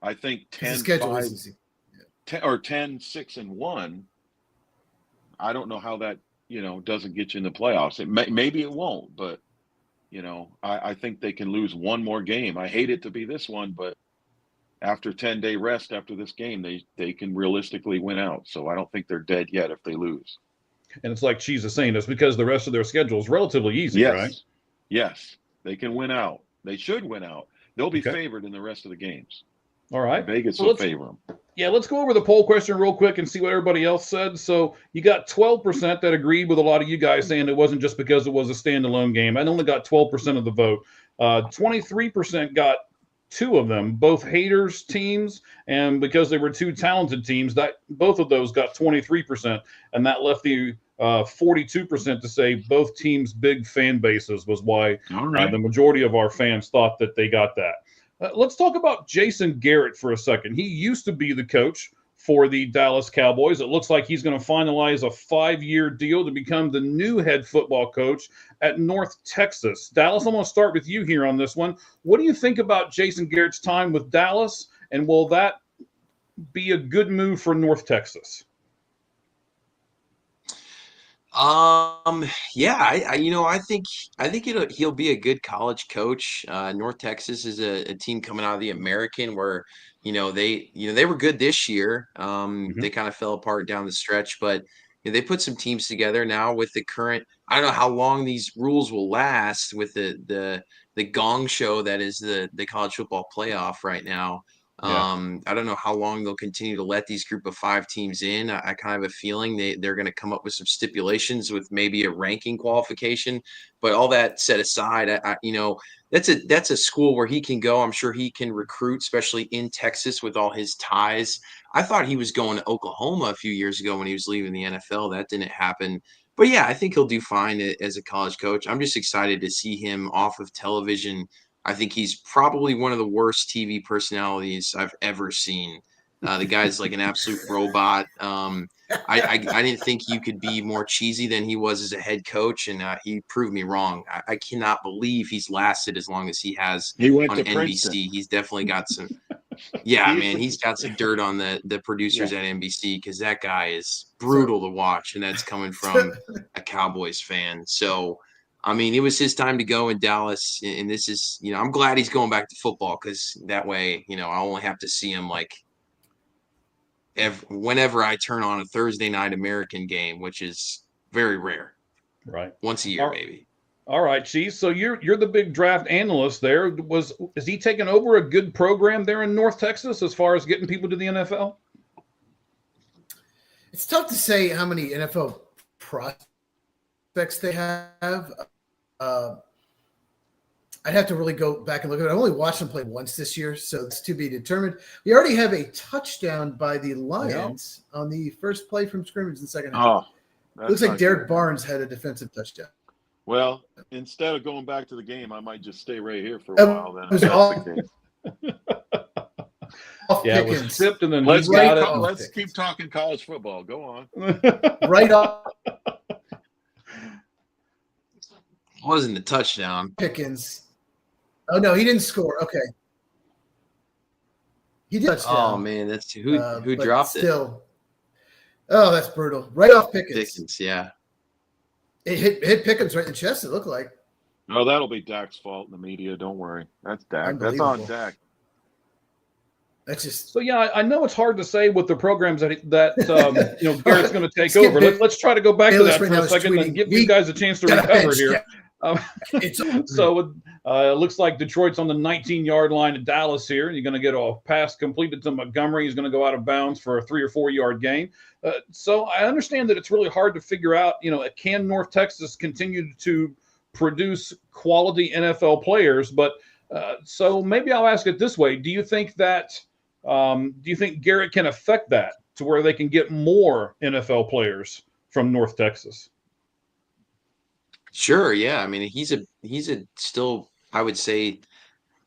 I think 10-5 or 10-6-1. I don't know how that doesn't get you in the playoffs. Maybe it won't, but I think they can lose one more game. I hate it to be this one, but after 10-day rest after this game, they can realistically win out. So I don't think they're dead yet if they lose. And it's like Cheese is saying, it's because the rest of their schedule is relatively easy, right? Yes, they can win out. They should win out. They'll be favored in the rest of the games. All right. Vegas will favor them. Yeah, let's go over the poll question real quick and see what everybody else said. So you got 12% that agreed with a lot of you guys saying it wasn't just because it was a standalone game. I only got 12% of the vote. 23% got 2 of them, both haters teams, and because they were 2 talented teams, that both of those got 23%, and that left the 42% to say both teams' big fan bases was why All right. the majority of our fans thought that they got that. Let's talk about Jason Garrett for a second. He used to be the coach for the Dallas Cowboys. It looks like he's going to finalize a 5-year deal to become the new head football coach at North Texas. Dallas, I'm going to start with you here on this one. What do you think about Jason Garrett's time with Dallas, and will that be a good move for North Texas? Yeah, I think he'll be a good college coach. North Texas is a team coming out of the American where, they were good this year. They kind of fell apart down the stretch, but they put some teams together now with the current. I don't know how long these rules will last with the gong show that is the college football playoff right now. I don't know how long they'll continue to let these group of 5 teams in. I kind of have a feeling they're going to come up with some stipulations with maybe a ranking qualification. But all that set aside, that's a school where he can go. I'm sure he can recruit, especially in Texas with all his ties. I thought he was going to Oklahoma a few years ago when he was leaving the NFL. That didn't happen. But yeah, I think he'll do fine as a college coach. I'm just excited to see him off of television. I think he's probably one of the worst TV personalities I've ever seen. The guy's like an absolute robot. I didn't think you could be more cheesy than he was as a head coach, and he proved me wrong. I cannot believe he's lasted as long as he has He went on to NBC. Princeton. He's definitely got some. Yeah, man, he's got some dirt on the producers at NBC because that guy is brutal to watch, and that's coming from a Cowboys fan. So, I mean, it was his time to go in Dallas, and this is, I'm glad he's going back to football because that way, I only have to see him like whenever I turn on a Thursday night American game, which is very rare. Right. Once a year, maybe. All right, Cheese. So you're the big draft analyst there. Is he taking over a good program there in North Texas as far as getting people to the NFL? It's tough to say how many NFL prospects they have. I'd have to really go back and look at it. I only watched them play once this year, so it's to be determined. We already have a touchdown by the Lions on the first play from scrimmage in the second half. Looks like Derek Barnes had a defensive touchdown. Well, instead of going back to the game, I might just stay right here for a while. Then it was tipped and then let's keep talking college football. Go on. Right off. Wasn't a touchdown. Pickens. Oh no, he didn't score. Okay. He did touchdown. Oh man, that's who dropped it. Still. Oh, that's brutal. Right off Pickens. Yeah. It hit Pickens right in the chest, it looked like. No, that'll be Dak's fault in the media. Don't worry. That's Dak. That's on Dak. That's just so. Yeah, I know it's hard to say what the programs that Garrett's going to take over. Let's try to go back to that for a second and give you guys a chance to recover here. So it looks like Detroit's on the 19-yard line at Dallas here. You're going to get a pass completed to Montgomery. He's going to go out of bounds for a 3 or 4 yard gain. So I understand that it's really hard to figure out, can North Texas continue to produce quality NFL players? But so maybe I'll ask it this way. Do you think Garrett can affect that to where they can get more NFL players from North Texas? Sure. Yeah. I mean, he's a still, I would say,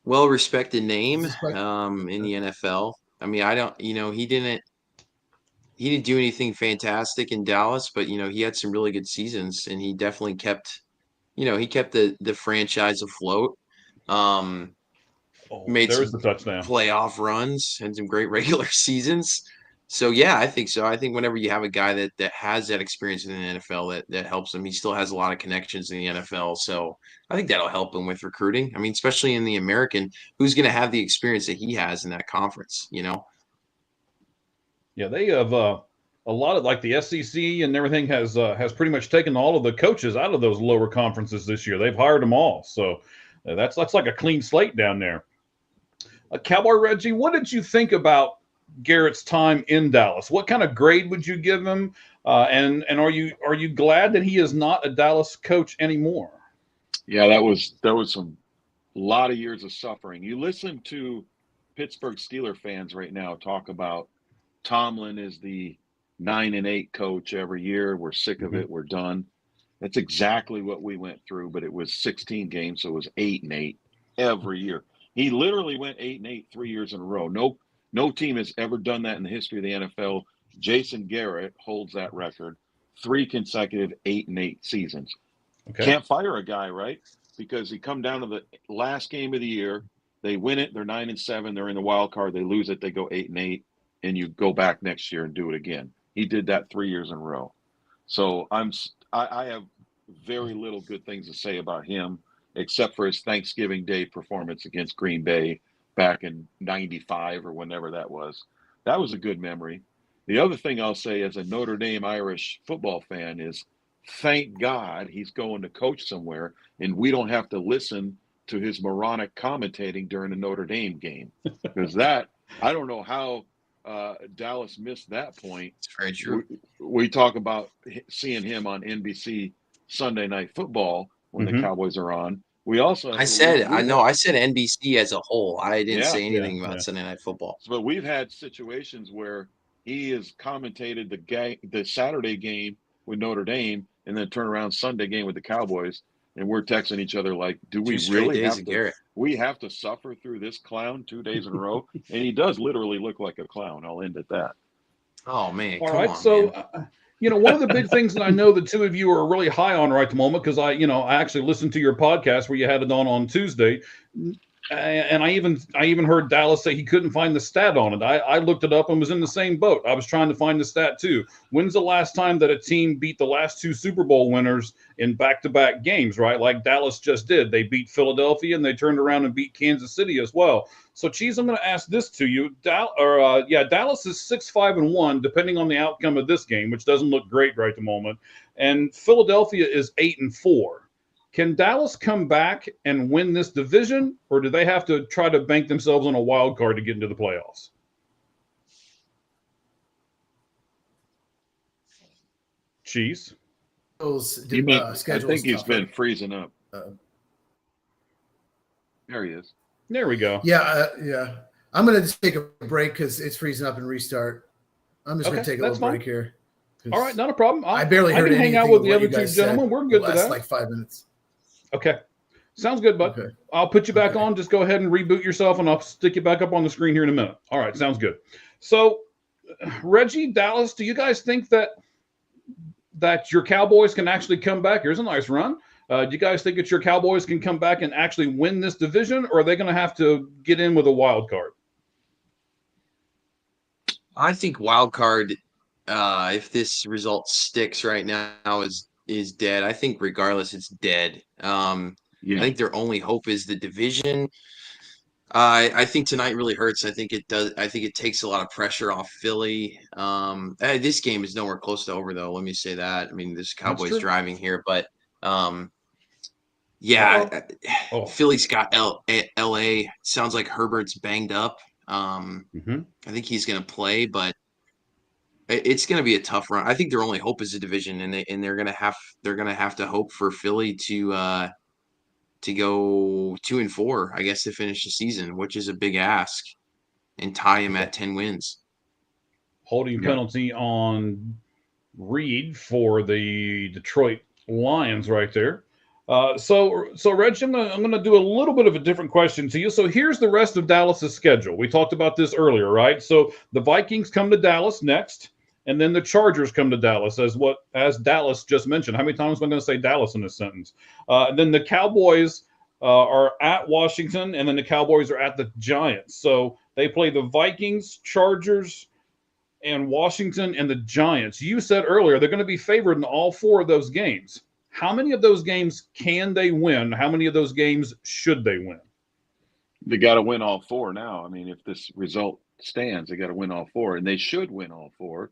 well-respected name in the NFL. I mean, he didn't do anything fantastic in Dallas, but he had some really good seasons, and he definitely kept the franchise afloat. Made some playoff runs and some great regular seasons. So yeah, I think so. I think whenever you have a guy that has that experience in the NFL, that helps him. He still has a lot of connections in the NFL, so I think that'll help him with recruiting. I mean, especially in the American, who's going to have the experience that he has in that conference? Yeah, they have a lot of like the SEC and everything has pretty much taken all of the coaches out of those lower conferences this year. They've hired them all, so that's like a clean slate down there. Cowboy Reggie, what did you think about Garrett's time in Dallas? What kind of grade would you give him? And are you glad that he is not a Dallas coach anymore? Yeah, that was some lot of years of suffering. You listen to Pittsburgh Steelers fans right now talk about Tomlin is the 9-8 coach every year. We're sick of Mhm. it. We're done. That's exactly what we went through, but it was 16 games, so it was 8-8 every year. He literally went 8-8 3 years in a row. No team has ever done that in the history of the NFL. Jason Garrett holds that record, 3 consecutive 8-8 seasons. Okay. Can't fire a guy, right? Because he come down to the last game of the year, they win it, they're 9-7, they're in the wild card, they lose it, they go 8-8, and you go back next year and do it again. He did that 3 years in a row. So I have very little good things to say about him, except for his Thanksgiving Day performance against Green Bay back in '95 or whenever that was. That was a good memory. The other thing I'll say as a Notre Dame Irish football fan is thank God he's going to coach somewhere and we don't have to listen to his moronic commentating during the Notre Dame game. Because I don't know how Dallas missed that point. It's very true. We talk about seeing him on NBC Sunday Night Football when the Cowboys are on. We also I said NBC as a whole. I didn't say Yeah, anything about yeah. Sunday Night Football. But we've had situations where he has commentated the Saturday game with Notre Dame and then turn around Sunday game with the Cowboys, and we're texting each other like, "Do we 2 straight really days have of to? Garrett. We have to suffer through this clown 2 days in a row?" And he does literally look like a clown. I'll end at that. Oh man, All come right. on, So, man. one of the big things that I know the two of you are really high on right at the moment, because I actually listened to your podcast where you had it on Tuesday. And I even heard Dallas say he couldn't find the stat on it. I looked it up and was in the same boat. I was trying to find the stat too. When's the last time that a team beat the last 2 Super Bowl winners in back-to-back games, right? Like Dallas just did. They beat Philadelphia and they turned around and beat Kansas City as well. So, Cheese, I'm going to ask this to you. Dallas is 6-5-1, depending on the outcome of this game, which doesn't look great right at the moment. And Philadelphia is 8-4. Can Dallas come back and win this division, or do they have to try to bank themselves on a wild card to get into the playoffs? Cheese. I think he's been freezing up. There he is. There we go. Yeah. I'm going to just take a break because it's freezing up and restart. I'm just going to take a little break here. All right, not a problem. I barely heard I can hang out with the other 2 gentlemen. We're good with that. Like 5 minutes. Okay. Sounds good, bud. Okay. I'll put you back on. Just go ahead and reboot yourself, and I'll stick you back up on the screen here in a minute. All right, sounds good. So, Reggie, Dallas, do you guys think that your Cowboys can actually come back? Here's a nice run. Do you guys think that your Cowboys can come back and actually win this division, or are they going to have to get in with a wild card? I think wild card, if this result sticks right now, is dead. I think regardless, it's dead. I think their only hope is the division. I think tonight really hurts. I think it does. I think it takes a lot of pressure off Philly. This game is nowhere close to over, though. Let me say that. I mean, this Cowboys driving here, but Philly's got LA. Sounds like Herbert's banged up. I think he's going to play, but it's going to be a tough run. I think their only hope is the division, and they're going to have to hope for Philly to go 2-4, I guess, to finish the season, which is a big ask, and tie him at 10 wins. Holding penalty on Reed for the Detroit Lions right there. So Reg, I'm gonna do a little bit of a different question to you. So here's the rest of Dallas's schedule. We talked about this earlier, right? So the Vikings come to Dallas next, and then the Chargers come to Dallas, as Dallas just mentioned. How many times am I going to say Dallas in this sentence? And then the Cowboys are at Washington, and then the Cowboys are at the Giants. So they play the Vikings, Chargers, and Washington, and the Giants. You said earlier they're going to be favored in all 4 of those games. How many of those games can they win? How many of those games should they win? They got to win all 4 now. I mean, if this result stands, they got to win all 4, and they should win all 4.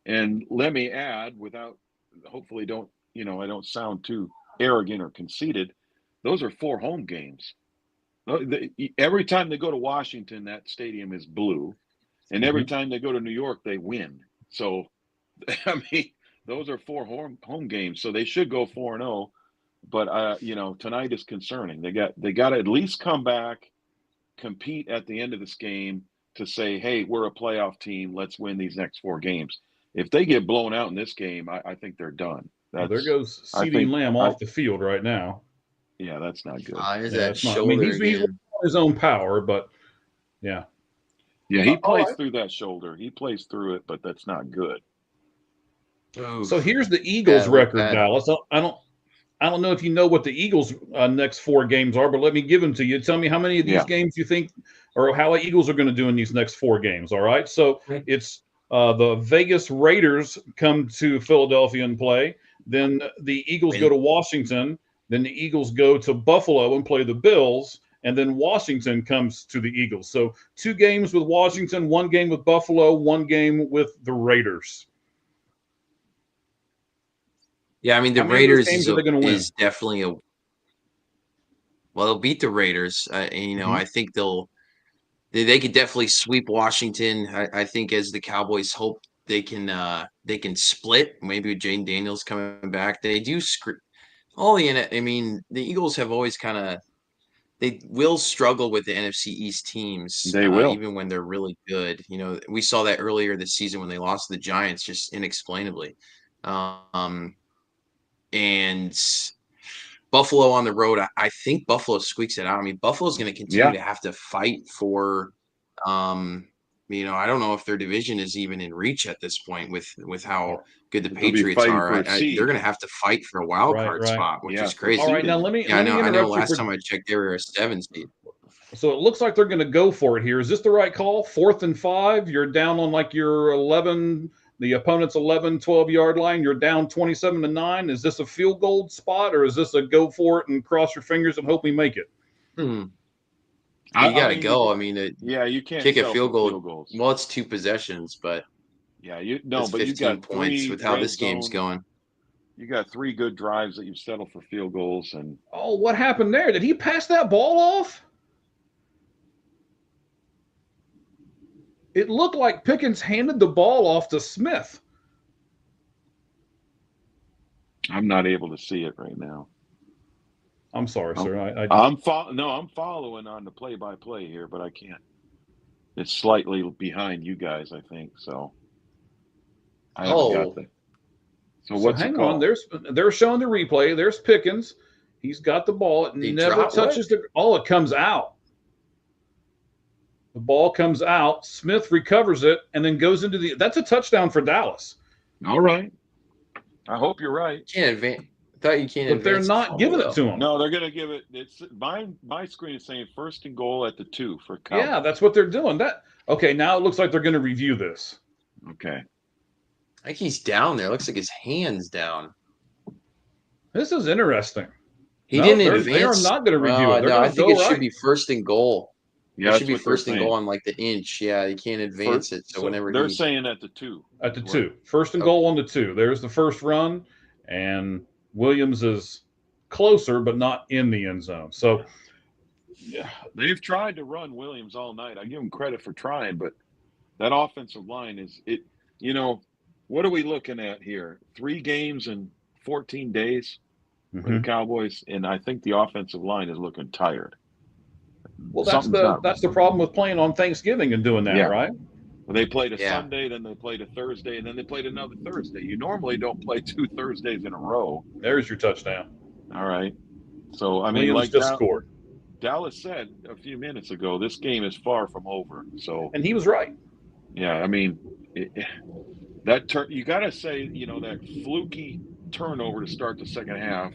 And let me add, hopefully I don't sound too arrogant or conceited, those are 4 home games. Every time they go to Washington, that stadium is blue. And every time they go to New York, they win. So, I mean, those are 4 home games. So they should go 4-0. But, tonight is concerning. They got to at least come back, compete at the end of this game to say, hey, we're a playoff team. Let's win these next 4 games. if they get blown out in this game, I think they're done. Well, there goes I CeeDee think- Lamb off the field right now. Yeah, that's not good. There's Yeah, that it's not. I shoulder mean, he's again. on his own power, but yeah. Yeah, he all plays right. through that shoulder. He plays through it, but that's not good. Oof. So here's the Eagles' Bad, look record, bad. Dallas. I don't know if you know what the Eagles' next 4 games are, but let me give them to you. Tell me how many of these Yeah. games you think, or how the Eagles are going to do in these next 4 games. All right, so it's the Vegas Raiders come to Philadelphia and play. Then the Eagles go to Washington. Then the Eagles go to Buffalo and play the Bills. And then Washington comes to the Eagles. So 2 games with Washington, 1 game with Buffalo, 1 game with the Raiders. Yeah, I mean the How many of those Raiders games are they gonna win? is definitely a. Well, they'll beat the Raiders. And, Mhm. I think they could definitely sweep Washington. I think as the Cowboys hope they can split. Maybe with Jaden Daniels coming back, they do. I mean, the Eagles have always kind of. They will struggle with the NFC East teams. They will. Even when they're really good. We saw that earlier this season when they lost to the Giants just inexplainably. And Buffalo on the road, I think Buffalo squeaks it out. I mean, Buffalo's going to continue to have to fight for, I don't know if their division is even in reach at this point with how good the They'll be Patriots fighting are. for a seed. They're going to have to fight for a wild card Right. spot, which Yeah, is crazy. All right, now let me I know interrupt you last for- time I checked, they were a 7 seed. So it looks like they're going to go for it here. Is this the right call? 4th and 5. You're down on like your 11, the opponent's 11, 12-yard line. You're down 27-9. Is this a field goal spot, or is this a go for it and cross your fingers and hope we make it? You got to go. I mean, You can't kick a settle field for goal. field goals. Well, it's 2 possessions, but Yeah, it's but you 15 got points 3 with how red this game's zone- going. You got 3 good drives that you've settled for field goals, and Oh, what happened there? Did he pass that ball off? It looked like Pickens handed the ball off to Smith. I'm not able to see it right now. I'm sorry, Oh. sir. I'm following on the play-by-play here, but I can't. It's slightly behind you guys, I think. So I haven't got that. So what's hang the call? on. They're showing the replay. There's Pickens. He's got the ball. It He never dropped touches the. Oh, it comes out. The ball comes out. Smith recovers it and then goes into the. That's a touchdown for Dallas. All right. I hope you're right. Can't advance. I thought you can't But they're advance. not giving it to him. No, they're going to give it. It's my screen is saying 1st and goal at the 2 for Cowboys. Yeah, that's what they're doing. Okay, now it looks like they're going to review this. Okay. I think he's down there. Looks like his hand's down. This is interesting. He No, didn't they are advance. not going to review it. They're No, I going to think go it should right. be 1st and goal. Yeah, It should be that's what they're 1st and saying. goal on like the inch. Yeah, you can't advance it. So whenever They're he saying at the 2. At the 2. 1st and goal on the 2. There's the first run, and Williams is closer, but not in the end zone. So, Yeah, they've tried to run Williams all night. I give them credit for trying, but that offensive line is it. What are we looking at here? 3 games in 14 days for the Cowboys, and I think the offensive line is looking tired. well, that's the problem with playing on Thanksgiving and doing that, Yeah. right? They played a Yeah. Sunday, then they played a Thursday, and then they played another Thursday. You normally don't play 2 Thursdays in a row. There's your touchdown. All right. So I mean, Williams like just scored, Dallas said a few minutes ago, this game is far from over. So and he was right. yeah, I mean, you got to say, that fluky turnover to start the second half,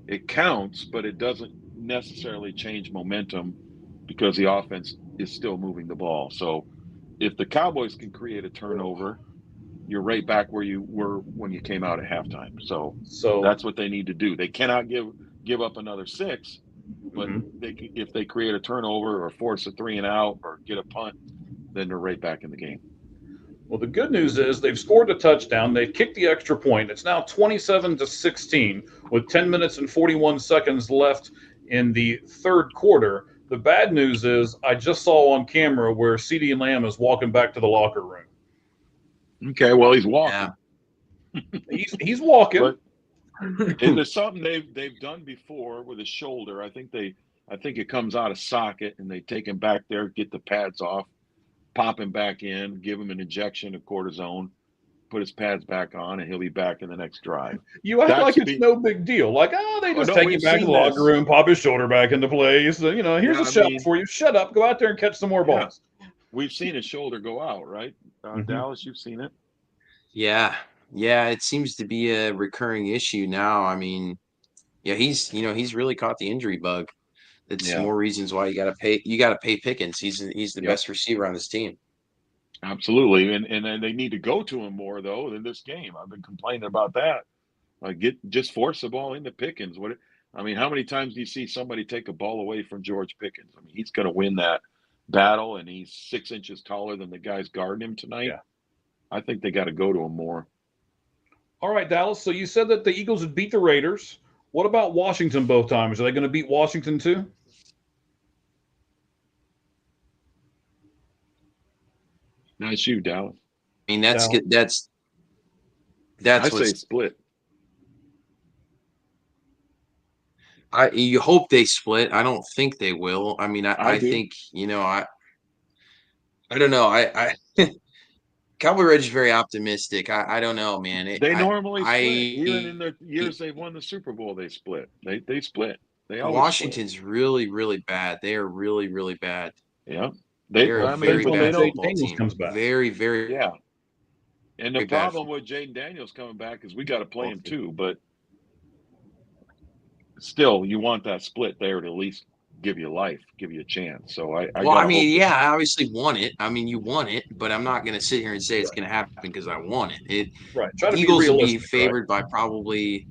it counts, but it doesn't necessarily change momentum because the offense is still moving the ball. So if the Cowboys can create a turnover, you're right back where you were when you came out at halftime. So that's what they need to do. They cannot give up another 6, but if they create a turnover or force a 3 and out or get a punt, then they're right back in the game. Well, the good news is they've scored a touchdown. They've kicked the extra point. It's now 27-16 with 10 minutes and 41 seconds left in the 3rd quarter. The bad news is I just saw on camera where CeeDee Lamb is walking back to the locker room. Okay, well, he's walking. Yeah. He's walking. But and there's something they've done before with his shoulder. I think it comes out of socket, and they take him back there, get the pads off, pop him back in, give him an injection of cortisone, put his pads back on, and he'll be back in the next drive. You act That's like it's no big deal. Like, they just no, take him we've back to the seen locker this. room, pop his shoulder back into place. Here's Yeah, a I shot mean- for you. Shut up. Go out there and catch some more Yeah. balls. We've seen his shoulder go out, right? Mhm. Dallas, you've seen it. Yeah. Yeah, it seems to be a recurring issue now. I mean, yeah, he's really caught the injury bug. It's Yeah. more reasons why you gotta pay Pickens. He's the Yep. best receiver on this team. Absolutely, and they need to go to him more though than this game. I've been complaining about that. Just force the ball into Pickens. How many times do you see somebody take a ball away from George Pickens? I mean, he's going to win that battle, and he's 6 inches taller than the guys guarding him tonight. Yeah. I think they got to go to him more. All right, Dallas. So you said that the Eagles would beat the Raiders. What about Washington both times? Are they going to beat Washington too? Nice you, Dallas. I mean, that's No. good. That's I say what's split. you hope they split. I don't think they will. I mean, I I do. think, I don't know. I Cowboy Ridge is very optimistic. I don't know, man. They normally split. Even I in the years they've won the Super Bowl, they split. They split. They always Washington's really, really bad. They are really, really bad. split. Yeah. They're a very but they bad don't. football Daniels team. comes back. Very, very. Yeah. And the Very bad problem with Jaden Daniels coming back is we got to play him too. But still, you want that split there to at least give you life, give you a chance. So I Well, I gotta mean, hope yeah, I obviously want it. I mean, you want it, but I'm not going to sit here and say it's going to happen because I want it. Right. Try to Eagles be will be realistic. favored by probably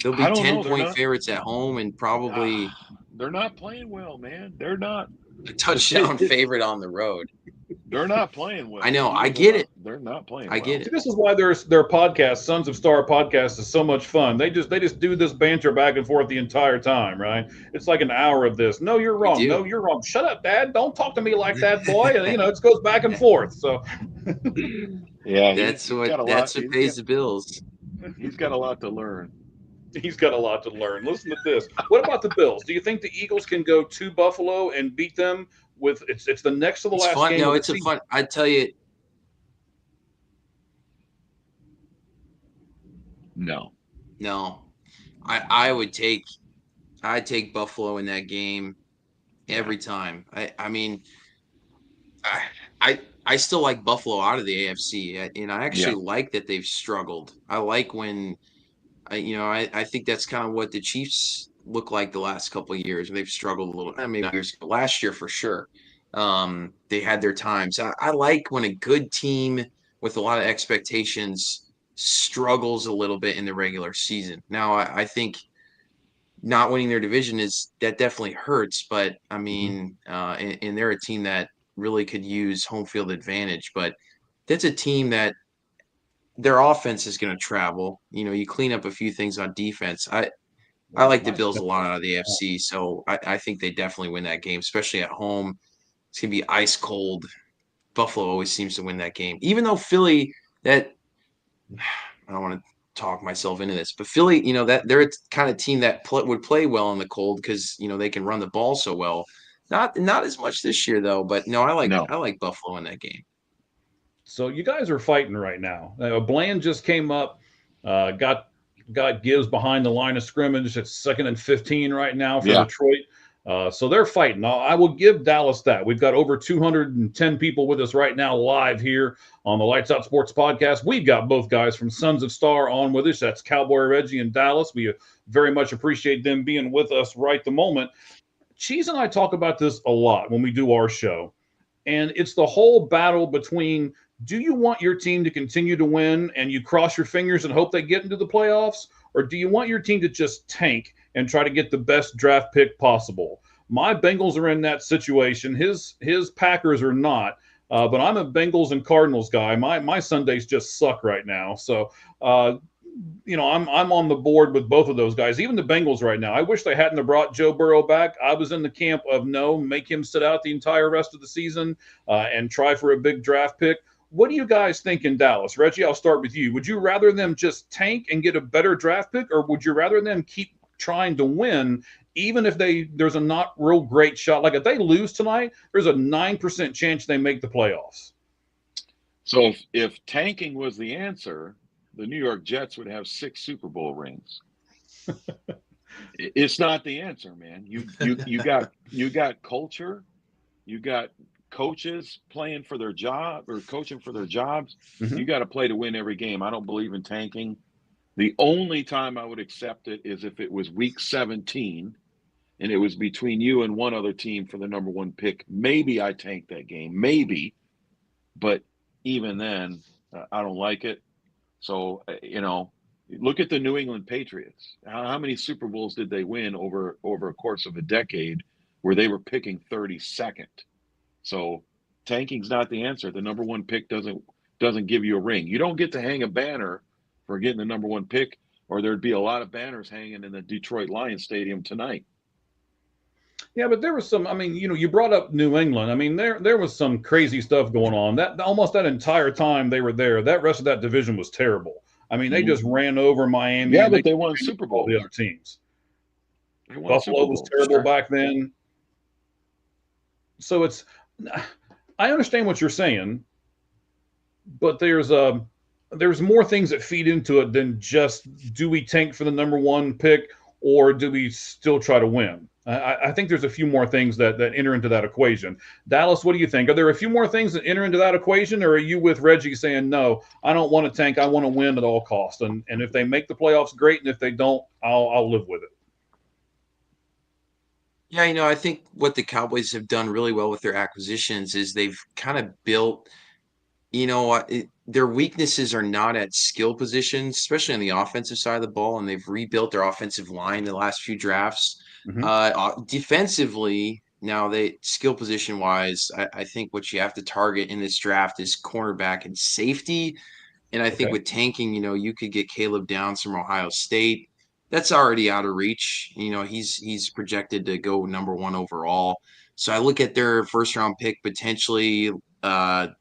they'll be I don't know, 10-point they're not- favorites at home and probably they're not playing well, man. They're not. a touchdown favorite on the road. They're not playing well. I know, I Eagles get are it. not- They're not playing. I get See, it. this is why their podcast, Sons of Star podcast, is so much fun. They just do this banter back and forth the entire time, right? It's like an hour of this. No, you're wrong. do. No, you're wrong. Shut up, Dad. Don't talk to me like that, boy. And it just goes back and forth. So Yeah, That's what pays the bills. He's got a lot to learn. he's got a lot to learn. Listen to this. What about the Bills? Do you think the Eagles can go to Buffalo and beat them with it's the next to the It's last fun. game? No, of the it's a season? fun. I tell you, No. no. I'd take Buffalo in that game every time. I mean, I still like Buffalo out of the AFC, and I actually like that they've struggled. I like when I think that's kind of what the Chiefs look like the last couple of years. They've struggled a little. Maybe not years ago, last year for sure. They had their times. I like when a good team with a lot of expectations struggles a little bit in the regular season. Now, I think not winning their division that definitely hurts, but I mean, and they're a team that really could use home field advantage, but that's a team that their offense is going to travel. You clean up a few things on defense. I like the Bills a lot out of the AFC, so I think they definitely win that game, especially at home. It's going to be ice cold. Buffalo always seems to win that game, even though Philly, I don't want to talk myself into this, but Philly, that they're a kind of team that would play well in the cold because they can run the ball so well. Not as much this year though, but no, I like Buffalo in that game. So you guys are fighting right now. Bland just came up, got Gibbs behind the line of scrimmage. It's 2nd and 15 right now for Detroit. So they're fighting. I will give Dallas that. We've got over 210 people with us right now live here on the Lights Out Sports Podcast. We've got both guys from Sons of Star on with us. That's Cowboy Reggie and Dallas. We very much appreciate them being with us right the moment. Cheese and I talk about this a lot when we do our show. And it's the whole battle between, do you want your team to continue to win and you cross your fingers and hope they get into the playoffs? Or do you want your team to just tank and try to get the best draft pick possible? My Bengals are in that situation. His Packers are not. But I'm a Bengals and Cardinals guy. My Sundays just suck right now. So, I'm on the board with both of those guys, even the Bengals right now. I wish they hadn't have brought Joe Burrow back. I was in the camp of no, make him sit out the entire rest of the season and try for a big draft pick. What do you guys think in Dallas? Reggie, I'll start with you. Would you rather them just tank and get a better draft pick, or would you rather them keep trying to win, even if there's a not real great shot? Like if they lose tonight, there's a 9% chance they make the playoffs. So if tanking was the answer, the New York Jets would have 6 Super Bowl rings. It's not the answer, man. You got culture, you got coaches playing for their job or coaching for their jobs. Mhm. You got to play to win every game. I don't believe in tanking. The only time I would accept it is if it was week 17 and it was between you and one other team for the number 1 pick. Maybe I tank that game, maybe, but even then, I don't like it. So, look at the New England Patriots. How many Super Bowls did they win over a course of a decade where they were picking 32nd? So tanking's not the answer. The number 1 pick doesn't give you a ring. You don't get to hang a banner for getting the number 1 pick, or there'd be a lot of banners hanging in the Detroit Lions Stadium tonight. Yeah, but there was some. I mean, you brought up New England. I mean, there was some crazy stuff going on. That almost that entire time they were there, that rest of that division was terrible. I mean, they just ran over Miami. Yeah, and but they won Super Bowls. The other teams. They won Buffalo Super was Bowls. terrible Sure. back then. So I understand what you're saying, but there's more things that feed into it than just do we tank for the number 1 pick or do we still try to win? I think there's a few more things that enter into that equation. Dallas, what do you think? Are there a few more things that enter into that equation, or are you with Reggie saying, no, I don't want to tank, I want to win at all costs? And if they make the playoffs, great, and if they don't, I'll live with it. Yeah, I think what the Cowboys have done really well with their acquisitions is they've kind of built, their weaknesses are not at skill positions, especially on the offensive side of the ball, and they've rebuilt their offensive line the last few drafts. Defensively, now skill position wise, I think what you have to target in this draft is cornerback and safety. And I think Okay. with tanking, you could get Caleb Downs from Ohio State. That's already out of reach. He's projected to go number 1 overall. So I look at their first round pick potentially. Dylan,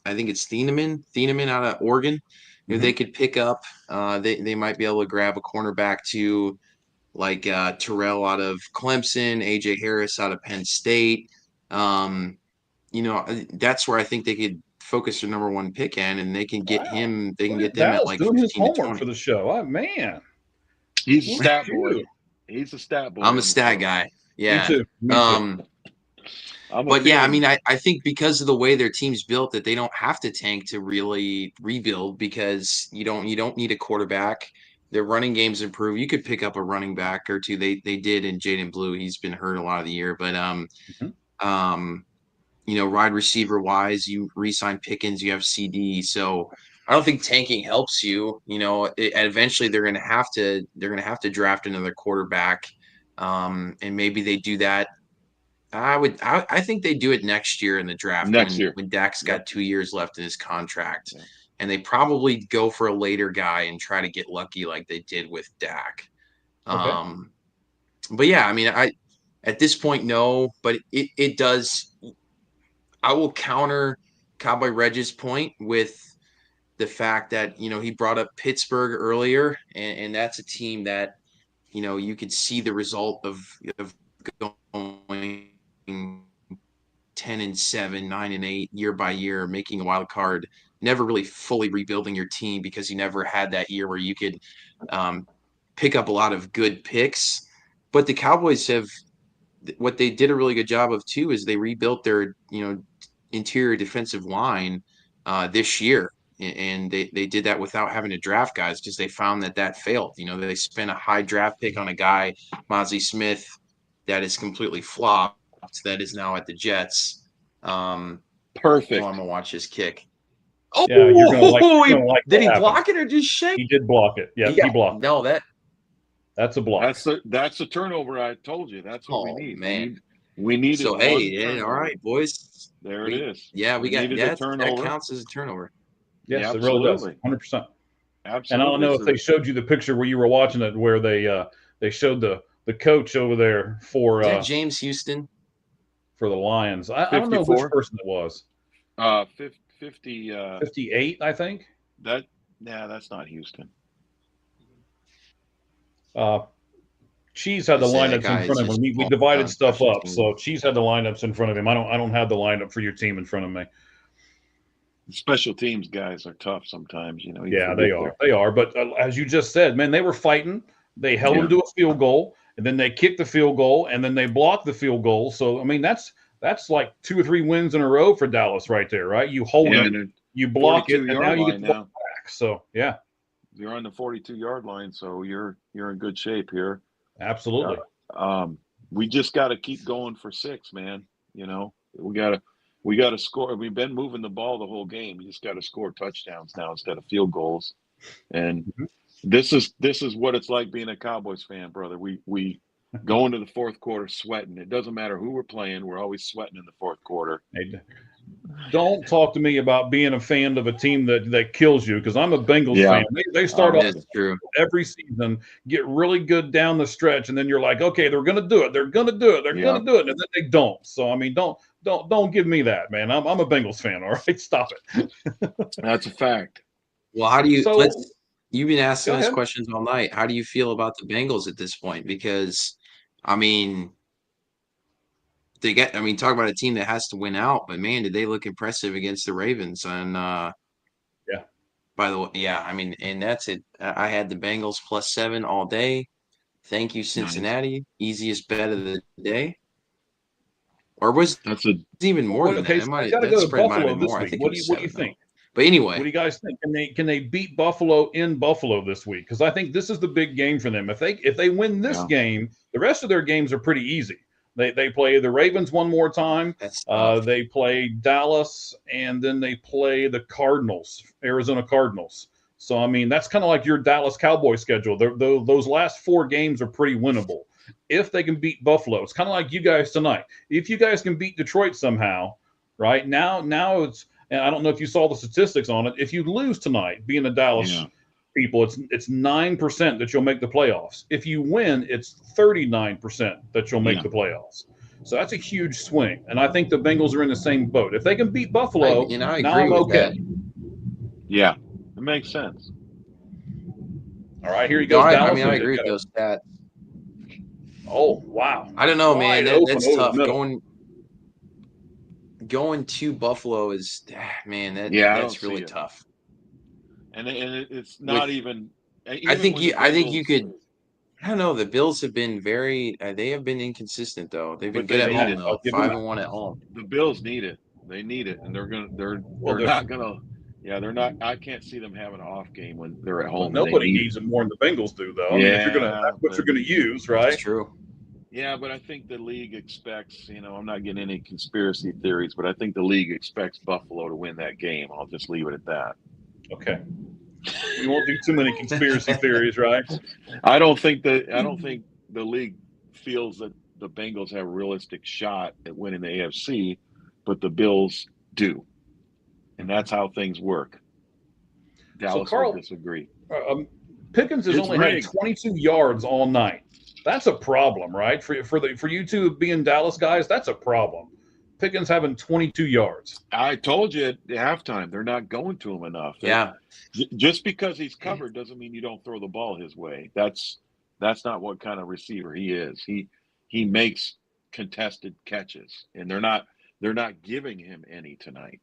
I think it's Thieneman out of Oregon. They could pick up. They might be able to grab a cornerback too, like Terrell out of Clemson, AJ Harris out of Penn State. That's where I think they could focus their number 1 pick in, and they can get him. They can get them at like doing his 15 to homework 20. for the show. Oh, man, He's a Look stat at boy. you. He's a stat boy. I'm a stat guy. Yeah. Me too. But yeah, I mean, I think because of the way their team's built, that they don't have to tank to really rebuild, because you don't need a quarterback. Their running game's improved. You could pick up a running back or two. They did in Jaden Blue. He's been hurt a lot of the year, but wide receiver wise, you re-sign Pickens, you have CD. So I don't think tanking helps you. Eventually they're going to have to draft another quarterback, and maybe they do that. I think they do it next year in the draft when Dak's got 2 years left in his contract, and they probably go for a later guy and try to get lucky like they did with Dak. Okay. But yeah, I mean, at this point, no, but it does. I will counter Cowboy Reg's point with the fact that, he brought up Pittsburgh earlier, and that's a team that, you could see the result of going 10-7, 9-8 year by year, making a wild card, never really fully rebuilding your team because you never had that year where you could pick up a lot of good picks. But the Cowboys what they did a really good job of too is they rebuilt their interior defensive line this year, and they did that without having to draft guys because they found that failed. They spent a high draft pick on a guy, Mozzie Smith, that is completely flopped, that is now at the Jets. Perfect. I'm gonna watch his kick. Oh, yeah, you're gonna like did he block it or just shake? He did block it. Yeah, he blocked. No, that's a block. That's the turnover I told you. That's what we need. Man. We need so hey, all right, boys. There it is. Yeah, we got that counts as a turnover. Yes, yeah, it really does. 100%. Absolutely. And I don't know if they showed you the picture where you were watching it, where they showed the coach over there for James Houston for the Lions. I don't know which person it was. 58, I think. That's not Houston. Cheese had the lineups in front of him. We divided stuff up, so Cheese had the lineups in front of him. I don't have the lineup for your team in front of me. Special teams guys are tough sometimes. You Yeah, forget they they're- are. They are. But as you just said, man, they were fighting. They held Yeah. them to a field goal, and then they kicked the field goal, and then they blocked the field goal. So I mean, that's like 2 or 3 wins in a row for Dallas right there, right? You hold Yeah, it, and they're you block it, 42 and now yard you get line the ball now. back. So yeah, You're on the 42-yard line, so you're in good shape here. absolutely. We just got to keep going for 6, man. We got to score. We've been moving the ball the whole game. You just got to score touchdowns now instead of field goals. And Mhm. this is what it's like being a Cowboys fan, brother. We go into the fourth quarter sweating. It doesn't matter who we're playing. We're always sweating in the fourth quarter. Hey, don't talk to me about being a fan of a team that kills you, because I'm a Bengals fan. They start off That's true. every season, get really good down the stretch, and then you're like, okay, they're going to do it. They're going to do it. They're going to do it, and then they don't. So I mean, don't give me that, man. I'm a Bengals fan. All right, stop it. That's a fact. Well, how do you? So- You've been asking Go us ahead. questions all night. How do you feel about the Bengals at this point? Because, I mean, talk about a team that has to win out, but man, did they look impressive against the Ravens? And Yeah. By the way, yeah, I mean, and that's it. I had the Bengals +7 all day. Thank you, Cincinnati. Easiest bet of the day. Or was That's a it even more than Okay, that? so I got to That go to spread might have Buffalo been this more. I week. think What it do was you 7, though. think? But anyway, What do you guys think? Can they beat Buffalo in Buffalo this week? Because I think this is the big game for them. If they win this Yeah. game, the rest of their games are pretty easy. They play the Ravens one more time. that's tough. They play Dallas, and then they play the Cardinals, Arizona Cardinals. So I mean, that's kind of like your Dallas Cowboys schedule. Those last 4 games are pretty winnable if they can beat Buffalo. It's kind of like you guys tonight. If you guys can beat Detroit somehow, right now it's. And I don't know if you saw the statistics on it. If you lose tonight, being the Dallas people, it's 9% that you'll make the playoffs. If you win, it's 39% that you'll make Yeah. the playoffs. So that's a huge swing. And I think the Bengals are in the same boat. If they can beat Buffalo, I now agree I'm with okay. that. Yeah, it makes sense. All right, here you No, go. I mean, I agree with those stats. Oh, wow. I don't know, man. Wide open That's over the tough. middle. Going to Buffalo is, man. Yeah, I That's don't see really it. tough. And it's not even. I think with you. the I think you Bengals- could. I don't know. The Bills have been very. They have been inconsistent though. They've been But good they at need home it. though. I'll give them 5-1 at home. The Bills need it. They need it, and they're they're- not gonna. Yeah, they're not. I can't see them having an off game when they're at Well, home. and they nobody need needs it more than the Bengals do, though. I mean, if you're Yeah, that's what but- you're going to use, right? That's true. Yeah, but I think the league expects. I'm not getting any conspiracy theories, but I think the league expects Buffalo to win that game. I'll just leave it at that. Okay. We won't do too many conspiracy theories, right? I don't think the league feels that the Bengals have a realistic shot at winning the AFC, but the Bills do, and that's how things work. Dallas Carl- will disagree. Pickens has It's only rigged. had 22 yards all night. That's a problem, right? For you two being Dallas guys, that's a problem. Pickens having 22 yards. I told you at halftime they're not going to him enough. Yeah. Just because he's covered doesn't mean you don't throw the ball his way. That's not what kind of receiver he is. He makes contested catches, and they're not giving him any tonight.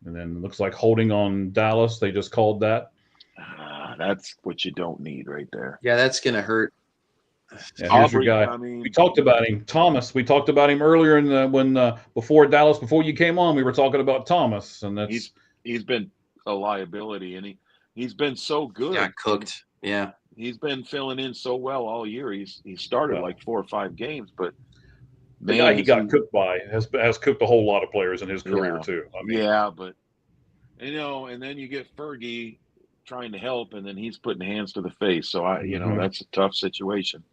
And then it looks like holding on Dallas. They just called that. That's what you don't need right there. Yeah, that's gonna hurt. Yeah, here's your guy. I mean, We talked about him, Thomas. We talked about him earlier before Dallas, before you came on. We were talking about Thomas, and that's he's been a liability, and he's been so good. Got cooked. Yeah. He's been filling in so well all year. He started Yeah. like 4 or 5 games, but the guy he is got cooked by has cooked a whole lot of players in his career Yeah. too. I mean, Yeah, but and then you get Fergie trying to help, and then he's putting hands to the face. So Mhm. that's a tough situation.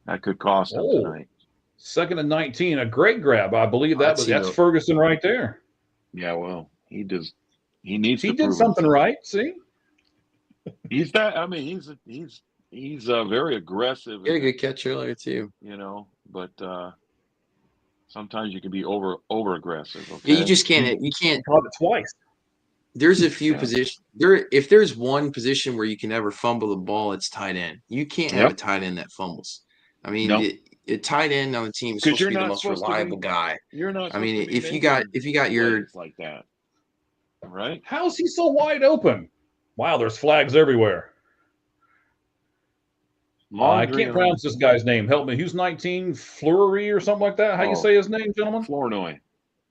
That could cost him Oh. tonight. 2nd and 19, a great grab. I believe that's see it. Ferguson right there. Yeah, well, he does. He needs. He to did prove something himself. right. See, He's that. I mean, he's very aggressive. He had a good catch earlier too. But sometimes you can be over aggressive. Yeah, Okay? you just can't. You can't. caught it twice. There's a few Yeah. positions there. If there's one position where you can never fumble the ball, it's tight end. You can't have Yep. a tight end that fumbles. I mean, Nope. a tight end on the team is 'Cause supposed to you're be the not most supposed to be- reliable guy. You're not. I mean, supposed to be if you got making your plays like that. Right? How is he so wide open? Wow, there's flags everywhere. I Laundry can't pronounce this guy's name. Help me. Who's 19? Fleury or something like that? How you say his name, gentlemen? Flournoy.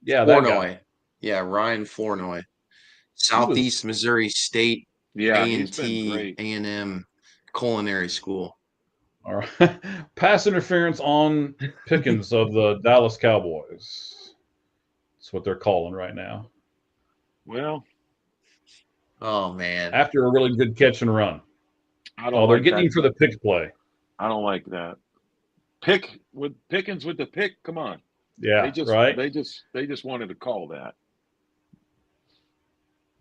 Yeah, that guy. Flournoy. Yeah, Ryan Flournoy. He Southeast Missouri State Yeah, he's been A&T great. A&M Culinary School. All right. Pass interference on Pickens of the Dallas Cowboys. That's what they're calling right now. Well, Oh man. After a really good catch and run. I don't Oh, they're like getting that. him for the pick play. I don't like that. Pickens with the pick. Come on. Yeah, They just right. they just wanted to call that.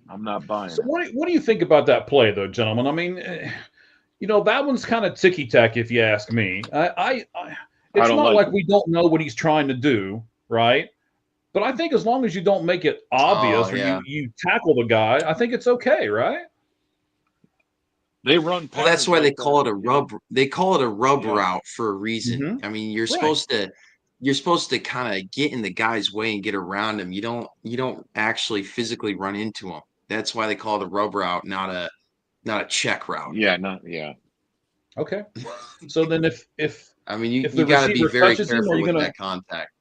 I'm not buying So it. what do you think about that play, though, gentlemen? I mean, that one's kind of ticky tack, if you ask me. It's don't not like like it. we don't know what he's trying to do, right? But I think as long as you don't make it obvious Oh, or yeah. you tackle the guy, I think it's okay, right? They run. Well, that's patterns why they like call that, it a rub. They call it a rub Yeah. route for a reason. Mhm. I mean, you're Right. supposed to kind of get in the guy's way and get around him. You don't actually physically run into him. That's why they call it a rub route, not a check route. Yeah. Okay. So then if I mean, if you the got to be receiver very touches him, are careful you with gonna? that contact.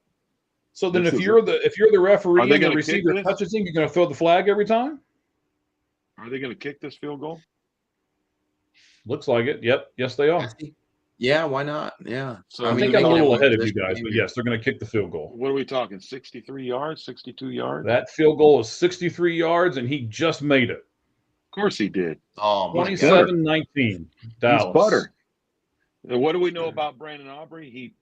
So then This if is you're the referee Are they and the gonna kick receiver this? touches him, you're going to throw the flag every time? Are they going to kick this field goal? Looks like it. Yep. Yes, they are. Yeah, why not? Yeah. So I we think can I'm a call little it ahead of you possession guys, game but here. yes, they're going to kick the field goal. What are we talking? 63 yards, 62 yards? That field goal is 63 yards, and he just made it. Of course he did. Oh my He's god. 27-19. Dallas. He's butter. And what do we know about Brandon Aubrey?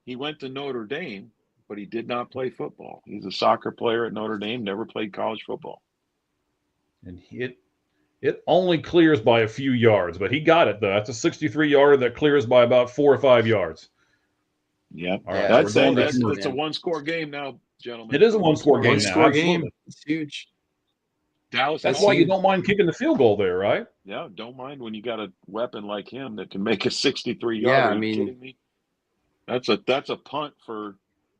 He went to Notre Dame, but he did not play football. He's a soccer player at Notre Dame, never played college football. And it only clears by a few yards, but he got it, though. That's a 63-yarder that clears by about 4 or 5 yards. Yep. All right, That's we're going it. to That's commercial. it's a one-score game now, gentlemen. It is a one-score game now. One-score game. Absolutely. It's huge. Dallas. That's is why you huge. don't mind kicking the field goal there, right? Yeah, don't mind when you got a weapon like him that can make a 63 Yeah, yarder. I Are you mean- kidding me? That's a punt for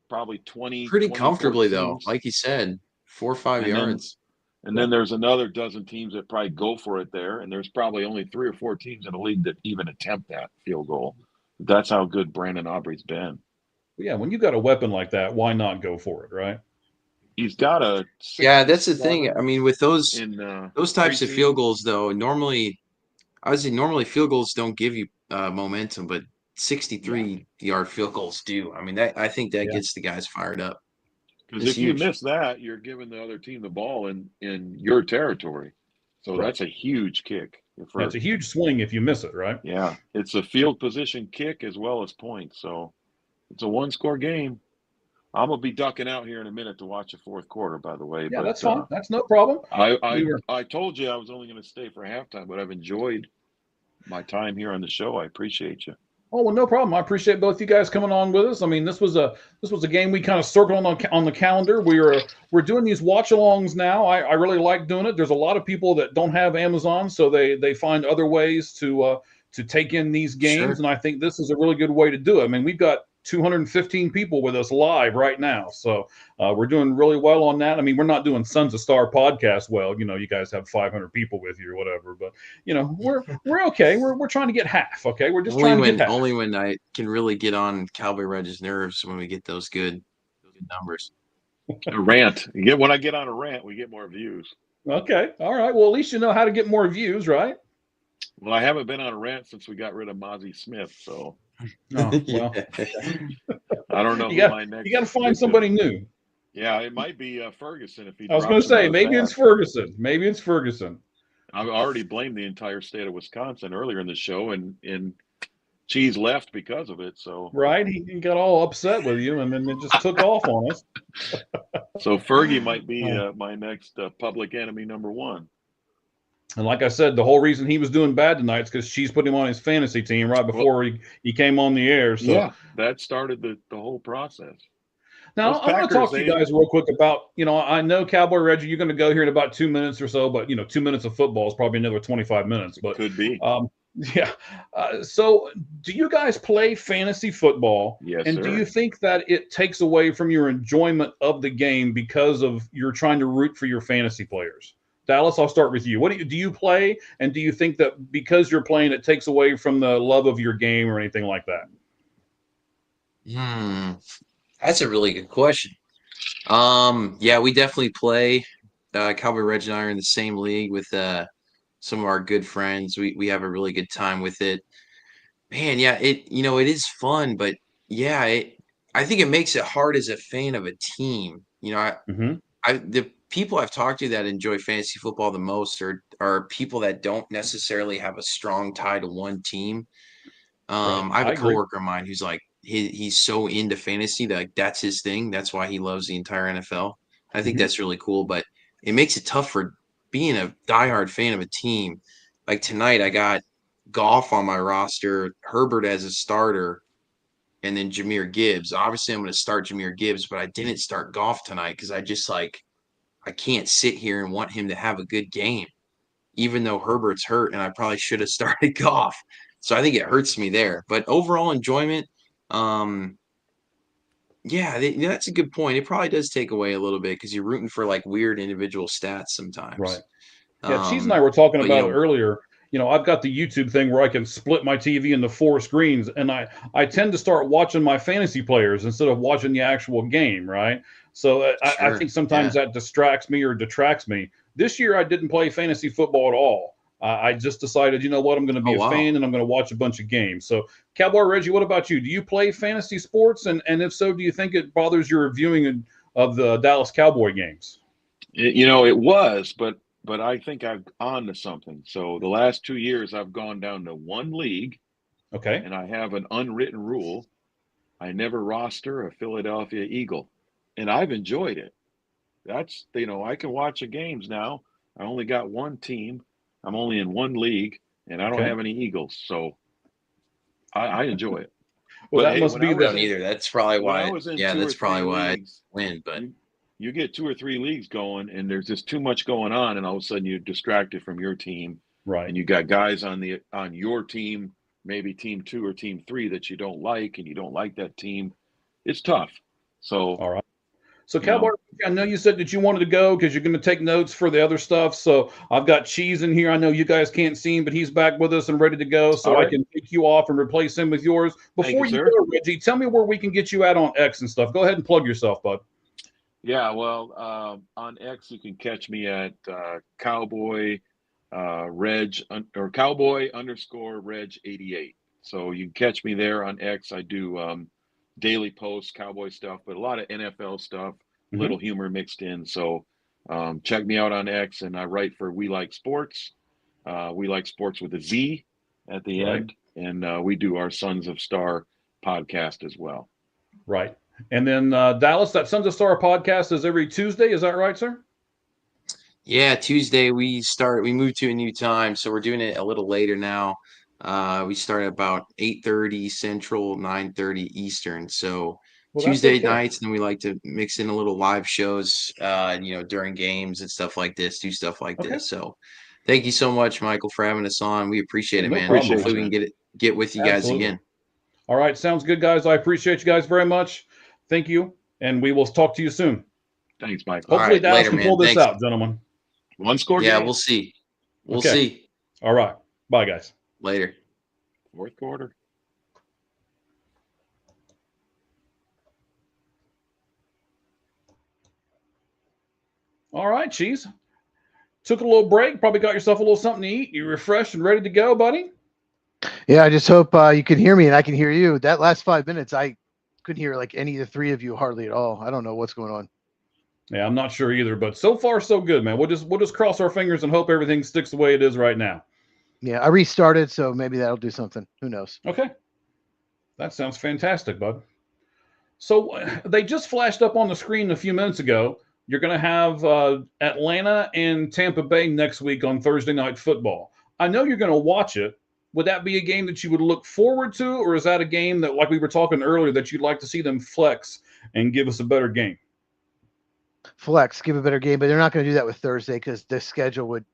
probably 20. Pretty 24 comfortably though, teams. like you said, 4 or 5 And then- yards. And then there's another dozen teams that probably go for it there, and there's probably only 3 or 4 teams in the league that even attempt that field goal. That's how good Brandon Aubrey's been. Yeah, when you got a weapon like that, why not go for it, right? He's got a Yeah, that's the thing. I mean, with those types of preseason. field goals, though, normally field goals don't give you momentum, but 63-yard field goals do. I mean, I think that Yeah. gets the guys fired up. Because It's if you huge. miss that, you're giving the other team the ball in your territory. So Right. that's a huge kick. It's a huge swing if you miss it, right? Yeah, it's a field position kick as well as points. So it's a one-score game. I'm gonna be ducking out here in a minute to watch the fourth quarter. By the way, Yeah, but, that's fine. That's no problem. I told you I was only going to stay for halftime, but I've enjoyed my time here on the show. I appreciate you. Oh well, no problem. I appreciate both you guys coming on with us. I mean, this was a game we kind of circled on the calendar. We're doing these watch-alongs now. I really like doing it. There's a lot of people that don't have Amazon, so they find other ways to take in these games, Sure. and I think this is a really good way to do it. I mean, we've got 215 people with us live right now, so we're doing really well on that. I mean, we're not doing Sons of Star podcast well. You guys have 500 people with you or whatever, but we're okay. We're trying to get half. Okay, we're just trying to get half. Only when I can really get on Cowboy Reg's nerves when we get those good numbers. A rant. When I get on a rant, we get more views. Okay, all right. Well, at least you know how to get more views, right? Well, I haven't been on a rant since we got rid of Mozzie Smith, so Oh, well, I don't know you who my next. got to find pick is. somebody new. Yeah, it might be Ferguson if he. I was going to say maybe it's Ferguson. Maybe it's Ferguson. I've already blamed the entire state of Wisconsin earlier in the show, and Cheese left because of it. So Right? He got all upset with you, and then it just took off on us. So Fergie might be my next public enemy number one. And like I said, the whole reason he was doing bad tonight is because she's put him on his fantasy team right before he came on the air. So Yeah, that started the whole process. now Those I want to talk to Packers, you guys real quick about, I know Cowboy Reggie, you're going to go here in about 2 minutes or so, but 2 minutes of football is probably another 25 minutes. But Could be. Yeah. So, do you guys play fantasy football? Yes, And do sir. you think that it takes away from your enjoyment of the game because of you're trying to root for your fantasy players? Dallas, I'll start with you. What do you play? And do you think that because you're playing, it takes away from the love of your game or anything like that? Hmm, that's a really good question. Yeah, we definitely play. Cowboy Reg and I are in the same league with some of our good friends. We have a really good time with it. Man, yeah, it is fun, but yeah, I think it makes it hard as a fan of a team. Hmm. The people I've talked to that enjoy fantasy football the most are people that don't necessarily have a strong tie to one team. Right. I have I a agree. coworker of mine who's like he's so into fantasy that like that's his thing. That's why he loves the entire NFL. I think Hmm. that's really cool, but it makes it tough for being a diehard fan of a team. Like tonight, I got Goff on my roster, Herbert as a starter, and then Jahmyr Gibbs. Obviously, I'm going to start Jahmyr Gibbs, but I didn't start Goff tonight because I just like I can't sit here and want him to have a good game, even though Herbert's hurt, and I probably should have started Goff. So I think it hurts me there. But overall enjoyment, um, yeah, that's a good point. It probably does take away a little bit because you're rooting for like weird individual stats Right. sometimes. Yeah, Cheese and Um, I were talking but about it earlier. I've got the YouTube thing where I can split my TV into four screens, and I tend to start watching my fantasy players instead of watching the actual game, right? So I sure, think sometimes yeah. that distracts me or detracts me. This year I didn't play fantasy football at all. I just decided, you know what, I'm going to Oh be a wow. fan and I'm going to watch a bunch of games. So, Cowboy Reggie, what about you? Do you play fantasy sports? And if so, do you think it bothers your viewing of the Dallas Cowboy games? It was, but I think I've on to something. So the last 2 years, I've gone down to one league, Okay. and I have an unwritten rule: I never roster a Philadelphia Eagle, and I've enjoyed it. I can watch the games now. I only got one team. I'm only in one league, and I don't Okay. have any Eagles, so I enjoy it. Well, But that hey, must be I the don't either. That's probably when I why. was in Yeah, two that's or probably three why I leagues, win. But you get two or three leagues going, and there's just too much going on, and all of a sudden you're distracted from your team, right. and you got guys on your team, maybe team two or team three that you don't like, and you don't like that team. It's tough. So All right. So, you Cowboy, know, I know you said that you wanted to go because you're going to take notes for the other stuff. So, I've got Cheese in here. I know you guys can't see him, but he's back with us and ready to go. all So, I right. can take you off and replace him with yours. Thank Before you, you sir. go, Reggie, tell me where we can get you at on X and stuff. Go ahead and plug yourself, bud. Yeah, well, on X you can catch me at Cowboy or Cowboy underscore Reg 88. So you can catch me there on X. I do daily posts, Cowboy stuff, but a lot of NFL stuff, a Hmm. little humor mixed in. So check me out on X, and I write for We Like Sports. We Like Sports with a Z at the Right. end, and we do our Sons of Star podcast as well. Right. And then, Dallas, that Sons of Star podcast is every Tuesday. Is that right, sir? yeah, Tuesday we moved to a new time, so we're doing it a little later now. We start at about 8:30 Central, 9:30 Eastern. So Well, that's Tuesday okay. nights, and then we like to mix in a little live shows, during games and stuff like this, do stuff like Okay. this. So thank you so much, Michael, for having us on. We appreciate Hey, it, no man. problem, Appreciate brother. Hopefully you, we can man. get with you guys Absolutely. again. All right. Sounds good, guys. I appreciate you guys very much. Thank you. And we will talk to you soon. Thanks, Mike. All Hopefully, right, Dallas later, can pull man. this Thanks. out, gentlemen. One score Yeah, game, we'll see. We'll Okay. see. All right. Bye, guys. Later. fourth quarter. All right, Cheese. Took a little break. Probably got yourself a little something to eat. You refreshed and ready to go, buddy? Yeah, I just hope you can hear me and I can hear you. That last 5 minutes, I couldn't hear like any of the three of you hardly at all. I don't know what's going on. Yeah, I'm not sure either, but so far so good, man. We'll just cross our fingers and hope everything sticks the way it is right now. Yeah, I restarted, so maybe that'll do something. Who knows? Okay. That sounds fantastic, bud. So they just flashed up on the screen a few minutes ago. You're going to have Atlanta and Tampa Bay next week on Thursday Night Football. I know you're going to watch it. Would that be a game that you would look forward to, or is that a game that, like we were talking earlier, that you'd like to see them flex and give us a better game? Flex, give a better game, but they're not going to do that with Thursday because the schedule would,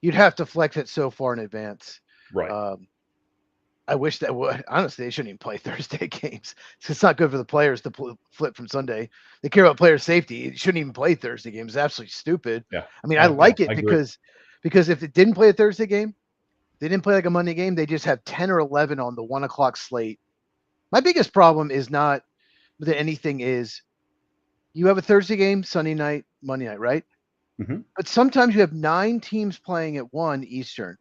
you'd have to flex it so far in advance. Right. I wish that would. Honestly, they shouldn't even play Thursday games. It's not good for the players to flip from Sunday. They care about player safety. It shouldn't even play Thursday games. It's absolutely stupid. Yeah. I mean, I like it I agree. because if it didn't play a Thursday game, they didn't play like a Monday game. They just have 10 or 11 on the 1 o'clock slate. My biggest problem is not that anything is you have a Thursday game, Sunday night, Monday night, right? Mhm. But sometimes you have 9 teams playing at 1 Eastern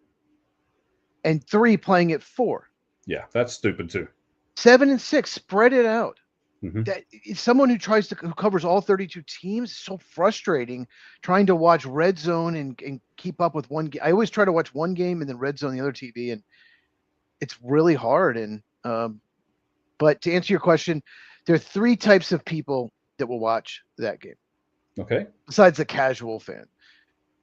and 3 playing at 4. Yeah, that's stupid too. 7 and 6, spread it out. Mhm. That is someone who covers all 32 teams. It's so frustrating trying to watch Red Zone and keep up with one game. I always try to watch one game and then Red Zone the other TV, and it's really hard. And but to answer your question, there are 3 types of people that will watch that game Okay. besides the casual fan: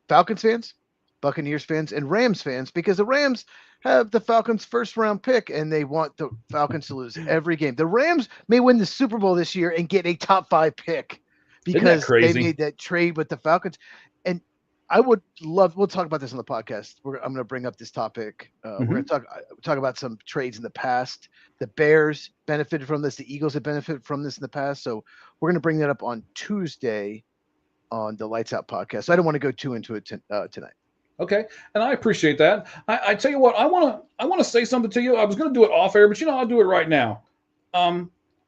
Falcons fans, Buccaneers fans, and Rams fans, because the Rams have the Falcons' first round pick and they want the Falcons to lose every game. The Rams may win the Super Bowl this year and get a top 5 pick because they made that trade with the Falcons. And I would love, we'll talk about this on the podcast. I'm going to bring up this topic. We're going to talk about some trades in the past. The Bears benefited from this. The Eagles have benefited from this in the past. So we're going to bring that up on Tuesday on the Lights Out podcast. So I don't want to go too into it tonight. Okay, and I appreciate that. I tell you what, I want to say something to you. I was going to do it off air, but I'll do it right now.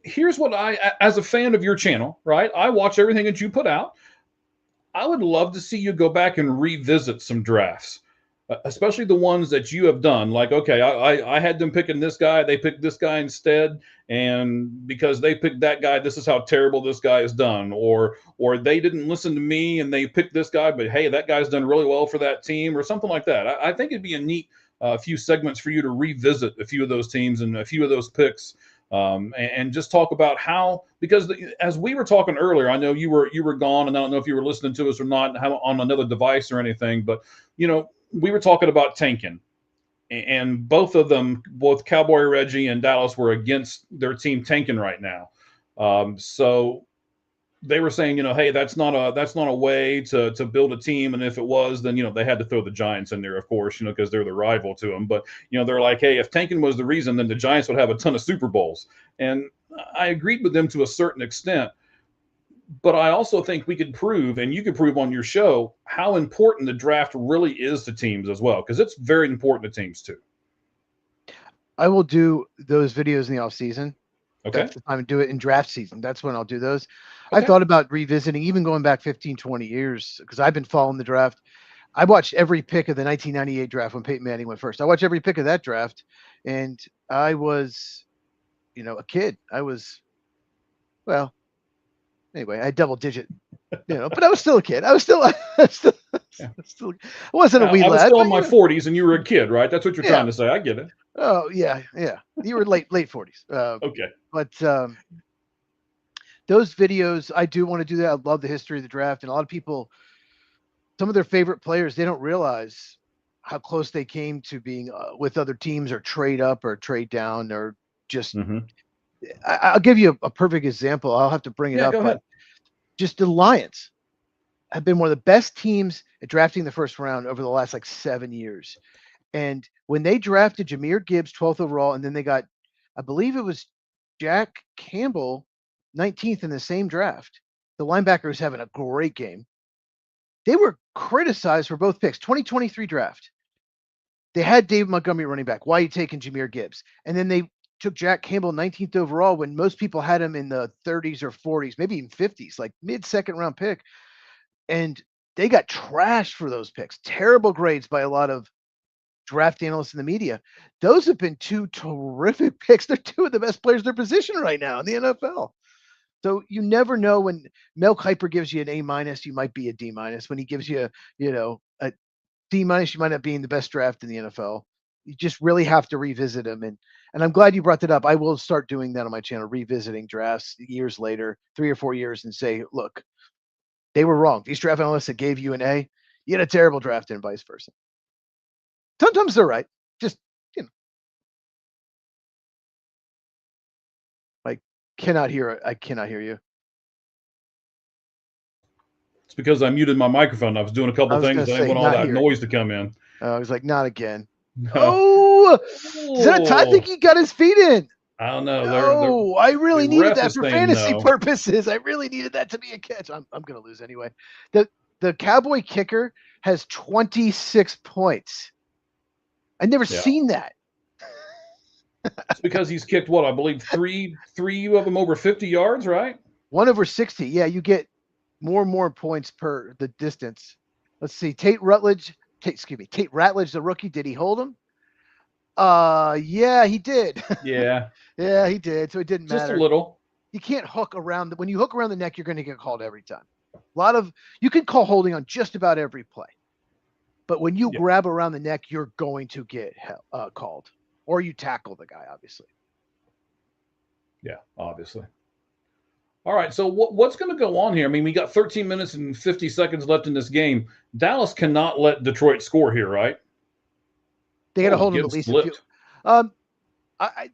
Here's what as a fan of your channel, right? I watch everything that you put out. I would love to see you go back and revisit some drafts, especially the ones that you have done. Like, okay, I had them picking this guy, they picked this guy instead, and because they picked that guy, this is how terrible this guy is done. Or they didn't listen to me and they picked this guy, but hey, that guy's done really well for that team, or something like that. I think it'd be a neat few segments for you to revisit a few of those teams and a few of those picks. And just talk about how, because as we were talking earlier, I know you were gone, and I don't know if you were listening to us or not on another device or anything, but we were talking about tanking, and both of them, both Cowboy Reggie and Dallas, were against their team tanking right now. So they were saying, hey, that's not a way to build a team. And if it was, then, they had to throw the Giants in there, of course, because they're the rival to them. But, they're like, hey, if tanking was the reason, then the Giants would have a ton of Super Bowls. And I agreed with them to a certain extent. But I also think we could prove, and you could prove on your show, how important the draft really is to teams as well, because it's very important to teams too. I will do those videos in the off season. Okay. That's the time to do it in draft season. That's when I'll do those. Okay. I thought about revisiting, even going back 15, 20 years, because I've been following the draft. I watched every pick of the 1998 draft when Peyton Manning went first. I watched every pick of that draft, and I was, a kid. Anyway, I had double digit, but I was still a kid. I wasn't a wee lad. I was still in my 40s, and you were a kid, right? That's what you're trying to say. I get it. Oh yeah. You were late 40s. Okay. But those videos, I do want to do that. I love the history of the draft, and a lot of people, some of their favorite players, they don't realize how close they came to being with other teams, or trade up or trade down, or just. Mm-hmm. I'll give you a perfect example. I'll have to bring it up, but just the Lions have been one of the best teams at drafting the first round over the last 7 years. And when they drafted Jahmyr Gibbs 12th overall, and then they got, I believe it was Jack Campbell 19th in the same draft, the linebacker was having a great game. They were criticized for both picks. 2023 draft, they had David Montgomery running back. Why are you taking Jahmyr Gibbs? And then they took Jack Campbell 19th overall when most people had him in the 30s or 40s, maybe even 50s, like mid-second round pick. And they got trashed for those picks. Terrible grades by a lot of draft analysts in the media. Those have been 2 terrific picks. They're 2 of the best players in their position right now in the NFL. So you never know. When Mel Kiper gives you an A-, you might be a D-. When he gives you, a D-, you might not be in the best draft in the NFL. You just really have to revisit them. And I'm glad you brought that up. I will start doing that on my channel, revisiting drafts years later, 3 or 4 years, and say, look, they were wrong. These draft analysts that gave you an A, you had a terrible draft, and vice versa. Sometimes they're right. Just, I cannot hear you. It's because I muted my microphone. I was doing a couple things. I didn't want all that noise to come in. I was like, not again. No. Oh, is that a tie? I think he got his feet in. I don't know. No, I really the needed ref that is for saying fantasy no. purposes. I really needed that to be a catch. I'm going to lose anyway. The Cowboy kicker has 26 points. I've never seen that. It's because he's kicked what, I believe three of them over 50 yards, right? 1 over 60. Yeah, you get more and more points per the distance. Let's see. Tate Ratledge, the rookie. Did he hold him? Yeah, he did. Yeah. Yeah, he did. So it didn't Just matter. a little. You can't hook around. When you hook around the neck, you're going to get called every time. You can call holding on just about every play. But when you grab around the neck, you're going to get called. Or you tackle the guy, obviously. Yeah, obviously. All right, so what's going to go on here? I mean, we got 13 minutes and 50 seconds left in this game. Dallas cannot let Detroit score here, right? They got to hold him at least a few.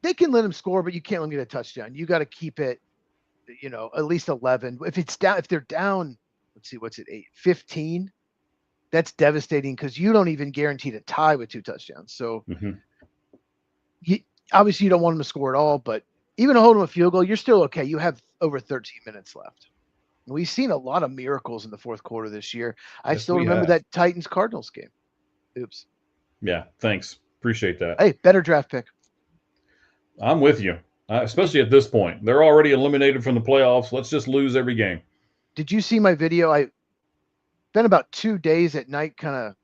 They can let him score, but you can't let him get a touchdown. You got to keep it, at least 11. If they're down, let's see, what's it, 15? That's devastating because you don't even guarantee to tie with 2 touchdowns. So obviously you don't want them to score at all, but even to hold them a field goal, you're still okay. You have over 13 minutes left. We've seen a lot of miracles in the fourth quarter this year. I still remember that Titans-Cardinals game. Oops. Yeah, thanks. Appreciate that. Hey, better draft pick. I'm with you, especially at this point. They're already eliminated from the playoffs. Let's just lose every game. Did you see my video? I spent about 2 days at night kind of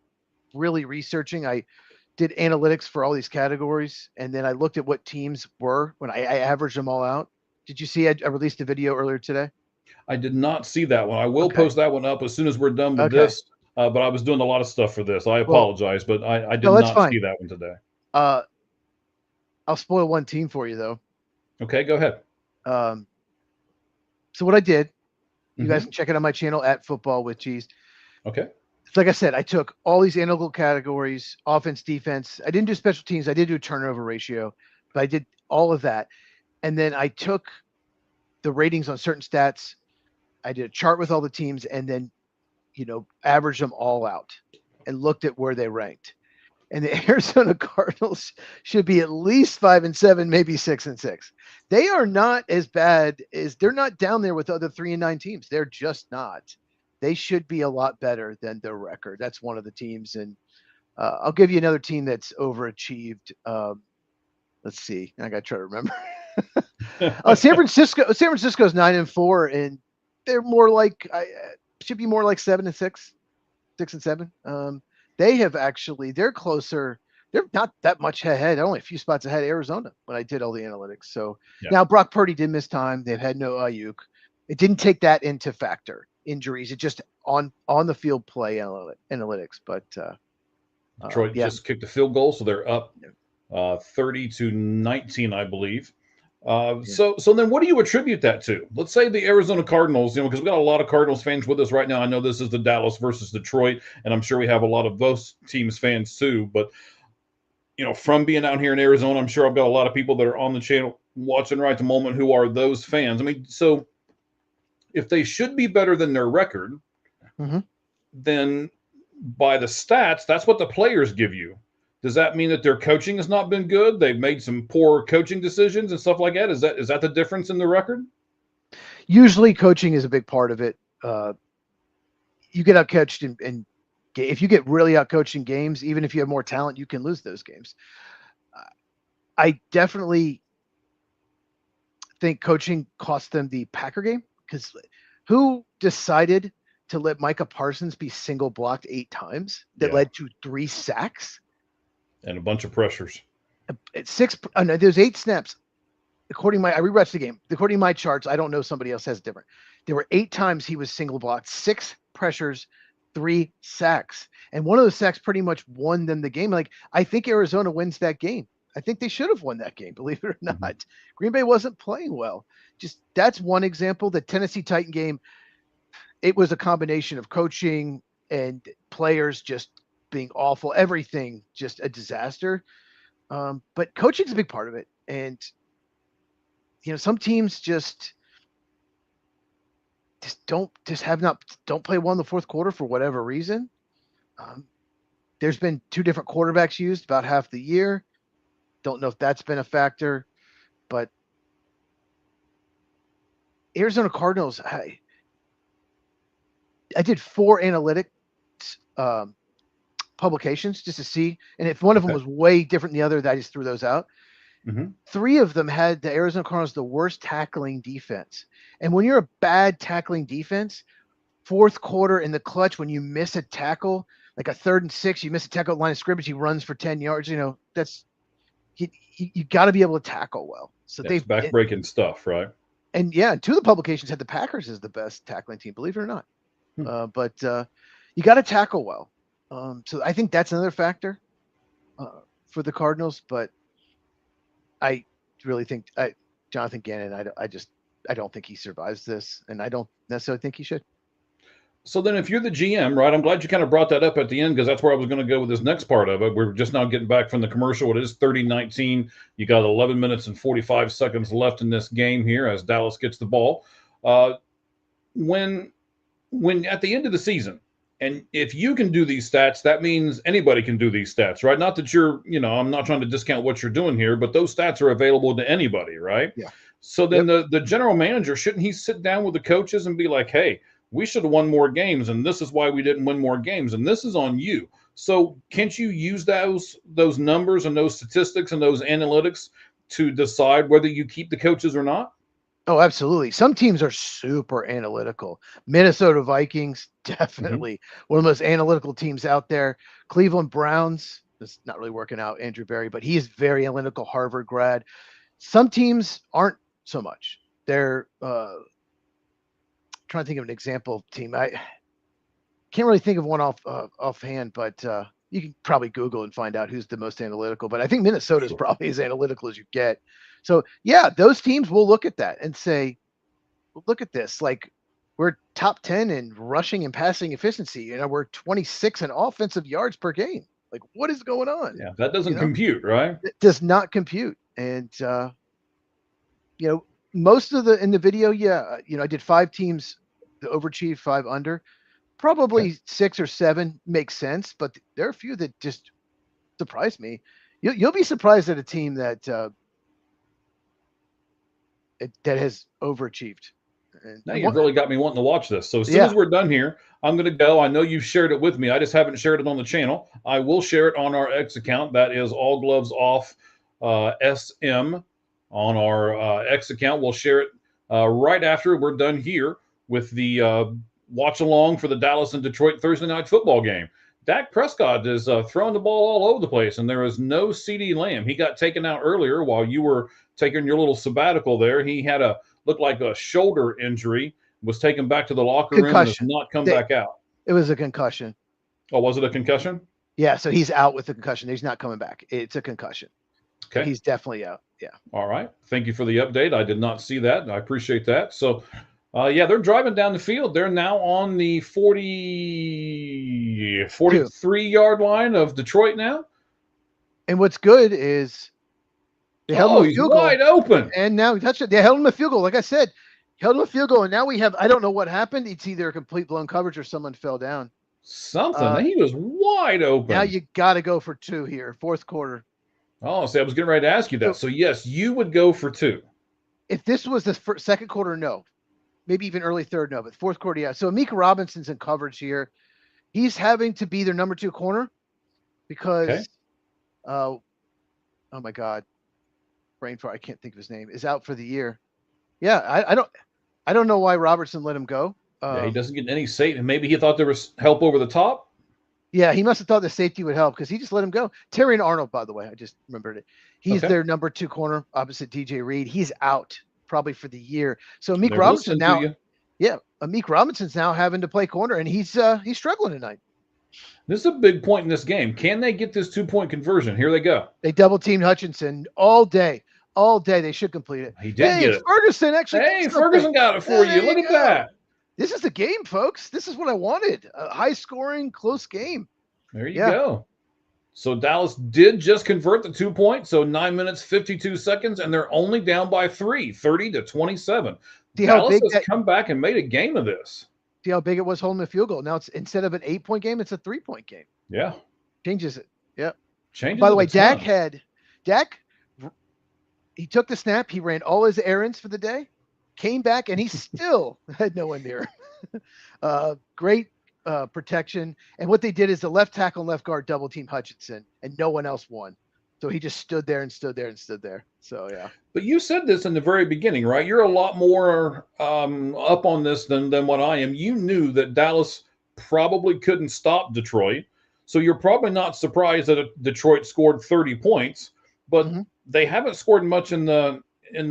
really researching. I did analytics for all these categories, and then I looked at what teams were when I averaged them all out. Did you see I released a video earlier today? I did not see that one. I will post that one up as soon as we're done with this, but I was doing a lot of stuff for this. I apologize, but I did not see that one today. I'll spoil one team for you, though. Okay, go ahead. So what I did, you guys can check it on my channel at Football with Cheese. Okay. Like I said, I took all these analytical categories, offense, defense. I didn't do special teams. I did do turnover ratio, but I did all of that. And then I took the ratings on certain stats. I did a chart with all the teams and then, averaged them all out and looked at where they ranked. And the Arizona Cardinals should be at least 5-7, maybe 6-6. They are not as bad as they're not down there with other 3-9 teams. They're just not. They should be a lot better than their record. That's one of the teams. And I'll give you another team that's overachieved. Let's see. I got to try to remember. San Francisco's 9-4, and they're more like should be more like 7-6, 6-7. They have they're closer. They're not that much ahead. Only a few spots ahead of Arizona when I did all the analytics. So now Brock Purdy did miss time. They've had no Ayuk. It didn't take that into factor. Injuries. It just on the field play analytics. But Detroit just kicked a field goal, so they're up 30-19, I believe. So then what do you attribute that to? Let's say the Arizona Cardinals, because we got a lot of Cardinals fans with us right now. I know this is the Dallas versus Detroit, and I'm sure we have a lot of those teams fans too. But, from being out here in Arizona, I'm sure I've got a lot of people that are on the channel watching right at the moment who are those fans. I mean, so if they should be better than their record, then by the stats, that's what the players give you. Does that mean that their coaching has not been good? They've made some poor coaching decisions and stuff like that. Is that the difference in the record? Usually coaching is a big part of it. You get out coached and if you get really out coached in games, even if you have more talent, you can lose those games. I definitely think coaching cost them the Packer game, because who decided to let Micah Parsons be single blocked 8 times that led to 3 sacks? And a bunch of pressures. There's 8 snaps. I rewatched the game. According to my charts, I don't know, somebody else has different. There were 8 times he was single blocked, 6 pressures, 3 sacks. And one of those sacks pretty much won them the game. Like, I think Arizona wins that game. I think they should have won that game, believe it or not. Green Bay wasn't playing well. Just that's one example. The Tennessee Titan game, it was a combination of coaching and players just being awful, everything just a disaster. But coaching's a big part of it. And some teams just don't play well in the fourth quarter for whatever reason. There's been 2 different quarterbacks used about half the year. Don't know if that's been a factor, but Arizona Cardinals, I did 4 analytics publications just to see, and if one of them was way different than the other, I just threw those out. 3 of them had the Arizona Cardinals the worst tackling defense. And when you're a bad tackling defense, fourth quarter in the clutch, when you miss a tackle, like a 3rd and 6, you miss a tackle at line of scrimmage, he runs for 10 yards. That's you got to be able to tackle well. So they've backbreaking stuff, right? And 2 of the publications had the Packers as the best tackling team, believe it or not. But you got to tackle well. So I think that's another factor for the Cardinals. But I really think Jonathan Gannon, I don't think he survives this, and I don't necessarily think he should. So then if you're the GM, right, I'm glad you kind of brought that up at the end, because that's where I was going to go with this next part of it. We're just now getting back from the commercial. It is 30-19. You got 11 minutes and 45 seconds left in this game here as Dallas gets the ball. When at the end of the season, and if you can do these stats, that means anybody can do these stats, right? Not that you're, I'm not trying to discount what you're doing here, but those stats are available to anybody, right? Yeah. So then the general manager, shouldn't he sit down with the coaches and be like, hey, we should have won more games, and this is why we didn't win more games, and this is on you. So can't you use those numbers and those statistics and those analytics to decide whether you keep the coaches or not? Oh, absolutely. Some teams are super analytical. Minnesota Vikings, definitely one of the most analytical teams out there. Cleveland Browns, it's not really working out, Andrew Berry, but he is very analytical, Harvard grad. Some teams aren't so much. They're trying to think of an example team. I can't really think of one offhand, but you can probably Google and find out who's the most analytical. But I think Minnesota is probably as analytical as you get. So yeah, those teams will look at that and say, look at this. Like, we're top 10 in rushing and passing efficiency. We're 26 in offensive yards per game. Like, what is going on? Yeah, that doesn't compute, right? It does not compute. And most of in the video, I did 5 teams, the overachieved, 5 under. Probably 6 or 7 makes sense, but there are a few that just surprised me. You'll be surprised at a team that has overachieved. Now you've really got me wanting to watch this. So as soon as we're done here, I'm going to go. I know you've shared it with me. I just haven't shared it on the channel. I will share it on our X account. That is All Gloves Off SM on our X account. We'll share it right after we're done here with the watch along for the Dallas and Detroit Thursday night football game. Dak Prescott is throwing the ball all over the place, and there is no CeeDee Lamb. He got taken out earlier while you were taking your little sabbatical there. He had looked like a shoulder injury, was taken back to the locker room and has not come back out. It was a concussion. Oh, was it a concussion? Yeah, so he's out with the concussion. He's not coming back. It's a concussion. Okay. He's definitely out. Yeah. All right. Thank you for the update. I did not see that. I appreciate that. So, they're driving down the field. They're now on the 43-yard line of Detroit now. And what's good is they held him a field goal. Wide open. And now he touched it. They held him a field goal. Like I said, held him a field goal. And now we have, I don't know what happened. It's either a complete blown coverage or someone fell down. Something. He was wide open. Now you got to go for 2 here, fourth quarter. Oh, see, I was getting ready to ask you that. So, yes, you would go for 2. If this was the second quarter, no. Maybe even early third, no. But fourth quarter, yeah. So, Mika Robinson's in coverage here. He's having to be their number 2 corner because, oh, my God. Brain fart, I can't think of his name, is out for the year. Yeah, I don't know why Robertson let him go. He doesn't get any safety. Maybe he thought there was help over the top. Yeah, he must have thought the safety would help because he just let him go. Terry and Arnold, by the way, I just remembered it. He's their number 2 corner opposite DJ Reed. He's out probably for the year. So Meek Robinson now, Meek Robinson's now having to play corner, and he's struggling tonight. This is a big point in this game. Can they get this 2-point conversion? Here they go. They double teamed Hutchinson all day. All day. They should complete it. He did get it. Ferguson actually. Hey, Ferguson got it for you. Look at that. This is the game, folks. This is what I wanted. A high-scoring, close game. There you go. So Dallas did just convert the 2-point. So 9 minutes, 52 seconds, and they're only down by 3, 30-27. Dallas has come back and made a game of this. See how big it was holding a field goal. Now it's instead of an 8-point game, it's a 3-point game. Yeah. Changes it. Yep. Changes. By the it way, a ton. Dak, he took the snap. He ran all his errands for the day, came back, and he still had no one near him. Great protection. And what they did is the left tackle and left guard double team Hutchinson, and no one else won. So he just stood there and stood there and stood there. So, yeah. But you said this in the very beginning, right? You're a lot more up on this than what I am. You knew that Dallas probably couldn't stop Detroit. So you're probably not surprised that Detroit scored 30 points, but they haven't scored much in the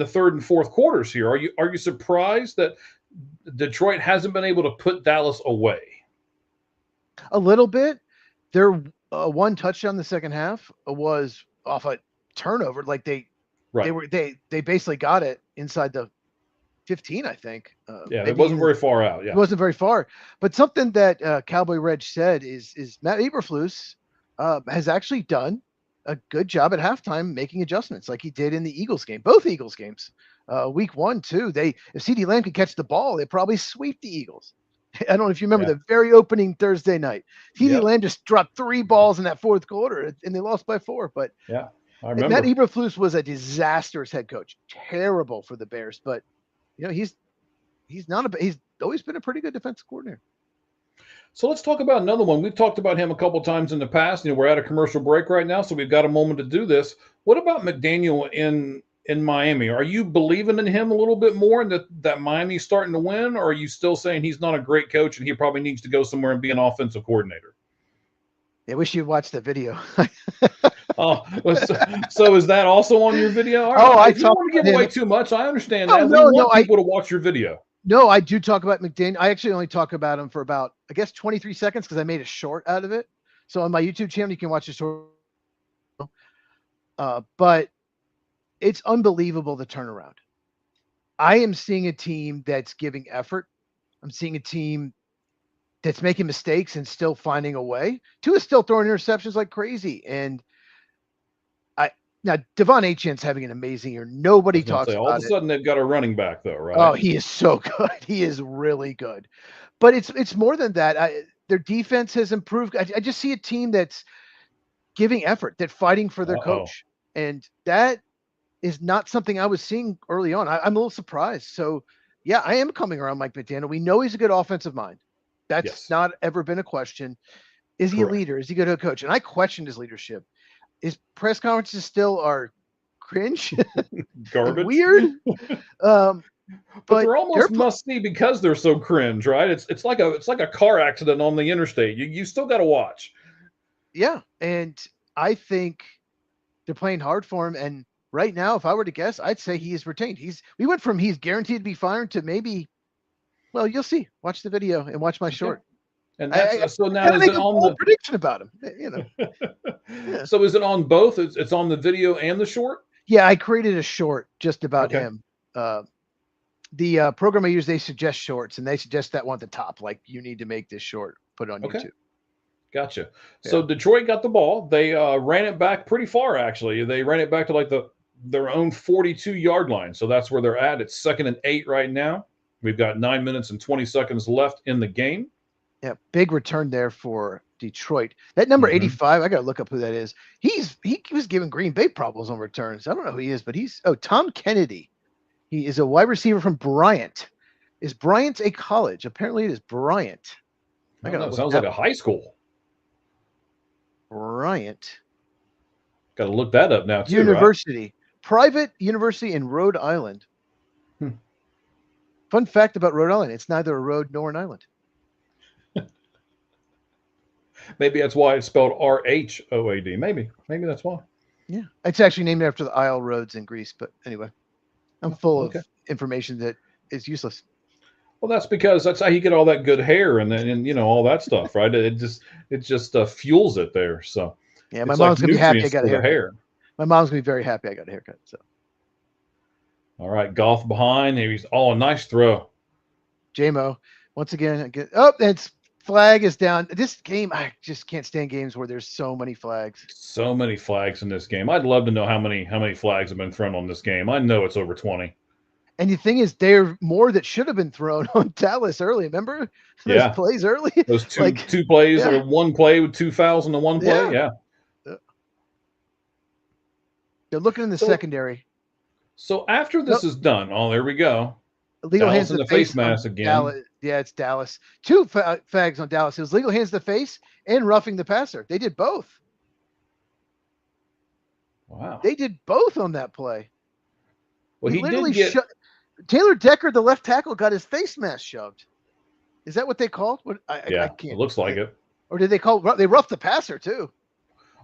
third and fourth quarters here. Are you surprised that Detroit hasn't been able to put Dallas away? A little bit. Their one touchdown in the second half was off a turnover. Like they basically got it inside the 15, I think. It wasn't very far out. Yeah, it wasn't very far. But something that Cowboy Reg said is Matt Eberflus has actually done a good job at halftime making adjustments, like he did in the Eagles game, both Eagles games, week 1, 2. If CeeDee Lamb could catch the ball, they probably sweep the Eagles. I don't know if you remember the very opening Thursday night. CeeDee Lamb just dropped 3 balls in that fourth quarter, and they lost by 4. But yeah, I remember. Matt Eberflus was a disastrous head coach, terrible for the Bears. But he's always been a pretty good defensive coordinator. So let's talk about another one. We've talked about him a couple times in the past. We're at a commercial break right now, so we've got a moment to do this. What about McDaniel in Miami? Are you believing in him a little bit more, and that Miami's starting to win, or are you still saying he's not a great coach and he probably needs to go somewhere and be an offensive coordinator? I wish you'd watched the video. Oh, so is that also on your video? All right. If you don't want to give away too much, I understand that. We want people to watch your video. No, I do talk about McDaniel. I actually only talk about him for about, I guess, 23 seconds because I made a short out of it. So on my YouTube channel, you can watch the short. But it's unbelievable the turnaround. I am seeing a team that's giving effort. I'm seeing a team that's making mistakes and still finding a way. Tua is still throwing interceptions like crazy. And now Devon Achane's having an amazing year. Nobody talks about it. All of a sudden they've got a running back though, right? Oh, he is so good. He is really good. But it's more than that. Their defense has improved. I just see a team that's giving effort, that's fighting for their coach. And that is not something I was seeing early on. I'm a little surprised. So, yeah, I am coming around Mike McDaniel. We know he's a good offensive mind. That's not ever been a question. Is he a leader? Is he good at a coach? And I questioned his leadership. His press conferences still are cringe, garbage, weird. But they're almost must see because they're so cringe, right? It's like a car accident on the interstate. You still got to watch. Yeah, and I think they're playing hard for him. And right now, if I were to guess, I'd say he is retained. We went from he's guaranteed to be fired to maybe. Well, you'll see. Watch the video and watch my short. And so now is it on the prediction about him? Yeah. So is it on both? It's on the video and the short. Yeah, I created a short just about him. The program I use, they suggest shorts, and they suggest that one at the top. Like, you need to make this short, put it on YouTube. Gotcha. So Detroit got the ball. They ran it back pretty far. Actually, they ran it back to like their own 42-yard line. So that's where they're at. It's 2nd and 8 right now. We've got 9 minutes and 20 seconds left in the game. Yeah, big return there for Detroit. That number 85, I got to look up who that is. He was giving Green Bay problems on returns. I don't know who he is, but Tom Kennedy. He is a wide receiver from Bryant. Is Bryant a college? Apparently it is Bryant. Sounds like a high school. Bryant. Got to look that up now too. University. Right? Private university in Rhode Island. Fun fact about Rhode Island, it's neither a road nor an island. Maybe that's why it's spelled RHOAD. Maybe that's why. Yeah, it's actually named after the Isle roads in Greece. But anyway, I'm full of information that is useless. Well, that's because that's how you get all that good hair and all that stuff, right? It just fuels it there. So yeah, my mom's gonna be happy I got a haircut. My mom's gonna be very happy I got a haircut. So. All right, Goff behind. He's a nice throw. J-Mo, once again, it's flag is down. This game, I just can't stand games where there's so many flags. So many flags in this game. I'd love to know how many flags have been thrown on this game. I know it's over 20. And the thing is, there more that should have been thrown on Dallas early. Remember those Yeah. plays early? Those two Like, two plays yeah. or one play with 2 fouls in the one play. Yeah. They're looking in the So- secondary. So after this is done, oh, there we go. Legal Dallas hands in to the the face on mask again. Dallas. Yeah, it's Dallas. 2 fags on Dallas. It was legal hands to the face and roughing the passer. They did both. Wow. They did both on that play. Well, he literally did get. Taylor Decker, the left tackle, got his face mask shoved. Is that what they called? What, I Yeah, can't. it looks like it. Or did they call? They roughed the passer too.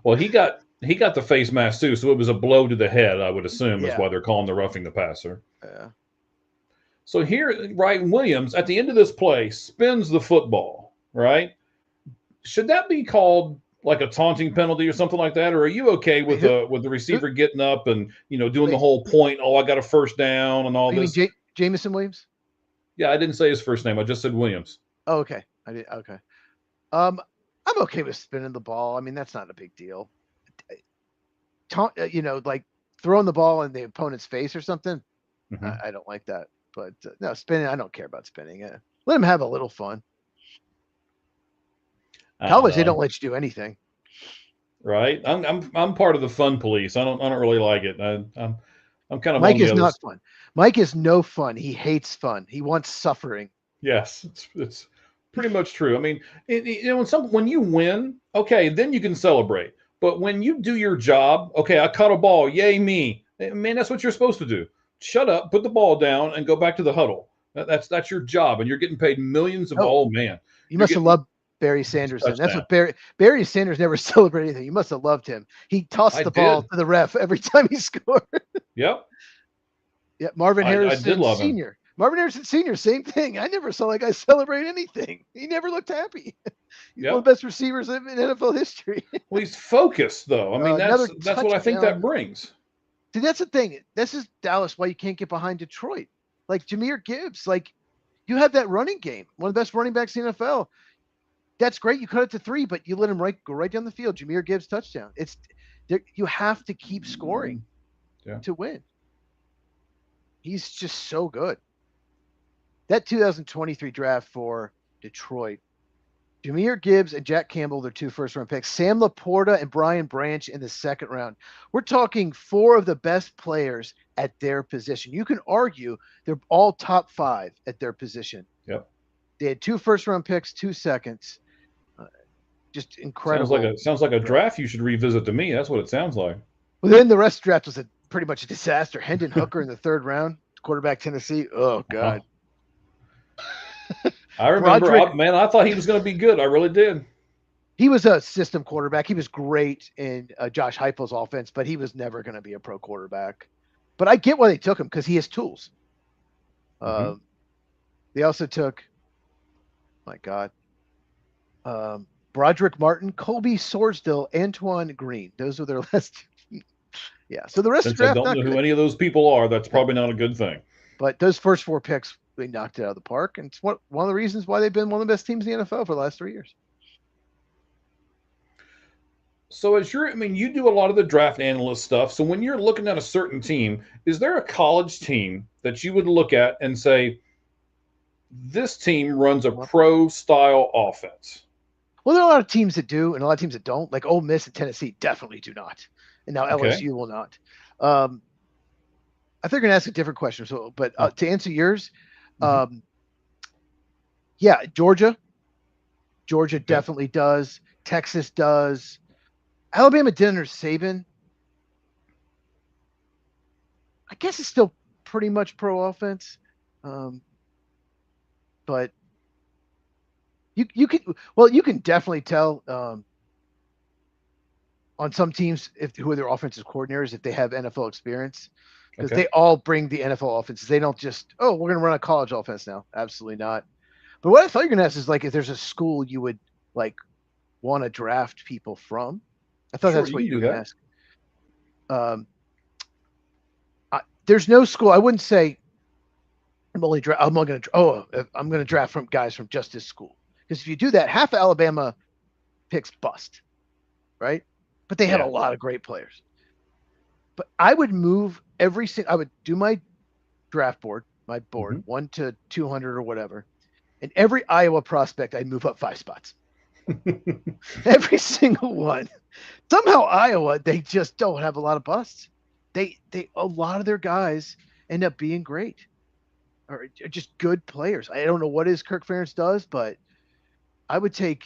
Well, he got the face mask too, so it was a blow to the head. I would assume is Yeah. why they're calling the roughing the passer. Yeah. So here, right, Williams at the end of this play spins the football. Right? Should that be called like a taunting penalty or something like that, or are you okay with the receiver getting up and doing the whole point? Oh, I got a first down and all You this. mean Jamison Williams? Yeah, I didn't say his first name. I just said Williams. Oh, okay. I did. Okay. I'm okay with spinning the ball. I mean, that's not a big deal. Like throwing the ball in the opponent's face or something. Mhm. I don't like that. But no, spinning. I don't care about spinning it. Let them have a little fun. College, they don't let you do anything. Right. I'm part of the fun police. I don't really like it. I'm kind of Mike on the is other not fun. Mike is no fun. He hates fun. He wants suffering. Yes, it's pretty much true. I mean, when you win, okay, then you can celebrate. But when you do your job, okay, I caught a ball, yay me. Man, that's what you're supposed to do. Shut up, put the ball down, and go back to the huddle. That's your job, and you're getting paid millions of. Oh man, you must have loved Barry Sanders. Then. That's what Barry Sanders never celebrated anything. You must have loved him. He tossed the ball to the ref every time he scored. Yep. Yeah, Marvin Harrison Sr. Marvin Harrison Sr. Same thing. I never saw that guy celebrate anything. He never looked happy. He's one of the best receivers in NFL history. Well, he's focused though. I mean, that's what I think that brings. See, that's the thing. This is Dallas. Why you can't get behind Detroit? Like Jahmyr Gibbs. Like you have that running game. One of the best running backs in the NFL. That's great. You cut it to 3, but you let him go right down the field. Jahmyr Gibbs touchdown. You have to keep scoring to win. He's just so good. That 2023 draft for Detroit, Jahmyr Gibbs and Jack Campbell, their 2 first-round picks. Sam Laporta and Brian Branch in the 2nd round. We're talking 4 of the best players at their position. You can argue they're all top 5 at their position. Yep. They had 2 first-round picks, 2 seconds. Just incredible. Sounds like a draft you should revisit to me. That's what it sounds like. Well, then the rest of the draft was pretty much a disaster. Hendon Hooker in the 3rd round, quarterback Tennessee. Oh God. I remember, I thought he was going to be good. I really did. He was a system quarterback. He was great in Josh Heupel's offense, but he was never going to be a pro quarterback. But I get why they took him because he has tools. They also took, my God, Broderick Martin, Colby Sorsdale, Antoine Green. Those were their last. Yeah. So the rest of the draft. I don't know who any of those people are. That's probably not a good thing. But those first 4 picks, they knocked it out of the park. And it's one of the reasons why they've been one of the best teams in the NFL for the last 3 years. So you do a lot of the draft analyst stuff. So when you're looking at a certain team, is there a college team that you would look at and say, this team runs a pro-style offense? Well, there are a lot of teams that do, and a lot of teams that don't. Like Ole Miss and Tennessee definitely do not, and now LSU will not. I think you're gonna ask a different question. So, but to answer yours, yeah, Georgia definitely does. Texas does. Alabama did under Saban. I guess it's still pretty much pro offense, but. You can definitely tell on some teams who are their offensive coordinators if they have NFL experience because they all bring the NFL offenses. They don't just we're going to run a college offense now. Absolutely not. But what I thought you were going to ask is like if there's a school you would like want to draft people from. I thought that's what you were going to ask. There's no school. I wouldn't say I'm going to draft from guys from just this school. Because if you do that, half of Alabama picks bust, right? But they have a lot of great players. But I would move I would do my draft board, my board, Mhm. 1 to 200 or whatever, and every Iowa prospect, I'd move up 5 spots. Every single one. Somehow Iowa, they just don't have a lot of busts. A lot of their guys end up being great or just good players. I don't know what his Kirk Ferentz does, but I would take,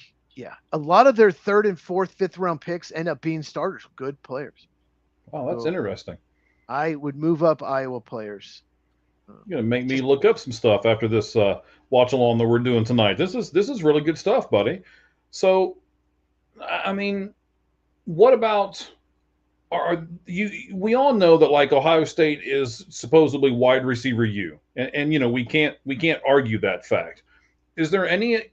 a lot of their 3rd and 4th, 5th round picks end up being starters, good players. Wow, that's So interesting. I would move up Iowa players. You're gonna make me Just look up some stuff after this watch along that we're doing tonight. This is really good stuff, buddy. So, I mean, what about are you? We all know that like Ohio State is supposedly wide receiver U, and you know we can't argue that fact. Is there any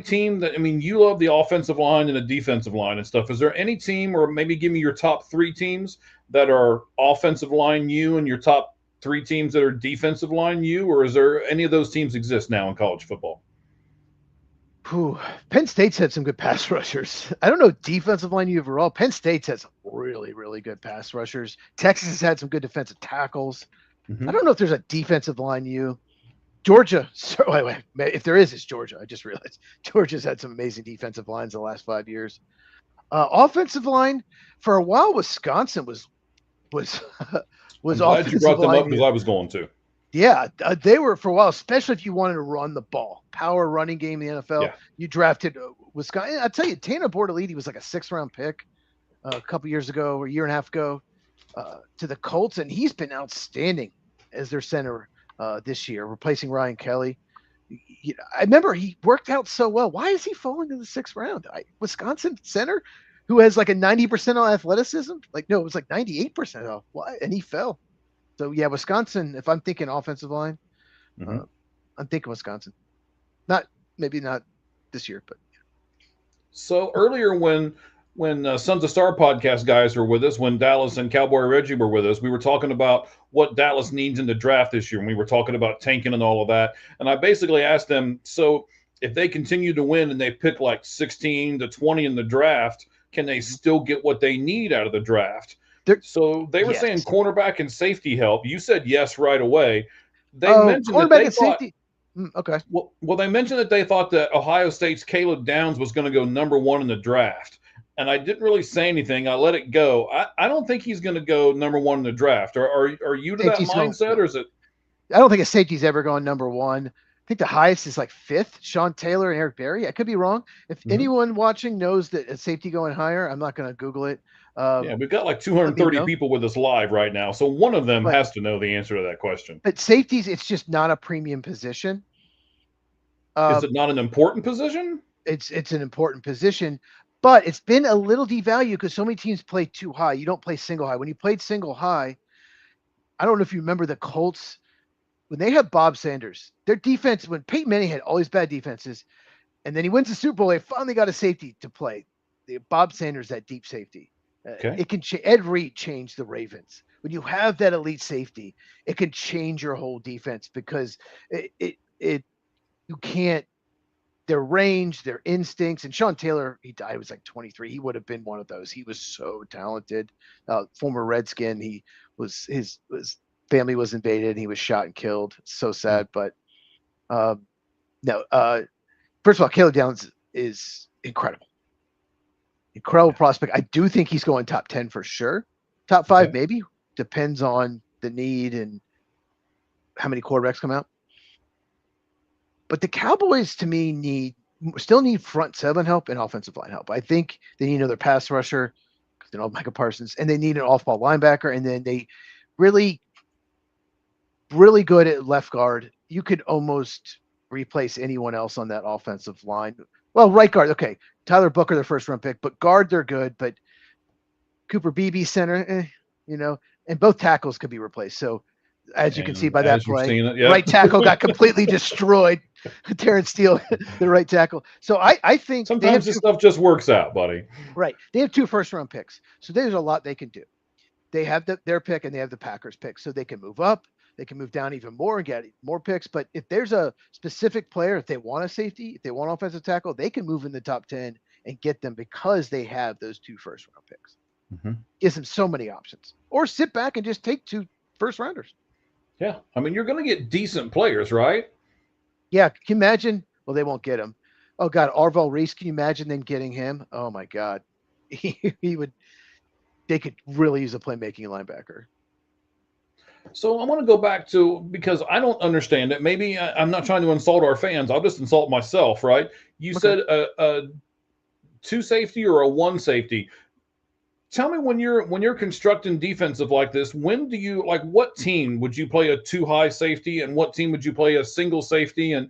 team that, I mean, you love the offensive line and the defensive line and stuff. Is there any team, or maybe give me your top 3 teams that are offensive line U and your top 3 teams that are defensive line U, or is there any of those teams exist now in college football? Penn State's had some good pass rushers. I don't know defensive line overall. Penn State's had some really, really good pass rushers. Texas has had some good defensive tackles. I don't know if there's a defensive line U. Georgia, wait, if there is, it's Georgia. I just realized Georgia's had some amazing defensive lines the last 5 years. Offensive line, for a while, Wisconsin was I'm glad you offensive brought them line up because U. I was going to. Yeah, they were for a while, especially if you wanted to run the ball, power running game in the NFL. Yeah. You drafted Wisconsin. I'll tell you, Tanner Bortolini was like a 6th round pick a couple years ago, or a year and a half ago, to the Colts, and he's been outstanding as their center this year, replacing Ryan Kelly. I remember he worked out so well. Why is he falling in the 6th round? Wisconsin center who has like a 90% athleticism? Like, no, it was like 98% off. Why? And he fell. So yeah, Wisconsin. If I'm thinking offensive line, I'm thinking Wisconsin. Maybe not this year, but So earlier when Sons of Star podcast guys were with us, when Dallas and Cowboy Reggie were with us, we were talking about what Dallas needs in the draft this year, and we were talking about tanking and all of that. And I basically asked them, so if they continue to win and they pick like 16 to 20 in the draft, can they still get what they need out of the draft? So they were saying cornerback and safety help. You said yes right away. They mentioned that they thought, safety. Okay. Well, they mentioned that they thought that Ohio State's Caleb Downs was going to go number 1 in the draft. And I didn't really say anything. I let it go. I don't think he's going to go number 1 in the draft. Are you to that mindset, or is it? I don't think a safety's ever gone number 1. I think the highest is like 5th, Sean Taylor and Eric Berry. I could be wrong. If anyone watching knows that a safety going higher, I'm not going to Google it. Yeah, we've got like 230 people with us live right now, so one of them has to know the answer to that question. But safeties, it's just not a premium position. Is it not an important position? It's an important position, but it's been a little devalued because so many teams play too high. You don't play single high. When you played single high, I don't know if you remember the Colts when they had Bob Sanders. Their defense, when Peyton Manning had all these bad defenses, and then he wins the Super Bowl, they finally got a safety to play. Bob Sanders, that deep safety. It can Ed Reed changed the Ravens. When you have that elite safety, it can change your whole defense because you can't. Their range, their instincts, and Sean Taylor, he died. He was like 23. He would have been one of those. He was so talented. Former Redskin. His family was invaded. And he was shot and killed. So sad, but no. First of all, Caleb Downs is incredible. Incredible prospect. I do think he's going top 10 for sure. Top 5 maybe. Depends on the need and how many quarterbacks come out. But the Cowboys, to me, still need front 7 help and offensive line help. I think they need another pass rusher because they don't have Micah Parsons, and they need an off-ball linebacker, and then they really, really good at left guard. You could almost replace anyone else on that offensive line. Well, right guard, okay. Tyler Booker, their 1st-round pick, but guard, they're good. But Cooper Beebe, center, and both tackles could be replaced. So, as you can see by that play, right tackle got completely destroyed. Terrence Steele, the right tackle. So I think sometimes this stuff just works out, buddy. Right. They have 2 first-round picks. So there's a lot they can do. They have their pick and they have the Packers pick. So they can move up. They can move down even more and get more picks. But if there's a specific player, if they want a safety, if they want offensive tackle, they can move in the top 10 and get them because they have those 2 first-round picks. Gives them so many options. Or sit back and just take 2 first-rounders. Yeah. I mean, you're going to get decent players, right? Yeah, can you imagine? Well, they won't get him. Oh God, Arvell Reese. Can you imagine them getting him? Oh my God, he would. They could really use a playmaking linebacker. So I want to go back to, because I don't understand it. Maybe I'm not trying to insult our fans. I'll just insult myself, right? You Okay. said a 2 safety or a 1 safety. Tell me, when you're constructing defensive like this, when do you, like, what team would you play a 2 high safety, and what team would you play a single safety? And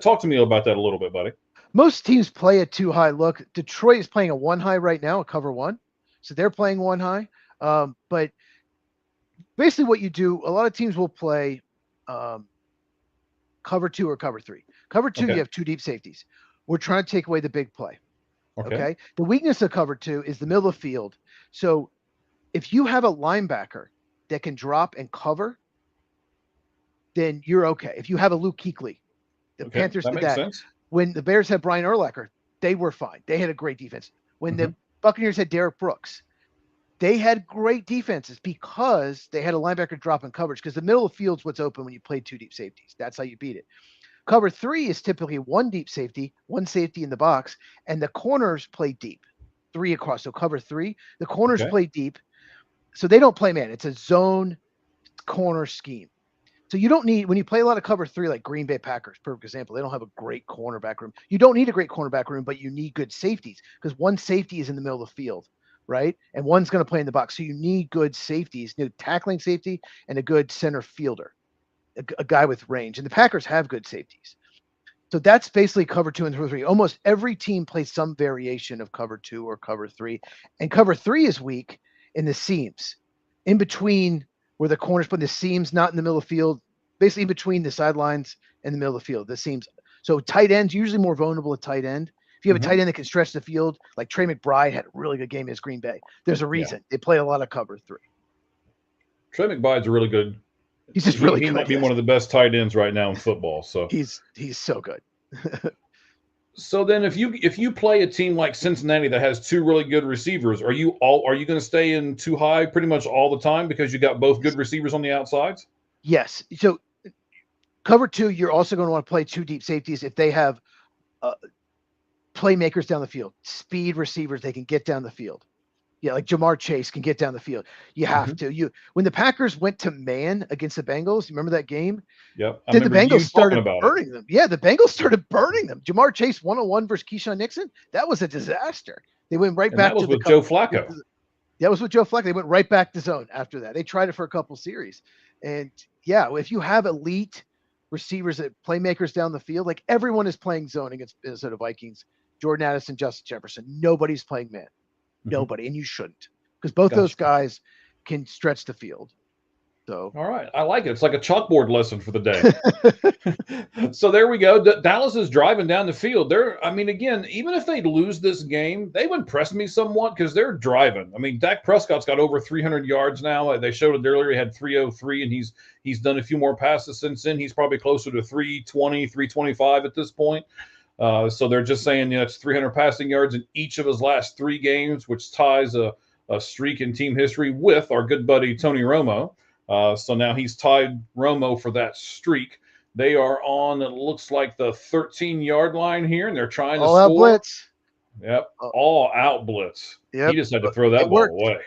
talk to me about that a little bit, buddy. Most teams play a 2 high look. Detroit is playing a 1 high right now, a cover 1. So they're playing 1 high. But basically what you do, a lot of teams will play cover 2 or cover 3. Cover 2, Okay. you have 2 deep safeties. We're trying to take away the big play. Okay. Okay. The weakness of cover 2 is the middle of the field. So if you have a linebacker that can drop and cover, then you're okay. If you have a Luke Kuechly, the Okay, Panthers that did makes that. sense. When the Bears had Brian Urlacher, they were fine. They had a great defense. When the Buccaneers had Derek Brooks, they had great defenses because they had a linebacker drop in coverage, because the middle of the field's what's open when you play 2 deep safeties. That's how you beat it. Cover 3 is typically 1 deep safety, 1 safety in the box, and the corners play deep, 3 across. So cover 3, the corners Okay. play deep. So they don't play man. It's a zone corner scheme. So you don't need, when you play a lot of cover 3, like Green Bay Packers, perfect example, they don't have a great cornerback room. You don't need a great cornerback room, but you need good safeties, because 1 safety is in the middle of the field, right? And 1's going to play in the box. So you need good safeties, good tackling safety, and a good center fielder, a guy with range. And the Packers have good safeties. So that's basically cover 2 and cover 3. Almost every team plays some variation of cover 2 or cover 3. And cover 3 is weak in the seams, in between where the corners put the seams, not in the middle of the field, basically in between the sidelines and the middle of the field, the seams. So tight ends usually more vulnerable at tight end. If you have a tight end that can stretch the field, like Trey McBride had a really good game against Green Bay, there's a reason. They play a lot of cover 3. Trey McBride's a really good. He's just really good. He might be one of the best tight ends right now in football. So he's so good. So then, if you play a team like Cincinnati that has 2 really good receivers, are you going to stay in 2 high pretty much all the time because you got both good receivers on the outsides? Yes. So cover 2, you're also going to want to play 2 deep safeties if they have playmakers down the field, speed receivers, they can get down the field. Yeah, like Jamar Chase can get down the field. You have to. When the Packers went to man against the Bengals, you remember that game? Yep. The Bengals started burning them. Yeah, the Bengals started burning them. Jamar Chase 1-on-1 versus Keyshawn Nixon. That was a disaster. They went right back to with Joe Flacco. That was with Joe Flacco. They went right back to zone after that. They tried it for a couple series. And yeah, if you have elite receivers, that playmakers down the field, like everyone is playing zone against Minnesota Vikings, Jordan Addison, Justin Jefferson. Nobody's playing man. Nobody, and you shouldn't, because both those guys can stretch the field. So all right, I like it. It's like a chalkboard lesson for the day. So there we go. Dallas is driving down the field. Again, even if they lose this game, they've impressed me somewhat because they're driving. I mean, Dak Prescott's got over 300 yards now. They showed it earlier. He had 303, and he's done a few more passes since then. He's probably closer to 320, 325 at this point. So they're just saying, it's 300 passing yards in each of his last 3 games, which ties a streak in team history with our good buddy Tony Romo. So now he's tied Romo for that streak. They are on, it looks like, the 13-yard line here, and they're trying to score. All out blitz. Yep, all out blitz. Yep. He just had to throw that ball away.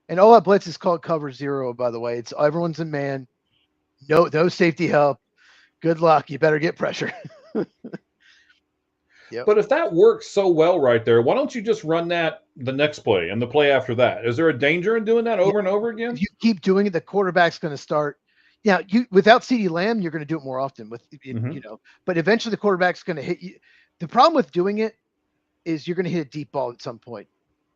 And all out blitz is called cover 0, by the way. It's everyone's in man. No safety help. Good luck. You better get pressure. Yep. But if that works so well right there, why don't you just run that the next play and the play after that? Is there a danger in doing that over and over again? If you keep doing it, the quarterback's going to start. Yeah, without CeeDee Lamb, you're going to do it more often. But eventually the quarterback's going to hit you. The problem with doing it is you're going to hit a deep ball at some point.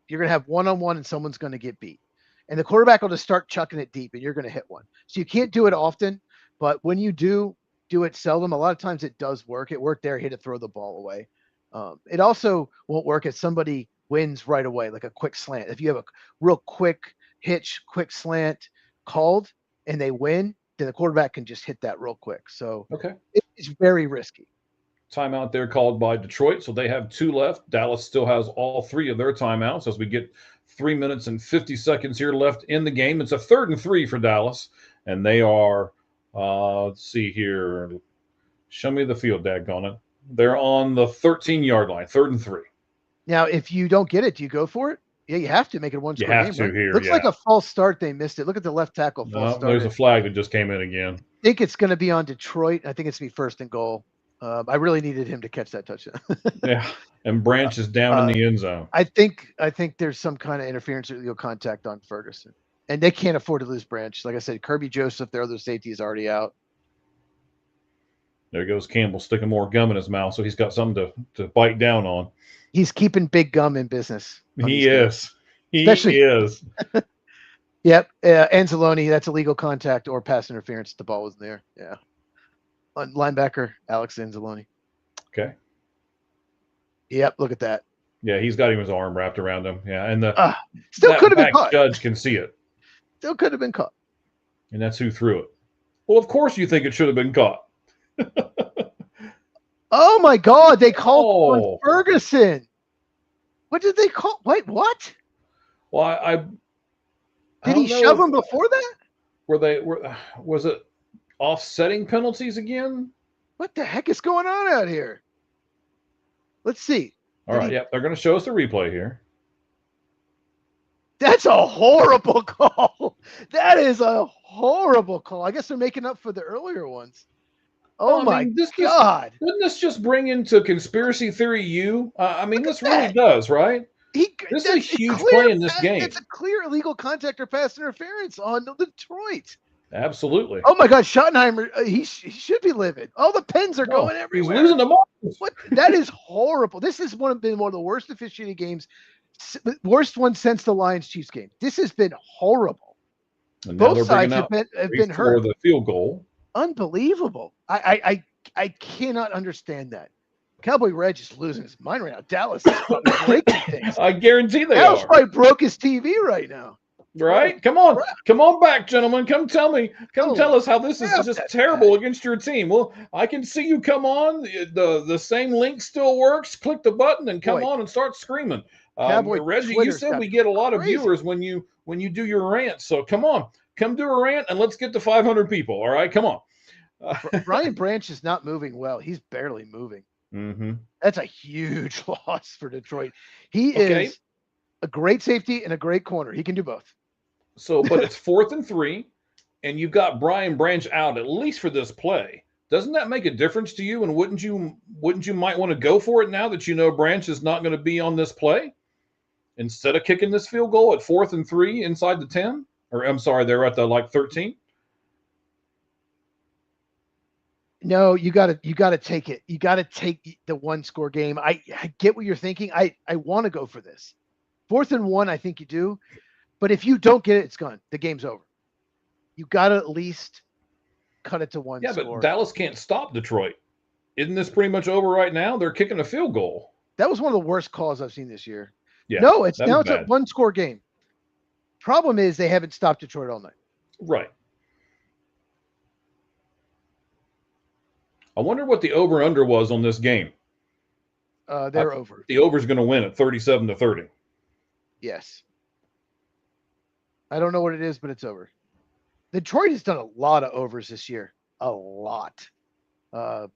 You're going to have one-on-one and someone's going to get beat. And the quarterback will just start chucking it deep and you're going to hit one. So you can't do it often, but when you do it seldom, a lot of times it does work. It worked there, hit it, throw the ball away. It also won't work if somebody wins right away, like a quick slant. If you have a real quick hitch, quick slant called and they win, then the quarterback can just hit that real quick. So it's very risky. Timeout there called by Detroit. So they have 2 left. Dallas still has all 3 of their timeouts as we get 3 minutes and 50 seconds here left in the game. It's a 3rd and 3 for Dallas, and they are Let's see here. Show me the field, daggone it. They're on the 13-yard line, 3rd and 3. Now, if you don't get it, do you go for it? Yeah, you have to make it a one-score You have game, to right? here, Looks yeah. like a false start. They missed it. Look at the left tackle false No, start. there's a flag that just came in again. I think it's going to be on Detroit. I think it's going to be 1st and goal. I really needed him to catch that touchdown. Yeah, and Branch is down in the end zone. I think there's some kind of interference or illegal contact on Ferguson, and they can't afford to lose Branch. Like I said, Kirby Joseph, their other safety, is already out. There goes Campbell sticking more gum in his mouth, so he's got something to bite down on. He's keeping Big Gum in business. He is. He Especially- is. Yep, Anzalone, that's illegal contact or pass interference. The ball was there. Yeah. On linebacker, Alex Anzalone. Okay. Yep, look at that. Yeah, he's got his arm wrapped around him. Yeah, and the Still that could have been back caught. judge can see it, Still could have been caught. and that's who threw it. Well, of course you think it should have been caught. Oh my God, they called Oh. on Ferguson. What did they call? Wait, what? Well, I Did don't he know shove if- him before that? Was it offsetting penalties again? What the heck is going on out here? Let's see. All right, yeah, they're going to show us the replay here. That's a horrible call. That is a horrible call. I guess they're making up for the earlier ones. Oh Well, I my mean, this- God. Doesn't this just bring into conspiracy theory you? I mean, this really does, right? This is a That's huge clear play in this game. It's a clear illegal contact or pass interference on Detroit. Absolutely. Oh my God, Schottenheimer, he should be livid. All the pens are going He's everywhere. losing the marbles. What? That is horrible. This has been one of the worst officiating games, worst one since the Lions-Chiefs game. This has been horrible. And now they're Both sides bringing have out been for hurt. the field goal. Unbelievable. I cannot understand that. Cowboy Reg is losing his mind right now. Dallas is probably breaking things. I guarantee they Dallas are. probably broke his TV right now. Right? Come on back, gentlemen. Come tell us how this is crap, just that's terrible against your team. Well, I can see you come on. The same link still works. Click the button and come Boy. on and start screaming. Cowboy Reggie, you Twitter's said got we get a lot of crazy. viewers when you do your rants. So come on, come do a rant and let's get to 500 people. All right, come on. Brian Branch is not moving well. He's barely moving. Mm-hmm. That's a huge loss for Detroit. He Okay. is a great safety and a great corner. He can do both. So, but it's 4th and 3, and you've got Brian Branch out at least for this play. Doesn't that make a difference to you? And wouldn't you might want to go for it now that you know Branch is not going to be on this play instead of kicking this field goal at 4th and 3 inside the 10? Or I'm sorry, they're at the 13. No, you got to take it. You got to take the one-score game. I get what you're thinking. I want to go for this. 4th and 1, I think you do. But if you don't get it, it's gone. The game's over. You got to at least cut it to one Yeah, score. but Dallas can't stop Detroit. Isn't this pretty much over right now? They're kicking a field goal. That was one of the worst calls I've seen this year. Yeah, No, it's that now was it's a bad. one-score game. Problem is they haven't stopped Detroit all night. Right. I wonder what the over-under was on this game. They're over. The over's going to win at 37-30. Yes. I don't know what it is, but it's over. Detroit has done a lot of overs this year. A lot. Because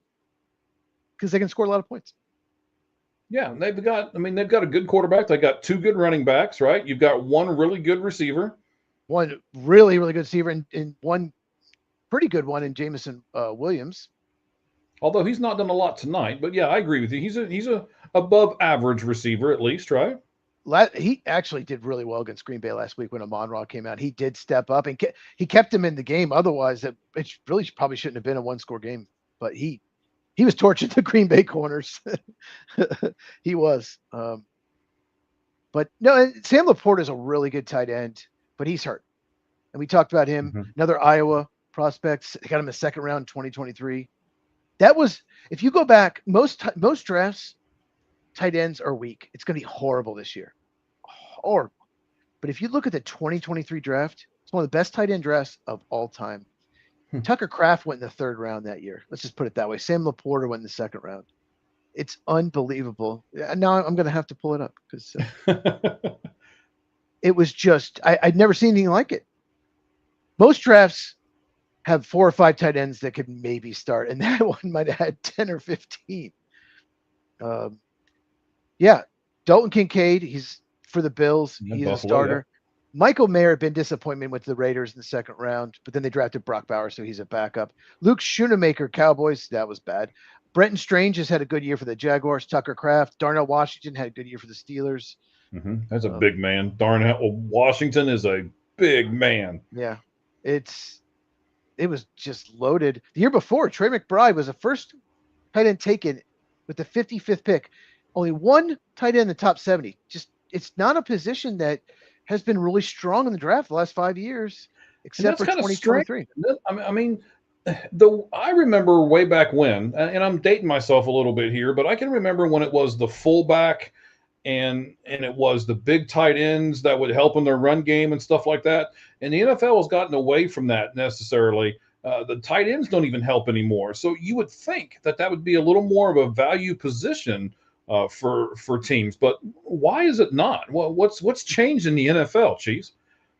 they can score a lot of points. Yeah, and they've got a good quarterback. They got 2 good running backs, right? You've got 1 really good receiver. One really, really good receiver and one pretty good one in Jameson Williams. Although he's not done a lot tonight, but yeah, I agree with you. He's a above average receiver at least, right? He actually did really well against Green Bay last week when Amon-Ra came out. He did step up and he kept him in the game. Otherwise, it really probably shouldn't have been a one-score game. But he was torching the Green Bay corners. He was. But no, and Sam Laporte is a really good tight end, but he's hurt. And we talked about him. Mhm. Another Iowa prospect. They got him in the second round, 2023. That was, if you go back, most drafts, tight ends are weak. It's going to be horrible this year. Horrible. But if you look at the 2023 draft, it's one of the best tight end drafts of all time. Tucker Kraft went in the 3rd round that year. Let's just put it that way. Sam Laporta went in the 2nd round. It's unbelievable. Now I'm going to have to pull it up because it was just, I'd never seen anything like it. Most drafts, have 4 or 5 tight ends that could maybe start, and that one might have had 10 or 15. Yeah, Dalton Kincaid, he's for the Bills. Yeah, He's Buffalo, a starter. Michael Mayer had been disappointment with the Raiders in the second round, but then they drafted Brock Bowers, so he's a backup. Luke Schoonemaker, Cowboys, that was bad. Brenton Strange has had a good year for the Jaguars. Tucker Kraft, Darnell Washington had a good year for the Steelers. That's a big man. Darnell Washington is a big man. Yeah, it was just loaded. The year before, Trey McBride was the first tight end taken with the 55th pick. Only one tight end in the top 70. Just it's not a position that has been really strong in the draft the last 5 years, except for 2023. I mean, I remember way back when, and I'm dating myself a little bit here, but I can remember when it was the fullback and it was the big tight ends that would help in their run game and stuff like that. And the NFL has gotten away from that necessarily. The tight ends don't even help anymore. So you would think that would be a little more of a value position for teams, but why is it not? What's changed in the NFL, Chiefs?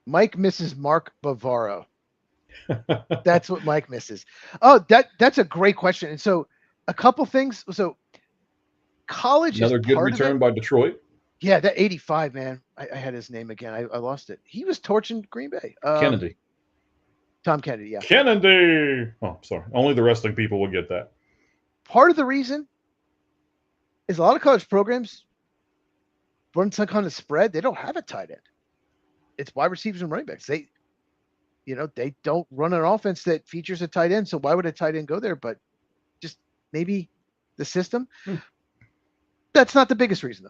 Mike misses Mark Bavaro. That's what Mike misses. Oh, that's a great question. And so a couple things. So college Another is good part return of it. by Detroit. Yeah, that 85, man. I had his name again. I lost it. He was torching Green Bay. Kennedy. Tom Kennedy, yeah. Kennedy. Oh, sorry. Only the wrestling people will get that. Part of the reason is a lot of college programs run some kind of spread. They don't have a tight end. It's wide receivers and running backs. They don't run an offense that features a tight end. So why would a tight end go there? But just maybe the system. That's not the biggest reason,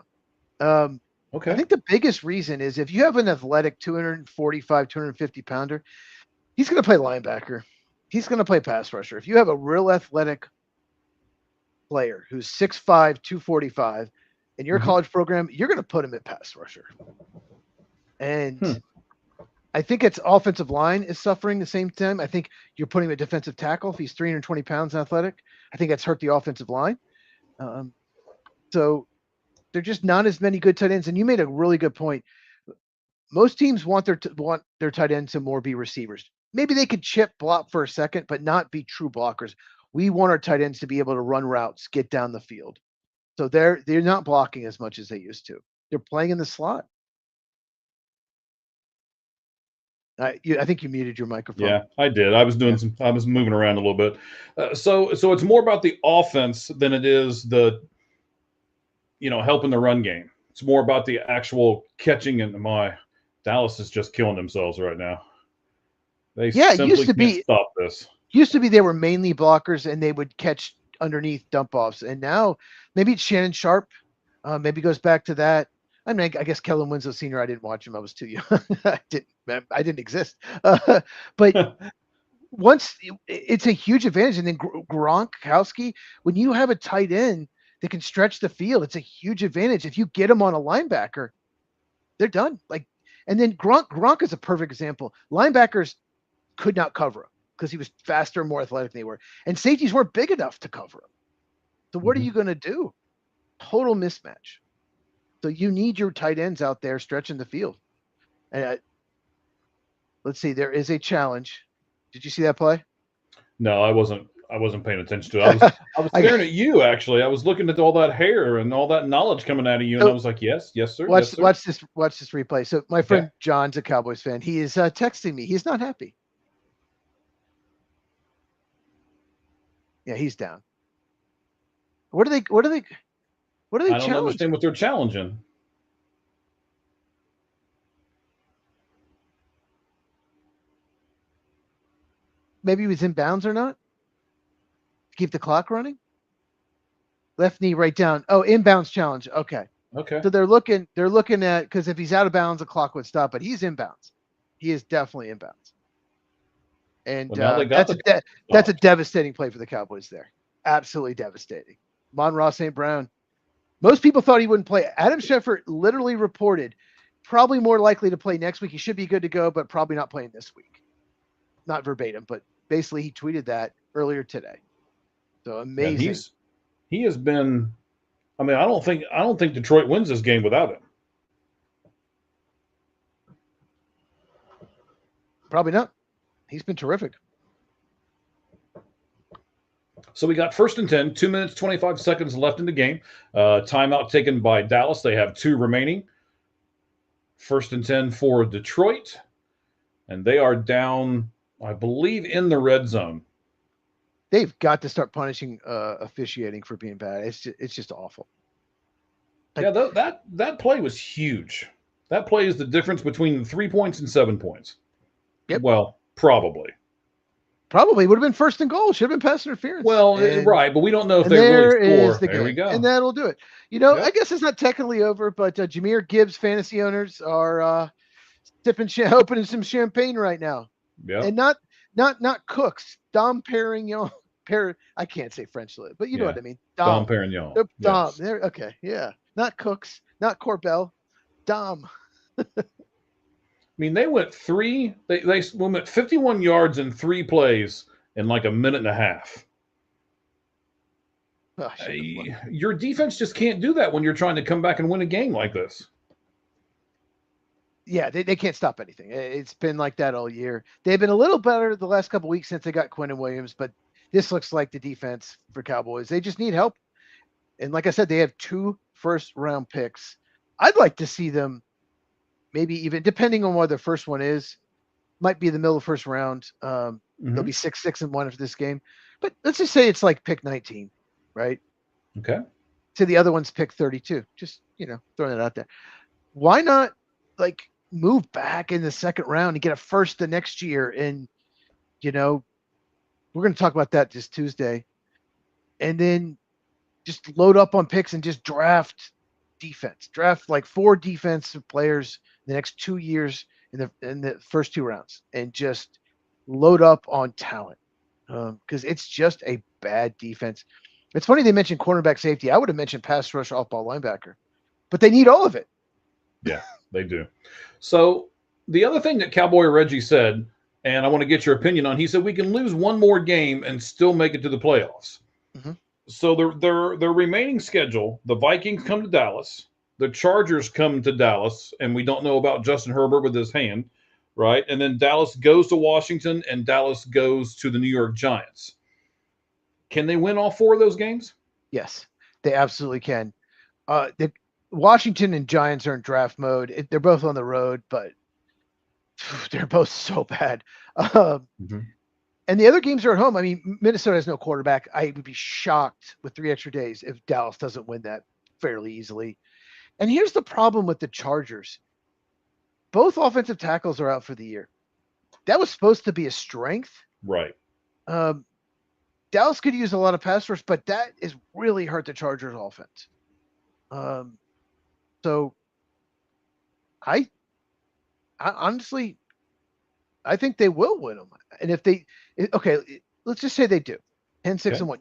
though. Okay. I think the biggest reason is if you have an athletic 245, 250 pounder, he's going to play linebacker. He's going to play pass rusher. If you have a real athletic player who's 6'5", 245 in your college program, you're going to put him at pass rusher. And I think it's offensive line is suffering the same time. I think you're putting him at defensive tackle if he's 320 pounds athletic. I think that's hurt the offensive line. So they're just not as many good tight ends. And you made a really good point. Most teams want their tight ends to more be receivers. Maybe they could chip block for a second, but not be true blockers. We want our tight ends to be able to run routes, get down the field. So they're not blocking as much as they used to. They're playing in the slot. I think you muted your microphone. Yeah, I did. I was doing I was moving around a little bit. So it's more about the offense than it is the, helping the run game. It's more about the actual catching. And Dallas is just killing themselves right now. They simply can't stop this. Used to be they were mainly blockers and they would catch underneath dump offs. And now maybe it's Shannon Sharp. Maybe goes back to that. I mean, I guess Kellen Winslow Sr., I didn't watch him. I was too young. I didn't exist. But once it's a huge advantage. And then Gronkowski, when you have a tight end that can stretch the field, it's a huge advantage. If you get him on a linebacker, they're done. And then Gronk is a perfect example. Linebackers could not cover him because he was faster and more athletic than they were. And safeties weren't big enough to cover him. So what are you going to do? Total mismatch. So you need your tight ends out there stretching the field. And let's see, there is a challenge. Did you see that play? No, I wasn't paying attention to it. I was staring at you, actually. I was looking at all that hair and all that knowledge coming out of you, and I was like, yes, sir. Watch this replay. So my friend John's a Cowboys fan. He is texting me. He's not happy. Yeah, he's down. What are they I don't challenging? understand what they're challenging. Maybe he was in bounds or not? Keep the clock running? Left knee right down. Oh, inbounds challenge. Okay. So they're looking at, because if he's out of bounds, the clock would stop, but he's inbounds. He is definitely inbounds. And that's a devastating play for the Cowboys there. Absolutely devastating. Amon-Ra St. Brown. Most people thought he wouldn't play. Adam Schefter literally reported probably more likely to play next week. He should be good to go, but probably not playing this week. Not verbatim, but basically he tweeted that earlier today. So amazing. Yeah, he has been. I mean, I don't think Detroit wins this game without him. Probably not. He's been terrific. So we got 1st and 10, 2 minutes, 25 seconds left in the game. Timeout taken by Dallas. They have 2 remaining. 1st and 10 for Detroit. And they are down, I believe, in the red zone. They've got to start punishing officiating for being bad. It's just awful. Yeah, that play was huge. That play is the difference between 3 points and 7 points. Yep. Well, probably. Probably would have been 1st and goal. Should have been pass interference. Well, right, but we don't know if they really score. There we go. And that'll do it. You know, Yep. I guess it's not technically over, but Jahmyr Gibbs fantasy owners are opening some champagne right now. Yeah. And not Cooks. Dom Perignon. I can't say French, but you know what I mean. Dom Perignon. Dom. Yes. There. Okay. Yeah. Not Cooks. Not Corbell. Dom. I mean, they went they went 51 yards in 3 plays in like a minute and a half. Oh, Your defense just can't do that when you're trying to come back and win a game like this. Yeah, they can't stop anything. It's been like that all year. They've been a little better the last couple of weeks since they got Quinnen Williams, but this looks like the defense for Cowboys. They just need help. And like I said, they have 2 first-round picks. I'd like to see them maybe even, depending on what their first one is, might be the middle of the first round. They'll be 6-1 after this game. But let's just say it's like pick 19, right? Okay. So the other one's pick 32. Just, throwing it out there. Why not, move back in the second round and get a first the next year? And, we're going to talk about that this Tuesday. And then just load up on picks and just draft defense. Draft 4 defensive players the next 2 years in the first 2 rounds, and just load up on talent. Because it's just a bad defense. It's funny they mentioned cornerback safety. I would have mentioned pass rush, off-ball linebacker. But they need all of it. Yeah, they do. So the other thing that Cowboy Reggie said, and I want to get your opinion on, he said we can lose one more game and still make it to the playoffs. Mm-hmm. So their remaining schedule, the Vikings come to Dallas, the Chargers come to Dallas, and we don't know about Justin Herbert with his hand, right? And then Dallas goes to Washington, and Dallas goes to the New York Giants. Can they win all 4 of those games? Yes, they absolutely can. Washington and Giants are in draft mode. They're both on the road, but they're both so bad. And the other games are at home. I mean, Minnesota has no quarterback. I would be shocked with 3 extra days if Dallas doesn't win that fairly easily. And here's the problem with the Chargers. Both offensive tackles are out for the year. That was supposed to be a strength. Right. Dallas could use a lot of pass rush, but that is really hurt the Chargers offense. So I honestly, I think they will win them. And if let's just say they do 10-6-1.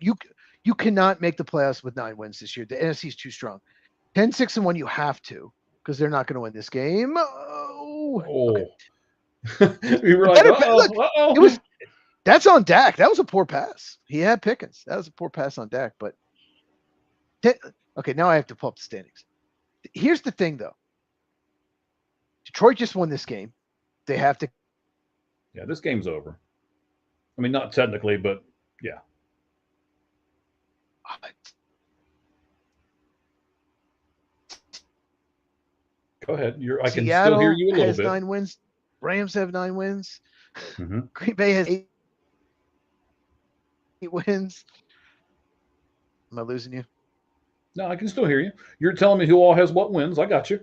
You cannot make the playoffs with 9 wins this year. The NFC is too strong. 10-6-1, you have to, because they're not going to win this game. Okay. We were like, that's on Dak. That was a poor pass. He had Pickens. That was a poor pass on Dak. But okay, now I have to pull up the standings. Here's the thing, though. Detroit just won this game. They have to. Yeah, this game's over. I mean, not technically, but yeah. Go ahead. I can still hear you a little has bit. 9 wins. Rams have 9 wins. Mm-hmm. Green Bay has 8 wins. Am I losing you? No, I can still hear you. You're telling me who all has what wins. I got you.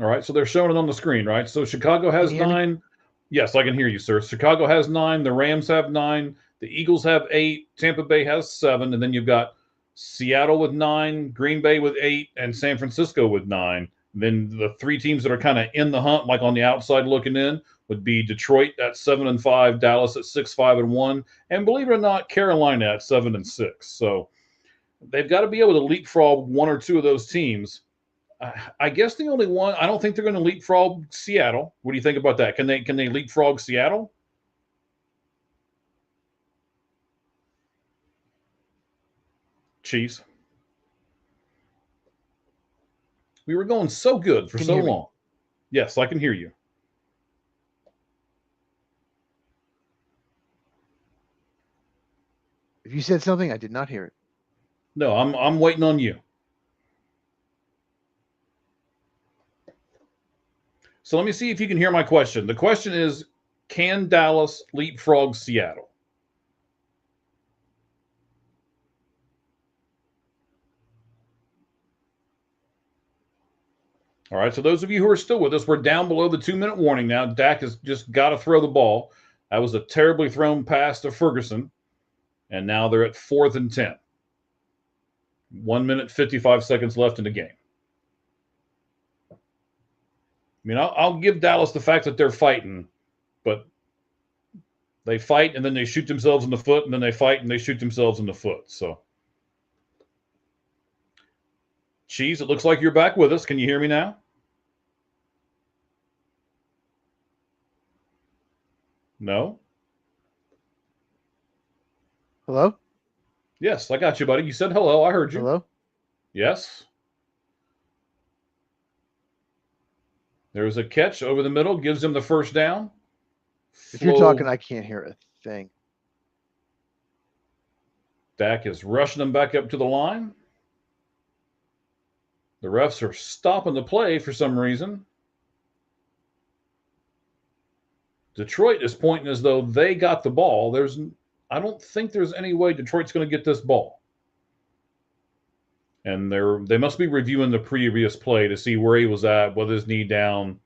All right, so they're showing it on the screen, right? So Chicago has 9. Yes, I can hear you, sir. Chicago has 9. The Rams have 9. The Eagles have 8. Tampa Bay has 7. And then you've got Seattle with 9, Green Bay with 8, and San Francisco with 9. Then the 3 teams that are kind of in the hunt, like on the outside looking in, would be Detroit at 7-5, Dallas at 6-5-1, and believe it or not, Carolina at 7-6. So they've got to be able to leapfrog 1 or 2 of those teams. I guess the only one, I don't think they're going to leapfrog Seattle. What do you think about that? Can they leapfrog Seattle? Chiefs. We were going so good for so long. Yes, I can hear you. If you said something, I did not hear it. No, I'm waiting on you. So let me see if you can hear my question. The question is, can Dallas leapfrog Seattle? All right, so those of you who are still with us, we're down below the 2-minute warning now. Dak has just got to throw the ball. That was a terribly thrown pass to Ferguson, and now they're at 4th and 10. 1 minute, 55 seconds left in the game. I mean, I'll give Dallas the fact that they're fighting, but they fight and then they shoot themselves in the foot, and then they fight and they shoot themselves in the foot. So, Cheese, it looks like you're back with us. Can you hear me now? No? Hello? Yes, I got you, buddy. You said hello. I heard you. Hello? Yes. There's a catch over the middle, gives him the first down. If you're talking, I can't hear a thing. Dak is rushing them back up to the line. The refs are stopping the play for some reason. Detroit is pointing as though they got the ball. I don't think there's any way Detroit's going to get this ball. And they must be reviewing the previous play to see where he was at, with his knee down,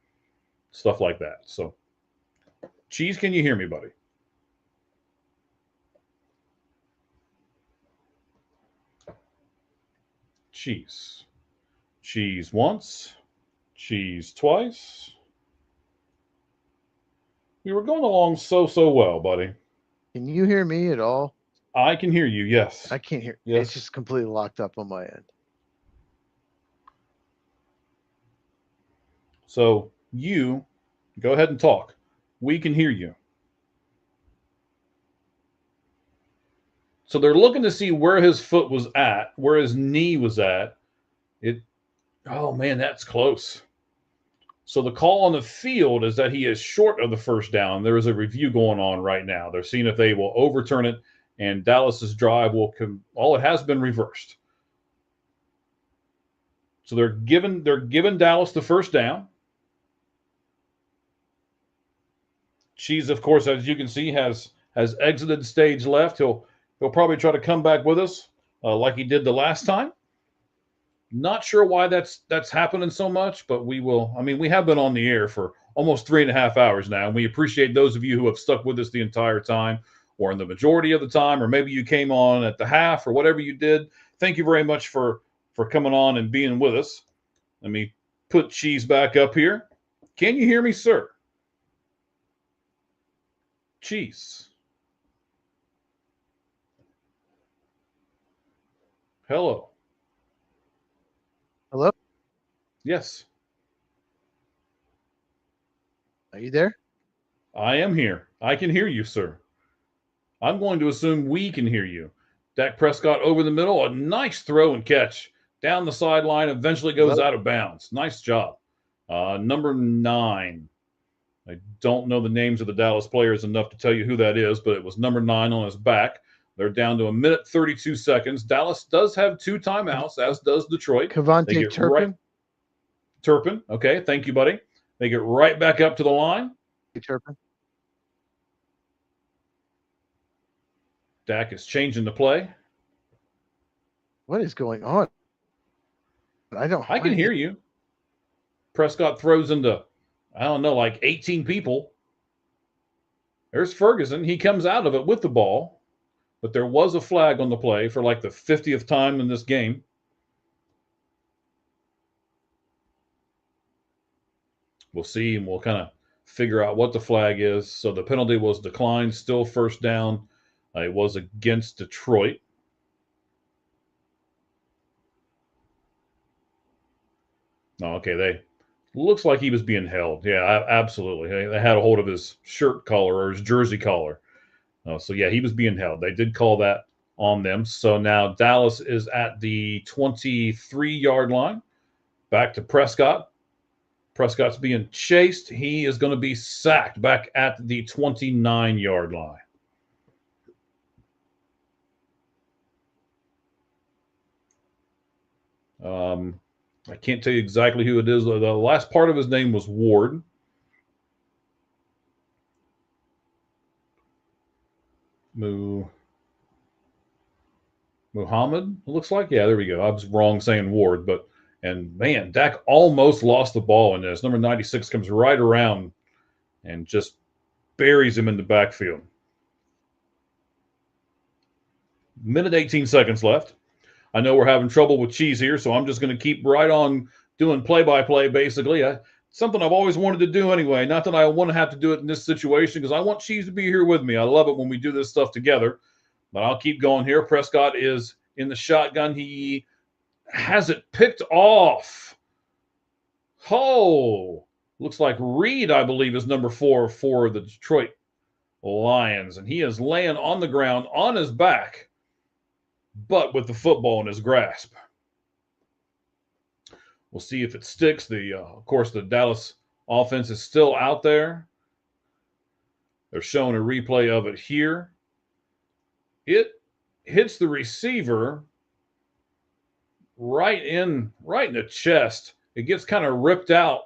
stuff like that. So, Cheese, can you hear me, buddy? Cheese. Cheese once. Cheese twice. We were going along so well, buddy. Can you hear me at all? I can hear you, yes. I can't hear. Yes. It's just completely locked up on my end. So you go ahead and talk. We can hear you. So they're looking to see where his foot was at, where his knee was at. Oh man, that's close. So the call on the field is that he is short of the first down. There is a review going on right now. They're seeing if they will overturn it, and Dallas's drive will it has been reversed. So they're giving Dallas the first down. Cheese, of course, as you can see, has exited stage left. He'll probably try to come back with us like he did the last time. Not sure why that's happening so much, but we will. I mean, we have been on the air for almost 3.5 hours now, and we appreciate those of you who have stuck with us the entire time, or in the majority of the time, or maybe you came on at the half, or whatever you did. Thank you very much for coming on and being with us. Let me put Cheese back up here. Can you hear me, sir? Cheese. Hello. Hello? Yes, Are you there? I am here. I can hear you, sir. I'm going to assume we can hear you. Dak Prescott over the middle, a nice throw and catch. Down the sideline, eventually goes Hello? out of bounds. Nice job. Number 9. I don't know the names of the Dallas players enough to tell you who that is, but it was number 9 on his back. They're down to 1 minute 32 seconds. Dallas does have 2 timeouts, as does Detroit. Kevontae Turpin? Turpin. Okay, thank you, buddy. They get right back up to the line. Turpin? Dak is changing the play. What is going on? I can hear you. Prescott throws into, I don't know, like 18 people. There's Ferguson. He comes out of it with the ball. But there was a flag on the play for like the 50th time in this game. We'll see, and we'll kind of figure out what the flag is. So the penalty was declined, still first down. It was against Detroit. Oh, okay, looks like he was being held. Yeah, absolutely. They had a hold of his shirt collar or his jersey collar. So, yeah, he was being held. They did call that on them. So now Dallas is at the 23-yard line. Back to Prescott. Prescott's being chased. He is going to be sacked back at the 29-yard line. I can't tell you exactly who it is. The last part of his name was Ward. Muhammad, it looks like. Yeah, there we go. I was wrong saying Ward, and man, Dak almost lost the ball in this. Number 96 comes right around and just buries him in the backfield. Minute 18 seconds left. I know we're having trouble with Cheese here, so I'm just going to keep right on doing play-by-play, basically. Something I've always wanted to do anyway. Not that I want to have to do it in this situation, because I want Cheese to be here with me. I love it when we do this stuff together. But I'll keep going here. Prescott is in the shotgun. He has it picked off. Oh, looks like Reed, I believe, is number 4 for the Detroit Lions. And he is laying on the ground on his back, but with the football in his grasp. We'll see if it sticks. Of course, the Dallas offense is still out there. They're showing a replay of it here. It hits the receiver right in the chest. It gets kind of ripped out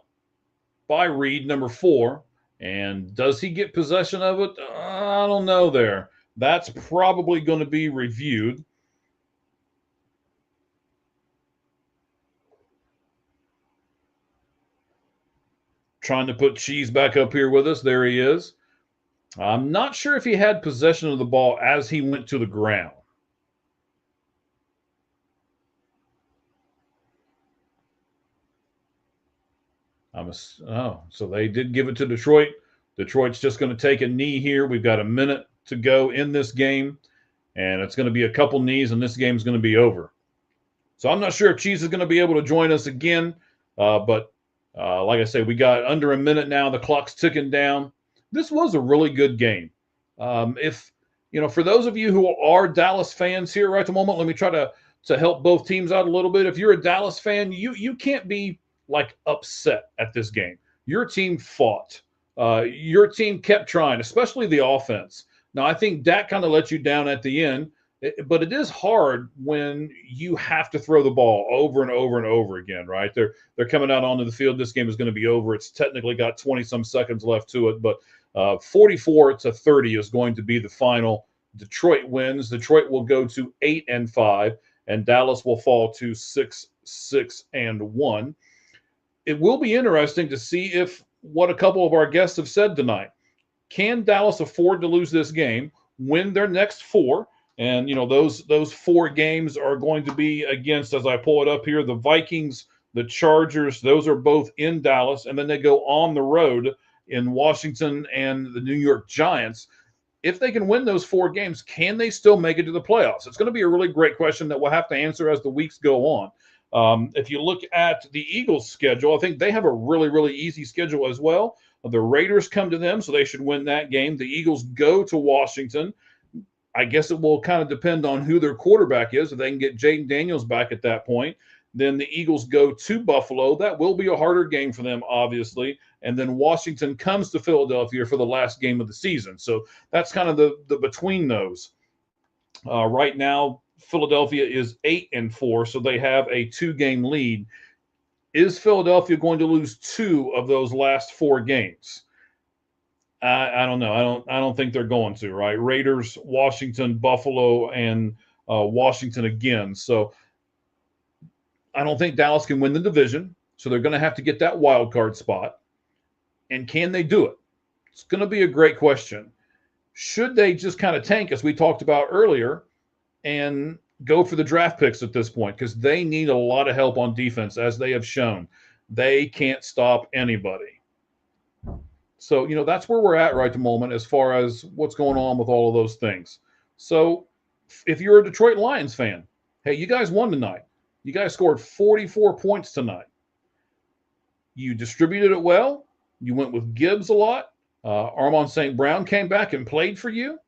by Reed, number 4. And does he get possession of it? I don't know there. That's probably going to be reviewed. Trying to put Cheese back up here with us. There he is. I'm not sure if he had possession of the ball as he went to the ground. So they did give it to Detroit. Detroit's just going to take a knee here. We've got a minute to go in this game, and it's going to be a couple knees, and this game's going to be over. So I'm not sure if Cheese is going to be able to join us again, but like I say, we got under a minute now. The clock's ticking down. This was a really good game. For those of you who are Dallas fans here right at the moment, let me try to help both teams out a little bit. If you're a Dallas fan, you can't be like upset at this game. Your team fought. Your team kept trying, especially the offense. Now, I think Dak kind of let you down at the end, but it is hard when you have to throw the ball over and over and over again, right? They're coming out onto the field. This game is going to be over. It's technically got 20-some seconds left to it, but 44-30 is going to be the final. Detroit wins. Detroit will go to 8-5, and Dallas will fall to 6-1. It will be interesting to see if what a couple of our guests have said tonight. Can Dallas afford to lose this game, win their next 4? And, those 4 games are going to be against, as I pull it up here, the Vikings, the Chargers. Those are both in Dallas. And then they go on the road in Washington and the New York Giants. If they can win those 4 games, can they still make it to the playoffs? It's going to be a really great question that we'll have to answer as the weeks go on. If you look at the Eagles' schedule, I think they have a really, really easy schedule as well. The Raiders come to them, so they should win that game. The Eagles go to Washington. I guess it will kind of depend on who their quarterback is. If they can get Jaden Daniels back at that point, then the Eagles go to Buffalo. That will be a harder game for them, obviously. And then Washington comes to Philadelphia for the last game of the season. So that's kind of the between those. Right now, Philadelphia is 8-4, so they have a 2-game lead. Is Philadelphia going to lose 2 of those last 4 games? I don't know. I don't think they're going to, right? Raiders, Washington, Buffalo, and Washington again. So I don't think Dallas can win the division. So they're going to have to get that wild card spot. And can they do it? It's going to be a great question. Should they just kind of tank, as we talked about earlier, and go for the draft picks at this point? Because they need a lot of help on defense, as they have shown. They can't stop anybody. So, that's where we're at right at the moment as far as what's going on with all of those things. So if you're a Detroit Lions fan, hey, you guys won tonight. You guys scored 44 points tonight. You distributed it well. You went with Gibbs a lot. Armon St. Brown came back and played for you.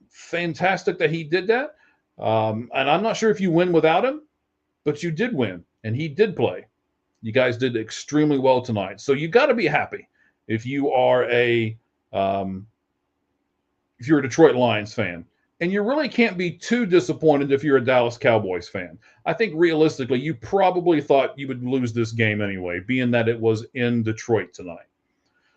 Fantastic that he did that. And I'm not sure if you win without him, but you did win, and he did play. You guys did extremely well tonight. So you got to be happy if you are a Detroit Lions fan. And you really can't be too disappointed if you're a Dallas Cowboys fan. I think realistically, you probably thought you would lose this game anyway, being that it was in Detroit tonight.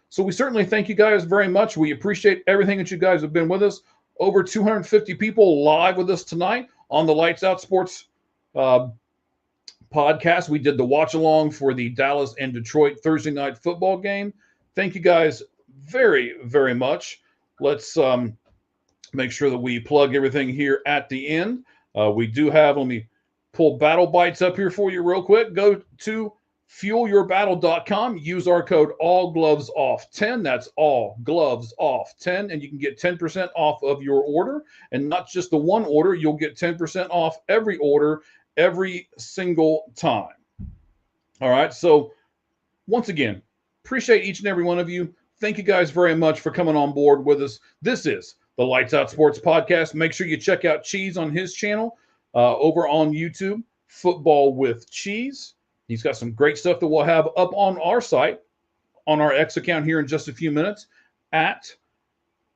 So we certainly thank you guys very much. We appreciate everything that you guys have been with us. Over 250 people live with us tonight on the Lights Out Sports podcast. We did the watch along for the Dallas and Detroit Thursday night football game. Thank you guys very, very much. Let's make sure that we plug everything here at the end. We do have, let me pull Battle Bites up here for you real quick. Go to fuelyourbattle.com. Use our code AllGlovesOff10. That's AllGlovesOff10. And you can get 10% off of your order. And not just the one order, you'll get 10% off every order every single time. All right. So once again, appreciate each and every one of you. Thank you guys very much for coming on board with us. This is the Lights Out Sports Podcast. Make sure you check out Cheese on his channel over on YouTube, Football with Cheese. He's got some great stuff that we'll have up on our site, on our X account here in just a few minutes at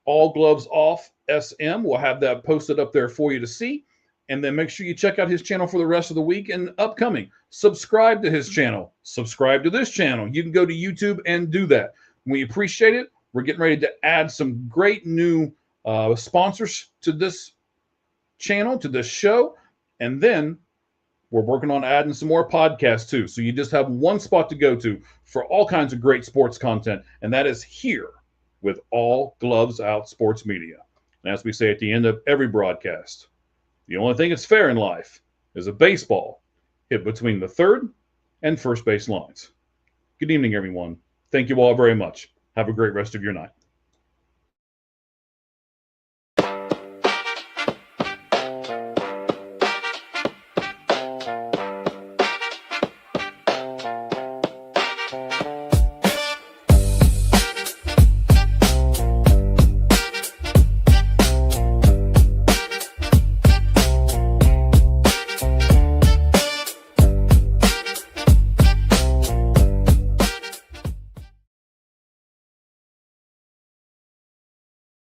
All Gloves Off SM. We'll have that posted up there for you to see. And then make sure you check out his channel for the rest of the week and upcoming. Subscribe to his channel. Subscribe to this channel. You can go to YouTube and do that. We appreciate it. We're getting ready to add some great new sponsors to this channel, to this show. And then we're working on adding some more podcasts too. So you just have one spot to go to for all kinds of great sports content. And that is here with All Gloves Out Sports Media. And as we say at the end of every broadcast, the only thing that's fair in life is a baseball hit between the third and first base lines. Good evening, everyone. Thank you all very much. Have a great rest of your night.